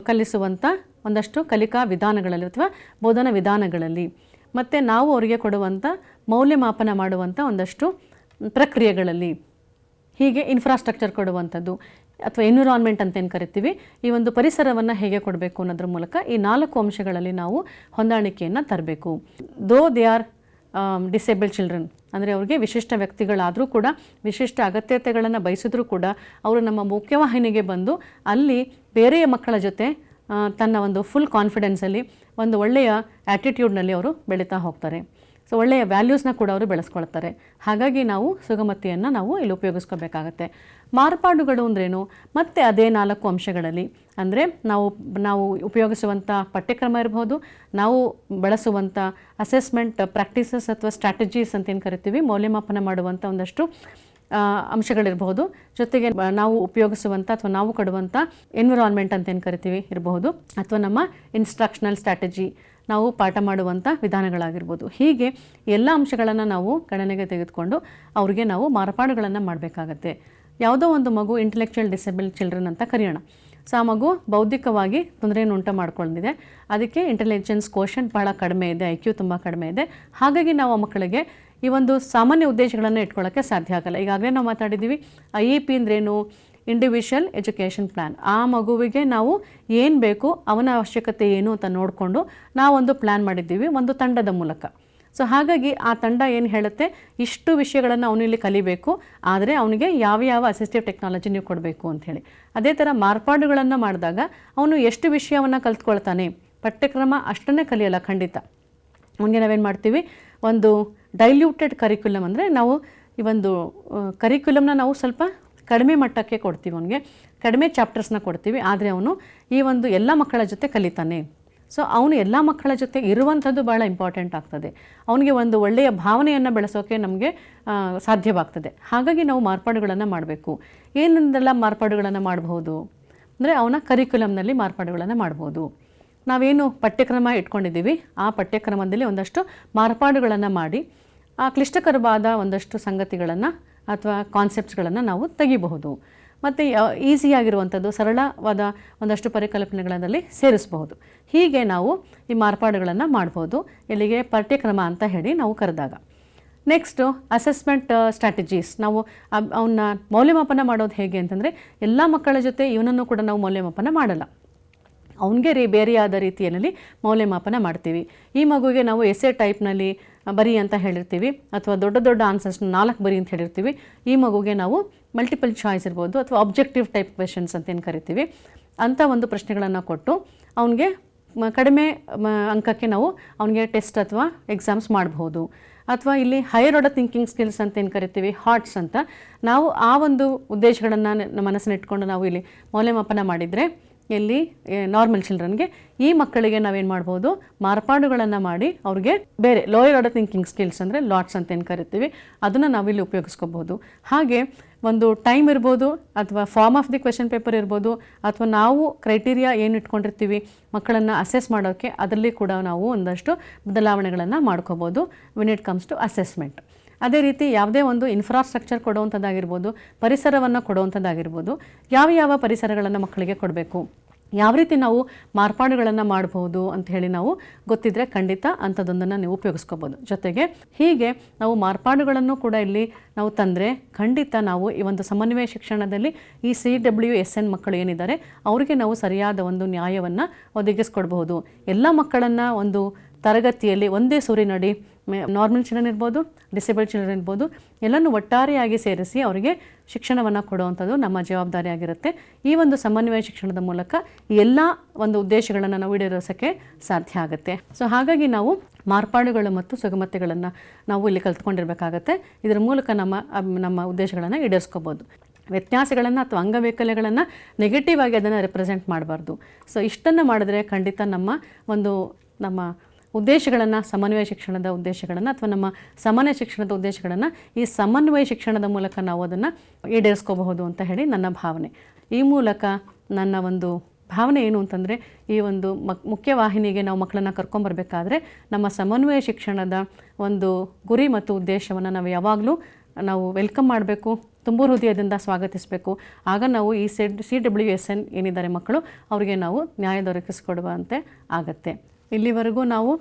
ಕಲಿಸುವಂಥ ಒಂದಷ್ಟು ಕಲಿಕಾ ವಿಧಾನಗಳಲ್ಲಿ ಅಥವಾ ಬೋಧನಾ ವಿಧಾನಗಳಲ್ಲಿ, ಮತ್ತು ನಾವು ಅವರಿಗೆ ಕೊಡುವಂಥ ಮೌಲ್ಯಮಾಪನ ಮಾಡುವಂಥ ಒಂದಷ್ಟು ಪ್ರಕ್ರಿಯೆಗಳಲ್ಲಿ, ಹೀಗೆ ಇನ್ಫ್ರಾಸ್ಟ್ರಕ್ಚರ್ ಕೊಡುವಂಥದ್ದು ಅಥವಾ ಎನ್ವಿರಾನ್ಮೆಂಟ್ ಅಂತ ಏನು ಕರಿತೀವಿ, ಈ ಒಂದು ಪರಿಸರವನ್ನು ಹೇಗೆ ಕೊಡಬೇಕು ಅನ್ನೋದ್ರ ಮೂಲಕ ಈ 4 ಅಂಶಗಳಲ್ಲಿ ನಾವು ಹೊಂದಾಣಿಕೆಯನ್ನು ತರಬೇಕು. ದೇ ಆರ್ ಡಿಸೇಬಲ್ಡ್ ಚಿಲ್ಡ್ರನ್ ಅಂದರೆ ಅವ್ರಿಗೆ ವಿಶಿಷ್ಟ ವ್ಯಕ್ತಿಗಳಾದರೂ ಕೂಡ, ವಿಶಿಷ್ಟ ಅಗತ್ಯತೆಗಳನ್ನು ಬಯಸಿದ್ರೂ ಕೂಡ ಅವರು ನಮ್ಮ ಮುಖ್ಯವಾಹಿನಿಗೆ ಬಂದು ಅಲ್ಲಿ ಬೇರೆಯ ಮಕ್ಕಳ ಜೊತೆ ತನ್ನ ಒಂದು ಫುಲ್ ಕಾನ್ಫಿಡೆನ್ಸಲ್ಲಿ, ಒಂದು ಒಳ್ಳೆಯ ಆ್ಯಟಿಟ್ಯೂಡ್ನಲ್ಲಿ ಅವರು ಬೆಳೀತಾ ಹೋಗ್ತಾರೆ. ಸೊ ಒಳ್ಳೆಯ ವ್ಯಾಲ್ಯೂಸ್ನ ಕೂಡ ಅವರು ಬೆಳೆಸ್ಕೊಳ್ತಾರೆ. ಹಾಗಾಗಿ ನಾವು ಸುಗಮತೆಯನ್ನು ನಾವು ಇಲ್ಲಿ ಉಪಯೋಗಿಸ್ಕೋಬೇಕಾಗತ್ತೆ. ಮಾರ್ಪಾಡುಗಳು ಅಂದ್ರೇನು? ಮತ್ತು ಅದೇ 4 ಅಂಶಗಳಲ್ಲಿ ಅಂದರೆ ನಾವು ಉಪಯೋಗಿಸುವಂಥ ಪಠ್ಯಕ್ರಮ ಇರ್ಬೋದು, ನಾವು ಬಳಸುವಂಥ ಅಸೆಸ್ಮೆಂಟ್ ಪ್ರಾಕ್ಟೀಸಸ್ ಅಥವಾ ಸ್ಟ್ರಾಟಜೀಸ್ ಅಂತ ಏನು ಕರಿತೀವಿ, ಮೌಲ್ಯಮಾಪನ ಮಾಡುವಂಥ ಒಂದಷ್ಟು ಅಂಶಗಳಿರಬಹುದು. ಜೊತೆಗೆ ನಾವು ಉಪಯೋಗಿಸುವಂಥ ಅಥವಾ ನಾವು ಕೊಡುವಂಥ ಎನ್ವಿರಾನ್ಮೆಂಟ್ ಅಂತ ಏನು ಕರಿತೀವಿ ಇರಬಹುದು, ಅಥವಾ ನಮ್ಮ ಇನ್ಸ್ಟ್ರಕ್ಷನಲ್ ಸ್ಟ್ರಾಟಜಿ, ನಾವು ಪಾಠ ಮಾಡುವಂಥ ವಿಧಾನಗಳಾಗಿರ್ಬೋದು. ಹೀಗೆ ಎಲ್ಲ ಅಂಶಗಳನ್ನು ನಾವು ಗಣನೆಗೆ ತೆಗೆದುಕೊಂಡು ಅವ್ರಿಗೆ ನಾವು ಮಾರ್ಪಾಡುಗಳನ್ನು ಮಾಡಬೇಕಾಗತ್ತೆ. ಯಾವುದೋ ಒಂದು ಮಗು ಇಂಟೆಲೆಕ್ಚುಯಲ್ ಡಿಸೇಬಲ್ಡ್ ಚಿಲ್ಡ್ರನ್ ಅಂತ ಕರೆಯೋಣ. ಸೊ ಆ ಮಗು ಬೌದ್ಧಿಕವಾಗಿ ತೊಂದರೆಯನ್ನು ಉಂಟು ಮಾಡ್ಕೊಂಡಿದೆ, ಅದಕ್ಕೆ ಇಂಟೆಲಿಜೆನ್ಸ್ ಕೋಶೆಂಟ್ ಭಾಳ ಕಡಿಮೆ ಇದೆ, IQ ತುಂಬ ಕಡಿಮೆ ಇದೆ. ಹಾಗಾಗಿ ನಾವು ಆ ಮಕ್ಕಳಿಗೆ ಈ ಒಂದು ಸಾಮಾನ್ಯ ಉದ್ದೇಶಗಳನ್ನು ಇಟ್ಕೊಳ್ಳೋಕ್ಕೆ ಸಾಧ್ಯ ಆಗಲ್ಲ. ಈಗಾಗಲೇ ನಾವು ಮಾತಾಡಿದ್ದೀವಿ, IEP ಅಂದ್ರೇನು, ಇಂಡಿವಿಜುವಲ್ ಎಜುಕೇಷನ್ ಪ್ಲ್ಯಾನ್. ಆ ಮಗುವಿಗೆ ನಾವು ಏನು ಬೇಕು, ಅವನ ಅವಶ್ಯಕತೆ ಏನು ಅಂತ ನೋಡಿಕೊಂಡು ನಾವೊಂದು ಪ್ಲ್ಯಾನ್ ಮಾಡಿದ್ದೀವಿ ಒಂದು ತಂಡದ ಮೂಲಕ. ಸೊ ಹಾಗಾಗಿ ಆ ತಂಡ ಏನು ಹೇಳುತ್ತೆ, ಇಷ್ಟು ವಿಷಯಗಳನ್ನು ಅವನಿಲ್ಲಿ ಕಲಿಬೇಕು, ಆದರೆ ಅವನಿಗೆ ಯಾವ ಅಸಿಸ್ಟಿವ್ ಟೆಕ್ನಾಲಜಿ ನೀವು ಕೊಡಬೇಕು ಅಂಥೇಳಿ. ಅದೇ ಥರ ಮಾರ್ಪಾಡುಗಳನ್ನು ಮಾಡಿದಾಗ ಅವನು ಎಷ್ಟು ವಿಷಯವನ್ನು ಕಲ್ತ್ಕೊಳ್ತಾನೆ, ಪಠ್ಯಕ್ರಮ ಅಷ್ಟನ್ನೇ ಕಲಿಯಲ್ಲ ಖಂಡಿತ. ಅವನಿಗೆ ನಾವೇನು ಮಾಡ್ತೀವಿ, ಒಂದು ಡೈಲ್ಯೂಟೆಡ್ ಕರಿಕ್ಯುಲಮ್ ಅಂದರೆ ನಾವು ಈ ಒಂದು ಕರಿಕ್ಯುಲಮ್ನ ನಾವು ಸ್ವಲ್ಪ ಕಡಿಮೆ ಮಟ್ಟಕ್ಕೆ ಕೊಡ್ತೀವಿ, ಅವನಿಗೆ ಕಡಿಮೆ ಚಾಪ್ಟರ್ಸ್ನ ಕೊಡ್ತೀವಿ, ಆದರೆ ಅವನು ಈ ಒಂದು ಎಲ್ಲ ಮಕ್ಕಳ ಜೊತೆ ಕಲಿತಾನೆ. ಸೊ ಅವನು ಎಲ್ಲ ಮಕ್ಕಳ ಜೊತೆ ಇರುವಂಥದ್ದು ಭಾಳ ಇಂಪಾರ್ಟೆಂಟ್ ಆಗ್ತದೆ. ಅವನಿಗೆ ಒಂದು ಒಳ್ಳೆಯ ಭಾವನೆಯನ್ನು ಬೆಳೆಸೋಕ್ಕೆ ನಮಗೆ ಸಾಧ್ಯವಾಗ್ತದೆ. ಹಾಗಾಗಿ ನಾವು ಮಾರ್ಪಾಡುಗಳನ್ನು ಮಾಡಬೇಕು. ಏನೆಂದೆಲ್ಲ ಮಾರ್ಪಾಡುಗಳನ್ನು ಮಾಡಬಹುದು ಅಂದರೆ ಅವನ ಕರಿಕ್ಯುಲಮ್ನಲ್ಲಿ ಮಾರ್ಪಾಡುಗಳನ್ನು ಮಾಡ್ಬೋದು. ನಾವೇನು ಪಠ್ಯಕ್ರಮ ಇಟ್ಕೊಂಡಿದ್ದೀವಿ ಆ ಪಠ್ಯಕ್ರಮದಲ್ಲಿ ಒಂದಷ್ಟು ಮಾರ್ಪಾಡುಗಳನ್ನು ಮಾಡಿ ಆ ಕ್ಲಿಷ್ಟಕರವಾದ ಒಂದಷ್ಟು ಸಂಗತಿಗಳನ್ನು ಅಥವಾ ಕಾನ್ಸೆಪ್ಟ್ಸ್ಗಳನ್ನು ನಾವು ತೆಗಿಬಹುದು. ಮತ್ತು ಈಸಿಯಾಗಿರುವಂಥದ್ದು ಸರಳವಾದ ಒಂದಷ್ಟು ಪರಿಕಲ್ಪನೆಗಳಲ್ಲಿ ಸೇರಿಸಬಹುದು. ಹೀಗೆ ನಾವು ಈ ಮಾರ್ಪಾಡುಗಳನ್ನು ಮಾಡ್ಬೋದು, ಇಲ್ಲಿಗೆ ಪಠ್ಯಕ್ರಮ ಅಂತ ಹೇಳಿ ನಾವು ಕರೆದಾಗ. Next assessment strategies. ನಾವು ಅವನ್ನ ಮೌಲ್ಯಮಾಪನ ಮಾಡೋದು ಹೇಗೆ ಅಂತಂದರೆ, ಎಲ್ಲ ಮಕ್ಕಳ ಜೊತೆ ಇವನನ್ನು ಕೂಡ ನಾವು ಮೌಲ್ಯಮಾಪನ ಮಾಡಲ್ಲ, ಅವನಿಗೆ ಬೇರೆಯಾದ ರೀತಿಯಲ್ಲಿ ಮೌಲ್ಯಮಾಪನ ಮಾಡ್ತೀವಿ. ಈ ಮಗುವಿಗೆ ನಾವು ಎಸ್ಸೆ ಟೈಪ್ನಲ್ಲಿ ಬರಿ ಅಂತ ಹೇಳಿರ್ತೀವಿ, ಅಥವಾ ದೊಡ್ಡ ದೊಡ್ಡ ಆನ್ಸರ್ಸ್ನ 4 ಬರಿ ಅಂತ ಹೇಳಿರ್ತೀವಿ. ಈ ಮಗುಗೆ ನಾವು ಮಲ್ಟಿಪಲ್ ಚಾಯ್ಸ್ ಇರ್ಬೋದು ಅಥವಾ ಆಬ್ಜೆಕ್ಟಿವ್ ಟೈಪ್ ಕ್ವೆಶನ್ಸ್ ಅಂತ ಏನು ಕರಿತೀವಿ, ಅಂಥ ಒಂದು ಪ್ರಶ್ನೆಗಳನ್ನು ಕೊಟ್ಟು ಅವನಿಗೆ ಕಡಿಮೆ ಅಂಕಕ್ಕೆ ನಾವು ಅವನಿಗೆ ಟೆಸ್ಟ್ ಅಥವಾ ಎಕ್ಸಾಮ್ಸ್ ಮಾಡಬಹುದು. ಅಥವಾ ಇಲ್ಲಿ ಹೈಯರ್ ಆರ್ಡರ್ ಥಿಂಕಿಂಗ್ ಸ್ಕಿಲ್ಸ್ ಅಂತ ಏನು ಕರಿತೀವಿ, ಹಾರ್ಟ್ಸ್ ಅಂತ, ನಾವು ಆ ಒಂದು ಉದ್ದೇಶಗಳನ್ನು ಮನಸ್ಸಿನಿಟ್ಕೊಂಡು ನಾವು ಇಲ್ಲಿ ಮೌಲ್ಯಮಾಪನ ಮಾಡಿದರೆ ಇಲ್ಲಿ ನಾರ್ಮಲ್ ಚಿಲ್ಡ್ರನ್ಗೆ ಈ ಮಕ್ಕಳಿಗೆ ನಾವೇನು ಮಾಡ್ಬೋದು, ಮಾರ್ಪಾಡುಗಳನ್ನು ಮಾಡಿ ಅವ್ರಿಗೆ ಬೇರೆ ಲೋಯರ್ ಆರ್ಡರ್ ಥಿಂಕಿಂಗ್ ಸ್ಕಿಲ್ಸ್ ಅಂದರೆ ಲಾಟ್ಸ್ ಅಂತ ಏನು ಕರಿತೀವಿ ಅದನ್ನು ನಾವಿಲ್ಲಿ ಉಪಯೋಗಿಸ್ಕೋಬೋದು. ಹಾಗೆ ಒಂದು ಟೈಮ್ ಇರ್ಬೋದು, ಅಥವಾ form of the question paper ಇರ್ಬೋದು, ಅಥವಾ ನಾವು ಕ್ರೈಟೀರಿಯಾ ಏನು ಇಟ್ಕೊಂಡಿರ್ತೀವಿ ಮಕ್ಕಳನ್ನು ಅಸೆಸ್ ಮಾಡೋಕ್ಕೆ, ಅದರಲ್ಲಿ ಕೂಡ ನಾವು ಒಂದಷ್ಟು ಬದಲಾವಣೆಗಳನ್ನು ಮಾಡ್ಕೋಬೋದು when it comes to assessment. ಅದೇ ರೀತಿ ಯಾವುದೇ ಒಂದು ಇನ್ಫ್ರಾಸ್ಟ್ರಕ್ಚರ್ ಕೊಡುವಂಥದ್ದಾಗಿರ್ಬೋದು, ಪರಿಸರವನ್ನು ಕೊಡುವಂಥದ್ದಾಗಿರ್ಬೋದು, ಯಾವ ಪರಿಸರಗಳನ್ನು ಮಕ್ಕಳಿಗೆ ಕೊಡಬೇಕು, ಯಾವ ರೀತಿ ನಾವು ಮಾರ್ಪಾಡುಗಳನ್ನು ಮಾಡ್ಬೋದು ಅಂತ ಹೇಳಿ ನಾವು ಗೊತ್ತಿದ್ದರೆ ಖಂಡಿತ ಅಂಥದ್ದೊಂದನ್ನು ನೀವು ಉಪಯೋಗಿಸ್ಕೋಬೋದು. ಜೊತೆಗೆ ಹೀಗೆ ನಾವು ಮಾರ್ಪಾಡುಗಳನ್ನು ಕೂಡ ಇಲ್ಲಿ ನಾವು ತಂದರೆ ಖಂಡಿತ ನಾವು ಈ ಒಂದು ಸಮನ್ವಯ ಶಿಕ್ಷಣದಲ್ಲಿ ಈ CWSN ಮಕ್ಕಳು ಏನಿದ್ದಾರೆ ಅವರಿಗೆ ನಾವು ಸರಿಯಾದ ಒಂದು ನ್ಯಾಯವನ್ನು ಒದಗಿಸ್ಕೊಡ್ಬಹುದು. ಎಲ್ಲ ಮಕ್ಕಳನ್ನು ಒಂದು ತರಗತಿಯಲ್ಲಿ ಒಂದೇ ಸೂರಿನಡಿ, ನಾರ್ಮಲ್ ಚಿಲ್ಡ್ರನ್ ಇರ್ಬೋದು, ಡಿಸೇಬಲ್ಡ್ ಚಿಲ್ಡ್ರನ್ ಇರ್ಬೋದು, ಎಲ್ಲನೂ ಒಟ್ಟಾರೆಯಾಗಿ ಸೇರಿಸಿ ಅವರಿಗೆ ಶಿಕ್ಷಣವನ್ನು ಕೊಡುವಂಥದ್ದು ನಮ್ಮ ಜವಾಬ್ದಾರಿಯಾಗಿರುತ್ತೆ. ಈ ಒಂದು ಸಮನ್ವಯ ಶಿಕ್ಷಣದ ಮೂಲಕ ಎಲ್ಲ ಒಂದು ಉದ್ದೇಶಗಳನ್ನು ನಾವು ಈಡೇರಿಸೋಕ್ಕೆ ಸಾಧ್ಯ ಆಗುತ್ತೆ. ಸೊ ಹಾಗಾಗಿ ನಾವು ಮಾರ್ಪಾಡುಗಳು ಮತ್ತು ಸುಗಮತೆಗಳನ್ನು ನಾವು ಇಲ್ಲಿ ಕಲ್ತ್ಕೊಂಡಿರಬೇಕಾಗತ್ತೆ. ಇದರ ಮೂಲಕ ನಮ್ಮ ಉದ್ದೇಶಗಳನ್ನು ಈಡೇರಿಸ್ಕೋಬೋದು. ವ್ಯತ್ಯಾಸಗಳನ್ನು ಅಥವಾ ಅಂಗವೈಕಲ್ಯಗಳನ್ನು ನೆಗೆಟಿವ್ ಆಗಿ ಅದನ್ನು ರೆಪ್ರೆಸೆಂಟ್ ಮಾಡಬಾರ್ದು. ಸೊ ಇಷ್ಟನ್ನು ಮಾಡಿದ್ರೆ ಖಂಡಿತ ನಮ್ಮ ಉದ್ದೇಶಗಳನ್ನು, ಸಮನ್ವಯ ಶಿಕ್ಷಣದ ಉದ್ದೇಶಗಳನ್ನು ಅಥವಾ ನಮ್ಮ ಸಾಮಾನ್ಯ ಶಿಕ್ಷಣದ ಉದ್ದೇಶಗಳನ್ನು ಈ ಸಮನ್ವಯ ಶಿಕ್ಷಣದ ಮೂಲಕ ನಾವು ಅದನ್ನು ಈಡೇರಿಸ್ಕೋಬಹುದು ಅಂತ ಹೇಳಿ ನನ್ನ ಭಾವನೆ. ಈ ಮೂಲಕ ನನ್ನ ಒಂದು ಭಾವನೆ ಏನು ಅಂತಂದರೆ, ಈ ಒಂದು ಮುಖ್ಯವಾಹಿನಿಗೆ ನಾವು ಮಕ್ಕಳನ್ನು ಕರ್ಕೊಂಬರ್ಬೇಕಾದ್ರೆ ನಮ್ಮ ಸಮನ್ವಯ ಶಿಕ್ಷಣದ ಒಂದು ಗುರಿ ಮತ್ತು ಉದ್ದೇಶವನ್ನು ನಾವು ಯಾವಾಗಲೂ ನಾವು ವೆಲ್ಕಮ್ ಮಾಡಬೇಕು, ತುಂಬ ಹೃದಯದಿಂದ ಸ್ವಾಗತಿಸಬೇಕು. ಆಗ ನಾವು ಈ CWSN ಏನಿದ್ದಾರೆ ಮಕ್ಕಳು, ಅವರಿಗೆ ನಾವು ನ್ಯಾಯ ದೊರಕಿಸಿಕೊಡುವಂತೆ ಆಗತ್ತೆ. ಇಲ್ಲಿವರೆಗೂ ನಾವು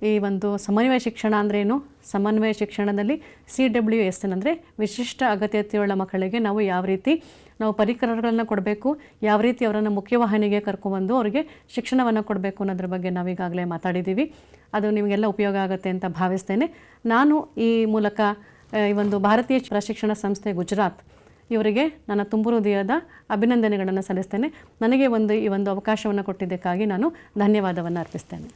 ಈ ಒಂದು ಸಮನ್ವಯ ಶಿಕ್ಷಣ ಅಂದ್ರೇನು, ಸಮನ್ವಯ ಶಿಕ್ಷಣದಲ್ಲಿ CWSN ಅಂದರೆ ವಿಶಿಷ್ಟ ಅಗತ್ಯತೆಯುಳ್ಳ ಮಕ್ಕಳಿಗೆ ನಾವು ಯಾವ ರೀತಿ ನಾವು ಪರಿಕರಗಳನ್ನು ಕೊಡಬೇಕು, ಯಾವ ರೀತಿ ಅವರನ್ನು ಮುಖ್ಯವಾಹಿನಿಗೆ ಕರ್ಕೊಂಡ್ಬಂದು ಅವರಿಗೆ ಶಿಕ್ಷಣವನ್ನು ಕೊಡಬೇಕು ಅನ್ನೋದ್ರ ಬಗ್ಗೆ ನಾವೀಗಾಗಲೇ ಮಾತಾಡಿದ್ದೀವಿ. ಅದು ನಿಮಗೆಲ್ಲ ಉಪಯೋಗ ಆಗುತ್ತೆ ಅಂತ ಭಾವಿಸ್ತೇನೆ. ನಾನು ಈ ಮೂಲಕ ಈ ಒಂದು ಭಾರತೀಯ ಪ್ರಶಿಕ್ಷಣ ಸಂಸ್ಥೆ ಗುಜರಾತ್ ಇವರಿಗೆ ನನ್ನ ತುಂಬ ಹೃದಯದ ಅಭಿನಂದನೆಗಳನ್ನು ಸಲ್ಲಿಸ್ತೇನೆ. ನನಗೆ ಈ ಒಂದು ಅವಕಾಶವನ್ನು ಕೊಟ್ಟಿದ್ದಕ್ಕಾಗಿ ನಾನು ಧನ್ಯವಾದವನ್ನು ಅರ್ಪಿಸ್ತೇನೆ.